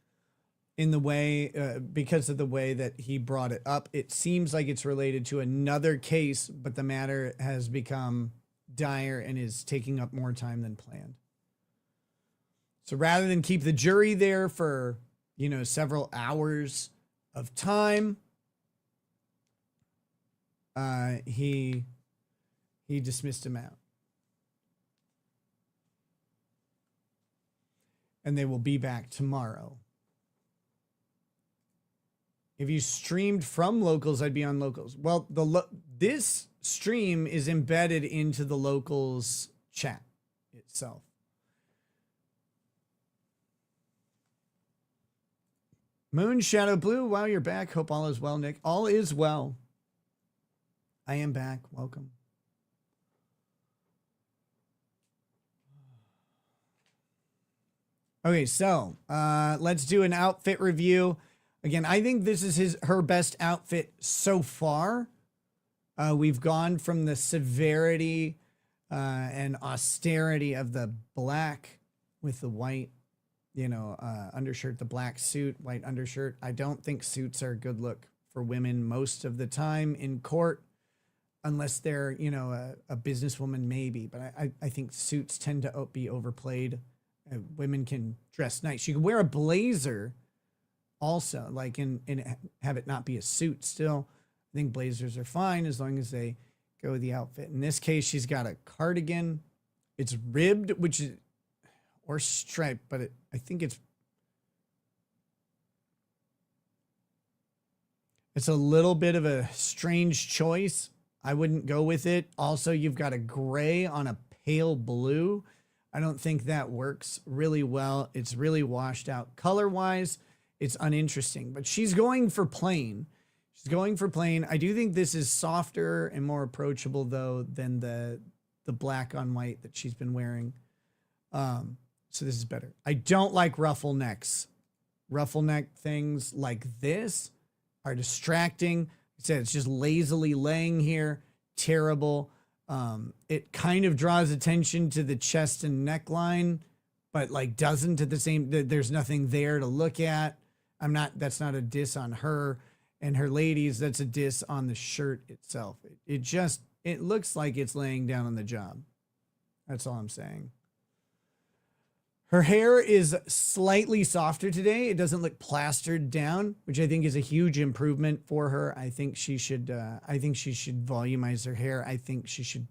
in the way, because of the way that he brought it up. It seems like it's related to another case, but the matter has become dire and is taking up more time than planned. So rather than keep the jury there for, several hours of time, he dismissed him out. And they will be back tomorrow. If you streamed from Locals, I'd be on Locals. Well, this stream is embedded into the Locals chat itself. Moon Shadow Blue, wow, you're back. Hope all is well, Nick. All is well. I am back. Welcome. Okay, so let's do an outfit review. Again, I think this is her best outfit so far. We've gone from the severity and austerity of the black with the white, undershirt, the black suit, white undershirt. I don't think suits are a good look for women most of the time in court, unless they're, a businesswoman maybe. But I think suits tend to be overplayed. Women can dress nice. You can wear a blazer also, and have it not be a suit still. I think blazers are fine as long as they go with the outfit. In this case, she's got a cardigan. It's ribbed, or striped, but I think it's a little bit of a strange choice. I wouldn't go with it. Also, you've got a gray on a pale blue. I don't think that works really well. It's really washed out color-wise. It's uninteresting, but she's going for plain. I do think this is softer and more approachable, though, than the black on white that she's been wearing. So this is better. I don't like ruffle necks. Ruffle neck things like this are distracting. I said it's just lazily laying here. Terrible. It kind of draws attention to the chest and neckline, but doesn't at the same, there's nothing there to look at. That's not a diss on her and her ladies. That's a diss on the shirt itself. It looks like it's laying down on the job. That's all I'm saying. Her hair is slightly softer today. It doesn't look plastered down, which I think is a huge improvement for her. I think she should volumize her hair. I think she should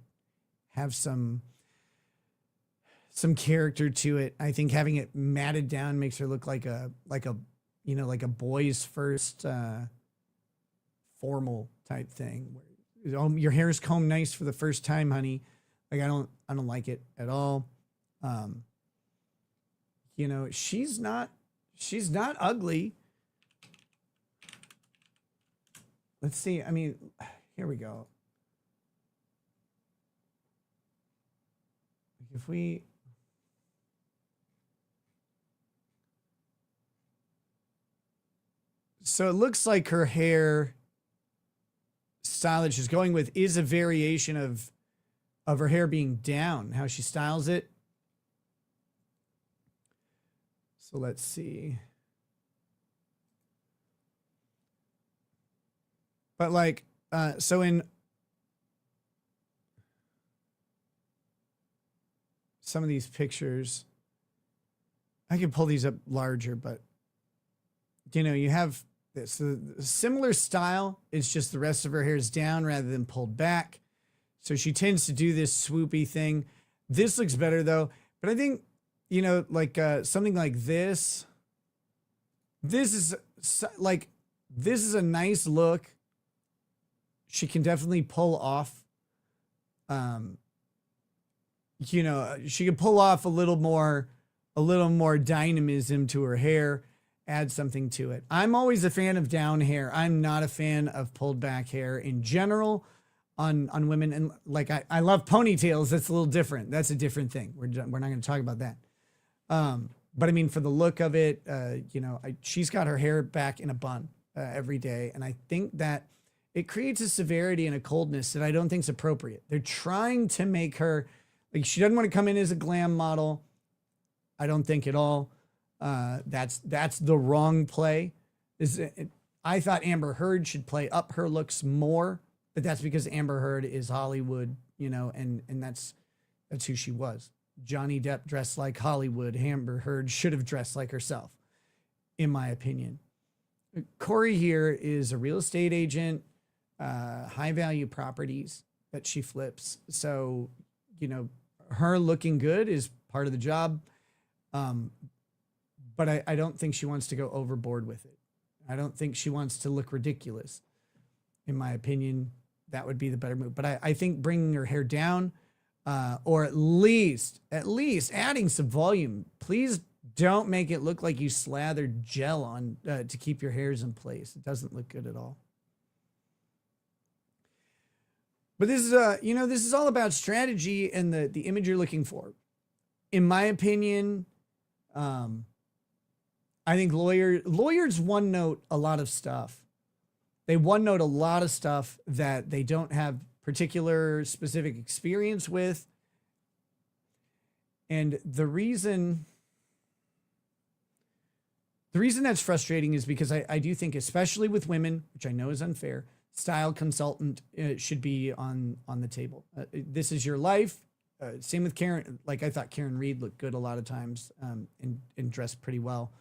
have some character to it. I think having it matted down makes her look like a boy's first formal type thing. Where, your hair is combed nice for the first time, honey. Like I don't like it at all. She's not ugly. Let's see. I mean, here we go. So it looks like her hair style that she's going with is a variation of her hair being down, how she styles it. So let's see. But like, so in some of these pictures, I can pull these up larger, but you have this similar style. It's just the rest of her hair is down rather than pulled back. So she tends to do this swoopy thing. This looks better though, but I think, something like this. This is a nice look. She can definitely pull off. She can pull off a little more dynamism to her hair, add something to it. I'm always a fan of down hair. I'm not a fan of pulled back hair in general on women. And like, I love ponytails. That's a little different. That's a different thing. We're not going to talk about that. But I mean, for the look of it, she's got her hair back in a bun every day. And I think that it creates a severity and a coldness that I don't think is appropriate. They're trying to make her, like, she doesn't want to come in as a glam model. I don't think at all. That's the wrong play. I thought Amber Heard should play up her looks more, but that's because Amber Heard is Hollywood, and that's who she was. Johnny Depp dressed like Hollywood. Amber Heard should have dressed like herself, in my opinion. Kouri here is a real estate agent, high value properties that she flips. So, her looking good is part of the job. But I don't think she wants to go overboard with it. I don't think she wants to look ridiculous. In my opinion, that would be the better move. But I think bringing her hair down, or at least adding some volume. Please don't make it look like you slathered gel on to keep your hairs in place. It doesn't look good at all. But this is this is all about strategy and the image you're looking for. In my opinion, I think lawyers one-note a lot of stuff. They one-note a lot of stuff that they don't have particular specific experience with. And the reason that's frustrating is because I do think, especially with women, which I know is unfair, style consultant should be on the table. This is your life. Same with Karen. Like, I thought Karen Reed looked good a lot of times and dressed pretty well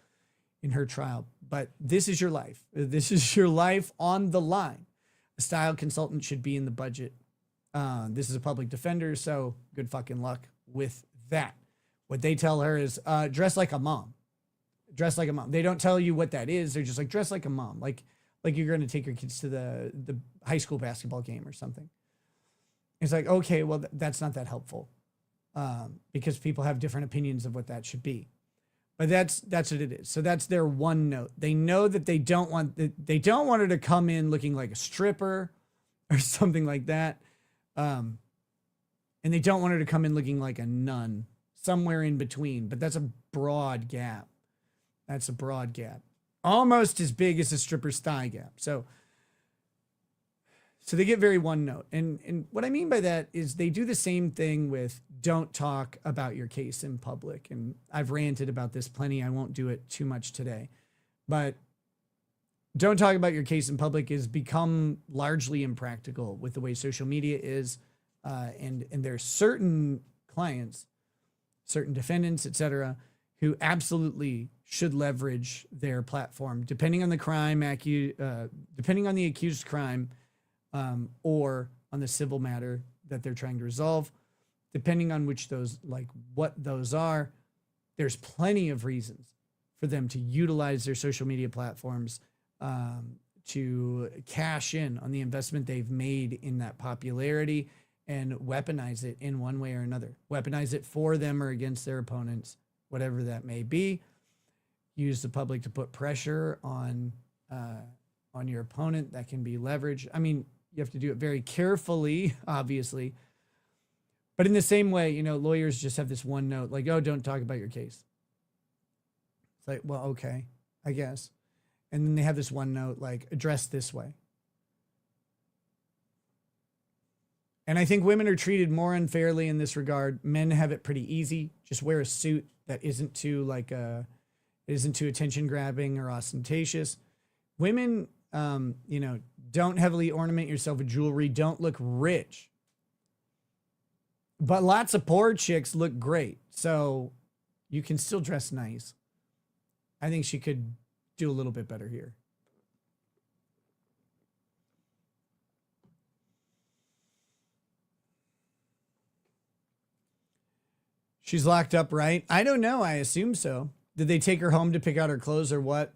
in her trial. But this is your life. This is your life on the line. A style consultant should be in the budget. This is a public defender, so good fucking luck with that. What they tell her is dress like a mom. Dress like a mom. They don't tell you what that is. They're just like, dress like a mom. Like you're going to take your kids to the high school basketball game or something. It's like, okay, well, that's not that helpful because people have different opinions of what that should be. But that's what it is. So that's their one note. They know that they don't want her to come in looking like a stripper or something like that. And they don't want her to come in looking like a nun, somewhere in between. But that's a broad gap. That's a broad gap. Almost as big as a stripper's thigh gap. So they get very one note. And what I mean by that is they do the same thing with don't talk about your case in public. And I've ranted about this plenty. I won't do it too much today. But don't talk about your case in public is become largely impractical with the way social media is. And there's certain clients, certain defendants, etc., who absolutely should leverage their platform, depending on the crime, depending on the accused crime, or on the civil matter that they're trying to resolve, depending on which those, like what those are. There's plenty of reasons for them to utilize their social media platforms to cash in on the investment they've made in that popularity and weaponize it in one way or another. Weaponize it for them or against their opponents, whatever that may be. Use the public to put pressure on your opponent. That can be leverage. I mean, you have to do it very carefully, obviously. But in the same way, you know, lawyers just have this one note, like, oh, don't talk about your case. It's like, well, okay, I guess. And then they have this one note, like, address this way. And I think women are treated more unfairly in this regard. Men have it pretty easy. Just wear a suit that isn't too attention grabbing or ostentatious. Women, you know, don't heavily ornament yourself with jewelry. Don't look rich. But lots of poor chicks look great. So you can still dress nice. I think she could do a little bit better here. She's locked up, right? I don't know. I assume so. Did they take her home to pick out her clothes or what?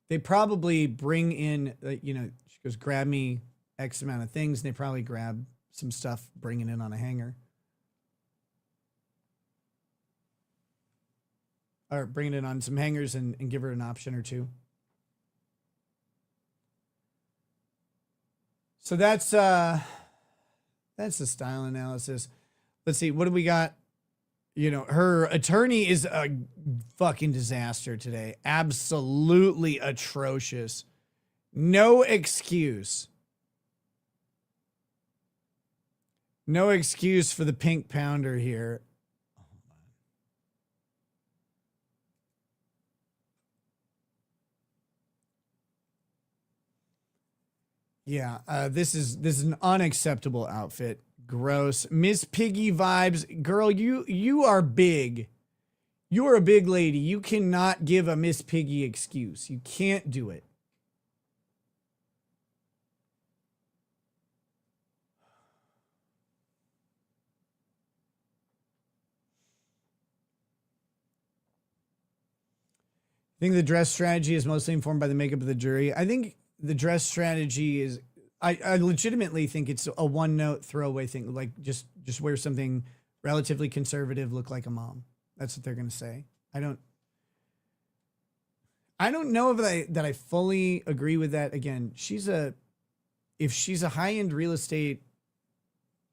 They probably bring in, you know, she goes, grab me X amount of things. And they probably grab some stuff, bring it in on a hanger. Or bring it in on some hangers and give her an option or two. So that's the style analysis. Let's see. What do we got? You know, her attorney is a fucking disaster today. Absolutely atrocious. No excuse. No excuse for the pink pounder here. Yeah, this is an unacceptable outfit. Gross. Miss Piggy vibes. Girl, you are big. You are a big lady. You cannot give a Miss Piggy excuse. You can't do it. I think the dress strategy is mostly informed by the makeup of the jury. I think the dress strategy is, I legitimately think it's a one note throwaway thing. Like just wear something relatively conservative, look like a mom. That's what they're going to say. I don't know that I fully agree with that. Again, if she's a high-end real estate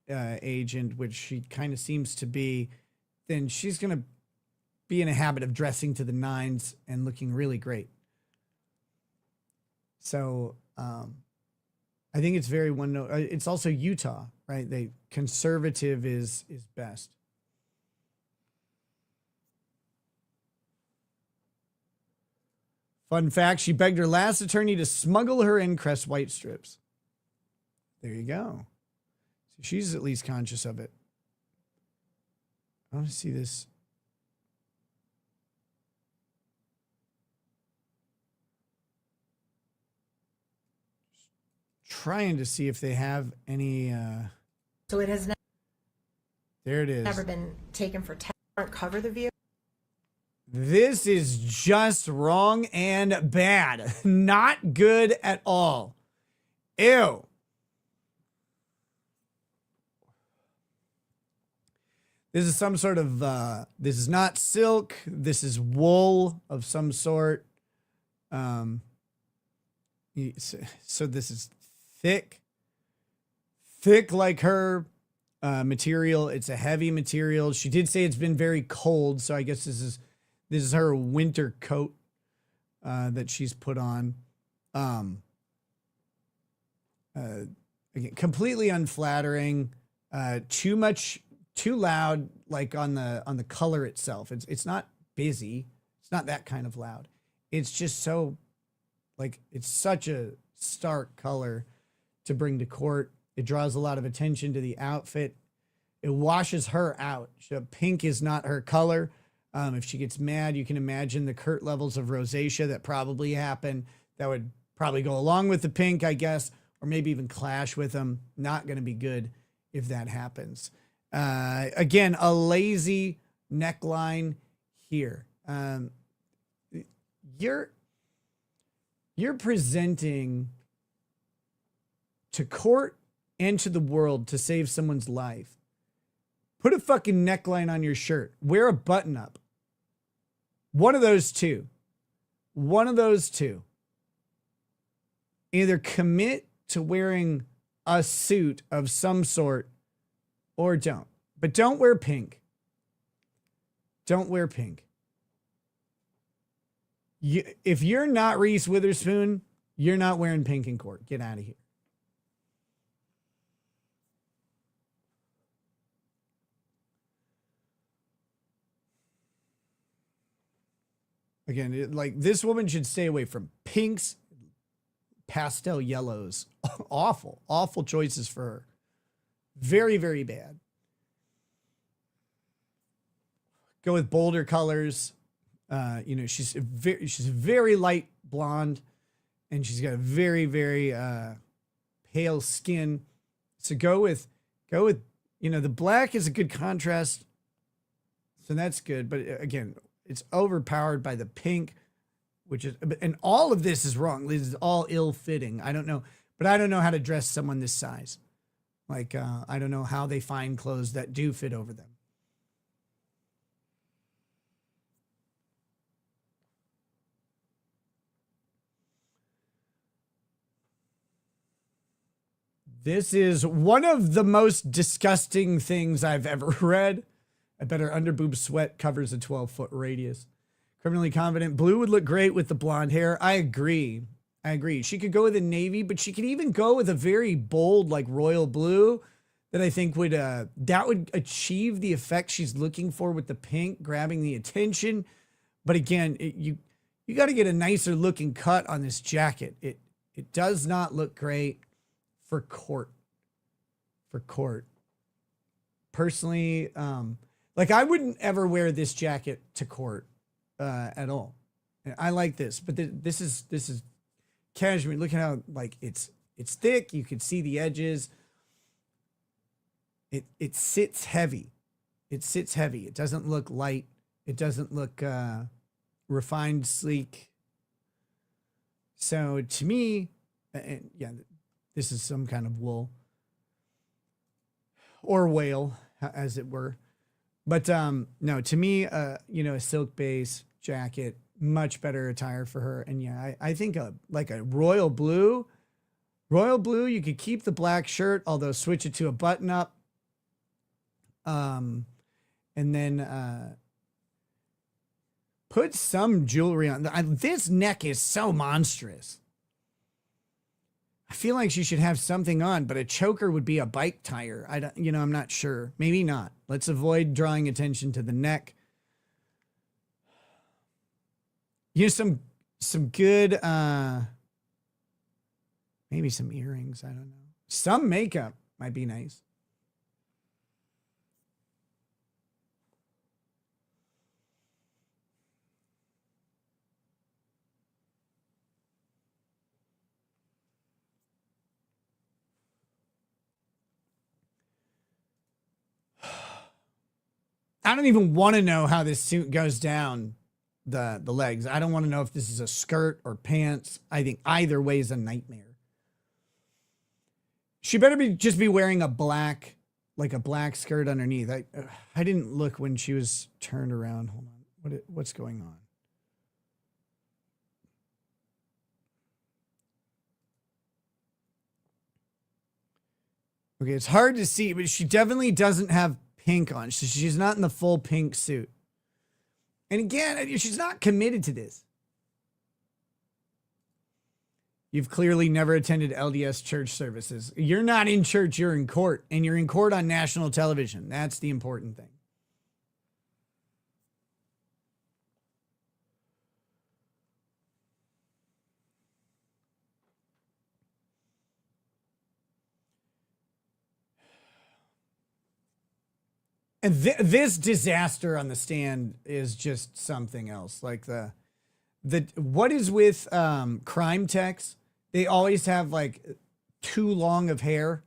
agent, which she kind of seems to be, then she's going to be in a habit of dressing to the nines and looking really great. So, I think it's very one note. It's also Utah, right? Conservative is best. Fun fact, she begged her last attorney to smuggle her in Crest White strips. There you go. So she's at least conscious of it. I want to see this. Trying to see if they have any. So it has there it is. never been taken for cover the view. This is just wrong and bad. Not good at all. Ew. This is some sort of, this is not silk. This is wool of some sort. So this is thick like her material. It's a heavy material. She did say it's been very cold. So I guess this is her winter coat that she's put on. Again, completely unflattering. Too loud, like on the color itself. It's not busy. It's not that kind of loud. It's just so Like, it's such a stark color to bring to court. It draws a lot of attention to the outfit. It washes her out. Pink is not her color. If she gets mad, you can imagine the Kurt levels of rosacea that probably happen. That would probably go along with the pink, I guess, or maybe even clash with them. Not going to be good if that happens. Again, a lazy neckline here. You're presenting to court and to the world to save someone's life. Put a fucking neckline on your shirt. Wear a button up. One of those two. One of those two. Either commit to wearing a suit of some sort or don't. But don't wear pink. Don't wear pink. If you're not Reese Witherspoon, you're not wearing pink in court. Get out of here. Again, like, this woman should stay away from pinks, pastel yellows. Awful, awful choices for her. Very, very bad. Go with bolder colors. She's very light blonde, and she's got a very, very pale skin. So go with, the black is a good contrast. So that's good. But again, it's overpowered by the pink, and all of this is wrong. This is all ill-fitting. I don't know, but I don't know how to dress someone this size. Like, I don't know how they find clothes that do fit over them. This is one of the most disgusting things I've ever read. I bet her underboob sweat covers a 12-foot radius. Criminally confident. Blue would look great with the blonde hair. I agree. She could go with a navy, but she could even go with a very bold, like, royal blue that I think would achieve the effect she's looking for with the pink, grabbing the attention. But again, you got to get a nicer looking cut on this jacket. It does not look great for court. Personally, like, I wouldn't ever wear this jacket to court at all. I like this, but this is cashmere. Look at how, like, it's thick. You can see the edges. It sits heavy. It sits heavy. It doesn't look light. It doesn't look refined, sleek. So to me, and yeah, this is some kind of wool or whale, as it were. But no, to me, a silk base jacket, much better attire for her. And yeah, I think like a royal blue, you could keep the black shirt, although switch it to a button up. And then put some jewelry on. This neck is so monstrous. I feel like she should have something on, but a choker would be a bike tire. I'm not sure. Maybe not. Let's avoid drawing attention to the neck. Some good, maybe some earrings. I don't know. Some makeup might be nice. I don't even want to know how this suit goes down the legs. I don't want to know if this is a skirt or pants. I think either way is a nightmare. She better just be wearing a black skirt underneath. I didn't look when she was turned around. Hold on. What's going on? Okay, it's hard to see, but she definitely doesn't have pink on. She's not in the full pink suit. And again, she's not committed to this. You've clearly never attended LDS church services. You're not in church, you're in court. And you're in court on national television. That's the important thing. And this disaster on the stand is just something else. Like the what is with crime techs? They always have like too long of hair.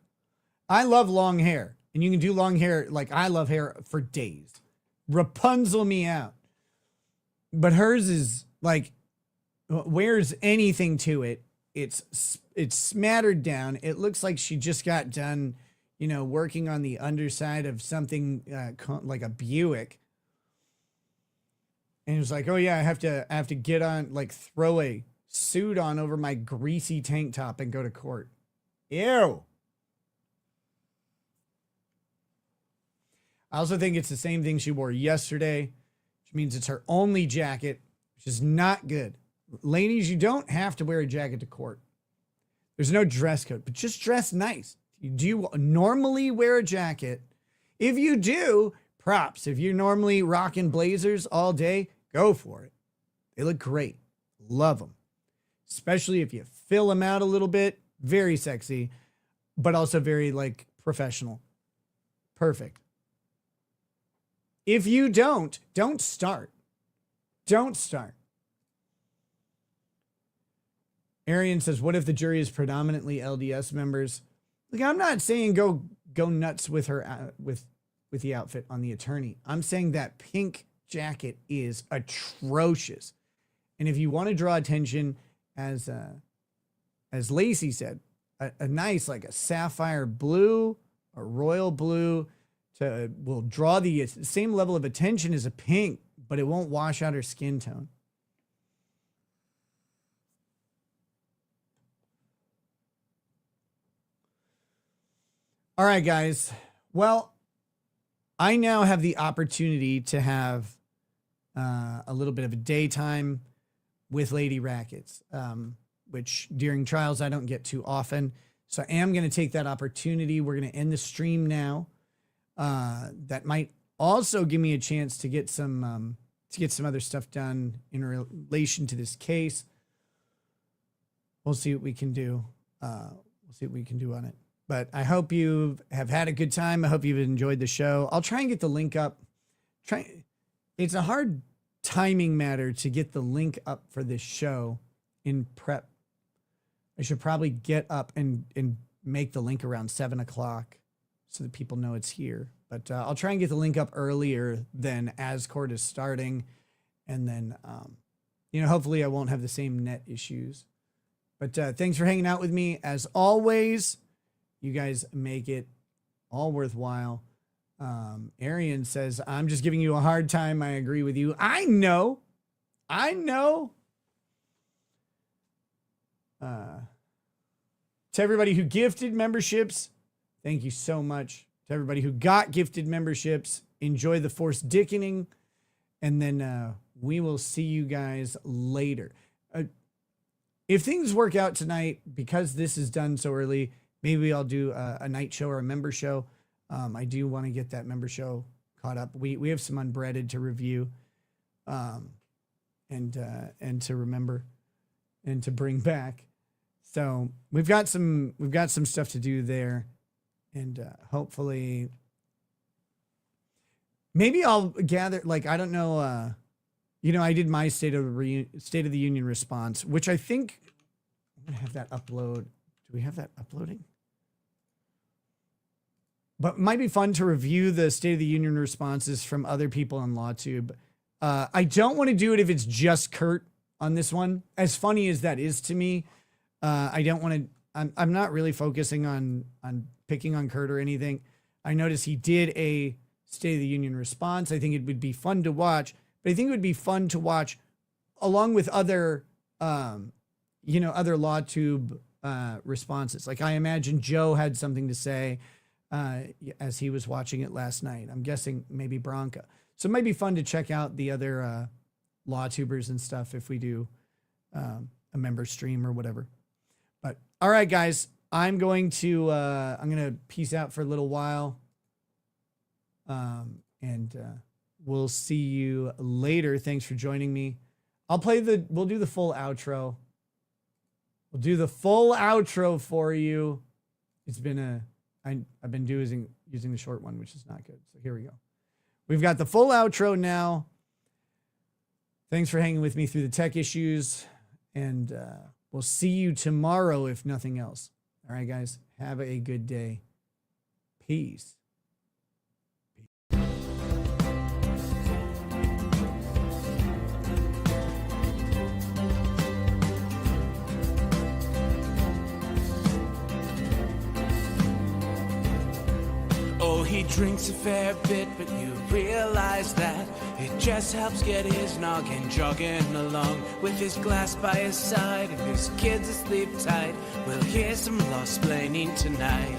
I love long hair, and you can do long hair. Like I love hair for days. Rapunzel me out. But hers is like wears anything to it. It's smattered down. It looks like she just got done, you know, working on the underside of something like a Buick. And it was like, oh yeah, I have to get on, like throw a suit on over my greasy tank top and go to court. Ew. I also think it's the same thing she wore yesterday, which means it's her only jacket, which is not good. Ladies, you don't have to wear a jacket to court. There's no dress code, but just dress nice. Do you normally wear a jacket? If you do, props. If you're normally rocking blazers all day, go for it. They look great. Love them. Especially if you fill them out a little bit. Very sexy, but also very like professional. Perfect. If you don't start. Don't start. Arian says, what if the jury is predominantly LDS members? Like, I'm not saying go nuts with her with the outfit on the attorney. I'm saying that pink jacket is atrocious. And if you want to draw attention, as Lacey said, a nice like a sapphire blue, a royal blue, will draw the same level of attention as a pink, but it won't wash out her skin tone. All right, guys. Well, I now have the opportunity to have a little bit of a daytime with Lady Rackets, which during trials I don't get too often. So I am going to take that opportunity. We're going to end the stream now. That might also give me a chance to get some other stuff done in relation to this case. We'll see what we can do. We'll see what we can do on it. But I hope you have had a good time. I hope you've enjoyed the show. I'll try and get the link up. It's a hard timing matter to get the link up for this show in prep. I should probably get up and make the link around 7 o'clock so that people know it's here. But I'll try and get the link up earlier than as court is starting. And then, hopefully I won't have the same net issues. But thanks for hanging out with me. As always, you guys make it all worthwhile. Arian says, I'm just giving you a hard time. I agree with you. I know. To everybody who gifted memberships, thank you so much. To everybody who got gifted memberships, enjoy the Force Dickening. And then we will see you guys later. If things work out tonight, because this is done so early, maybe I'll do a night show or a member show. I do want to get that member show caught up. We have some Unbreaded to review, and to remember, and to bring back. So we've got some stuff to do there, and hopefully, maybe I'll gather. Like I don't know. I did my State of the Union response, which I think I'm gonna have that upload. Do we have that uploading? But it might be fun to review the State of the Union responses from other people on LawTube. I don't want to do it if it's just Kurt on this one. As funny as that is to me, I don't want to. I'm not really focusing on picking on Kurt or anything. I noticed he did a State of the Union response. I think it would be fun to watch, but I think it would be fun to watch along with other, other LawTube responses. Like I imagine Joe had something to say as he was watching it last night. I'm guessing maybe Bronca. So it might be fun to check out the other LawTubers and stuff if we do a member stream or whatever. But all right, guys, I'm going to peace out for a little while. And we'll see you later. Thanks for joining me. We'll do the full outro. We'll do the full outro for you. It's been I've been using the short one, which is not good. So here we go. We've got the full outro now. Thanks for hanging with me through the tech issues, and we'll see you tomorrow, if nothing else. All right, guys, have a good day. Peace. Oh, he drinks a fair bit, but you realize that it just helps get his noggin jogging along. With his glass by his side and his kids asleep tight, we'll hear some lost-plaining tonight.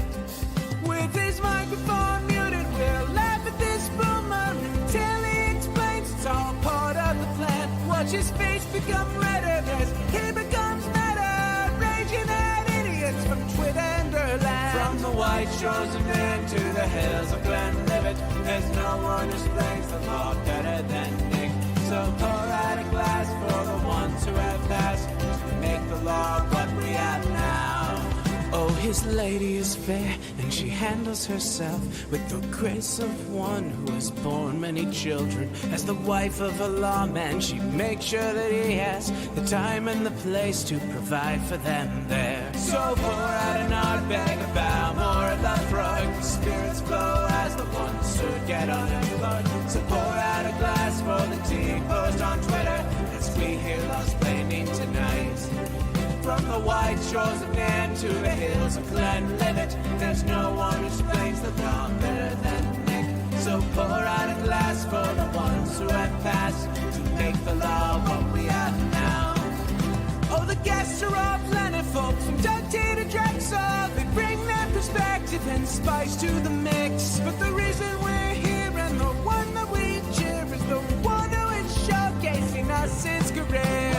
With his microphone muted, we'll laugh at this boomer until he explains it's all part of the plan. Watch his face become redder as he becomes madder, raging at idiots from Twitterland. From the white shores of Maine to the hills of Glenlivet, there's no one who explains the law better than Nick. So pour out a glass for the ones who have passed to make the law what we have now. Oh, his lady is fair, and she handles herself with the grace of one who has borne many children. As the wife of a lawman, she makes sure that he has the time and the place to provide for them there. So pour out an ardbeg, a bow, more of that frog. The spirits flow as the ones who get unemployed. So pour out a glass for the tea post on Twitter as we hear lost-plaining tonight. From the white shores of Nairn to the hills of Glenlivet, there's no one who explains the law better than Nick. So pour out a glass for the ones who have passed to make the law what we have now. Oh, the guests are all planet folks from Doug T to Drexel. They bring their perspective and spice to the mix. But the reason we're here and the one that we cheer is the one who is showcasing us his career.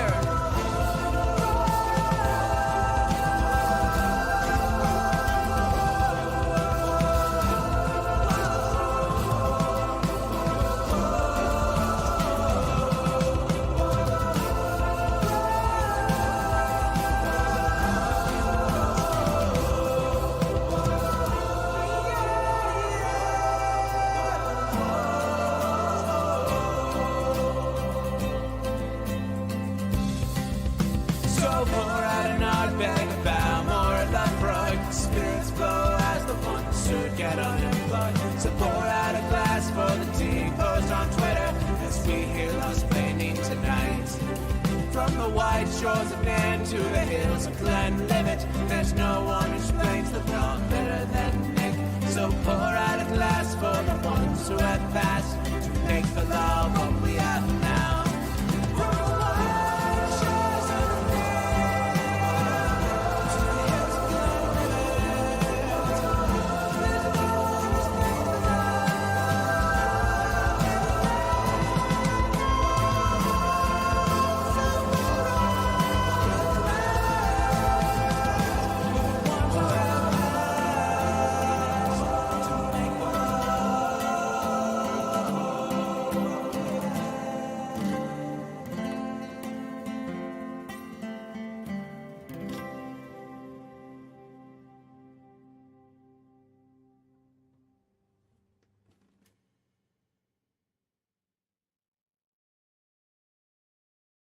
Get unemployed. So pour out a glass for the tea post on Twitter as we hear lost-plaining tonight. From the white shores of Nairn to the hills of Glenlivet, there's no one who explains the law better than Nick. So pour out a glass for the ones who have passed to make the law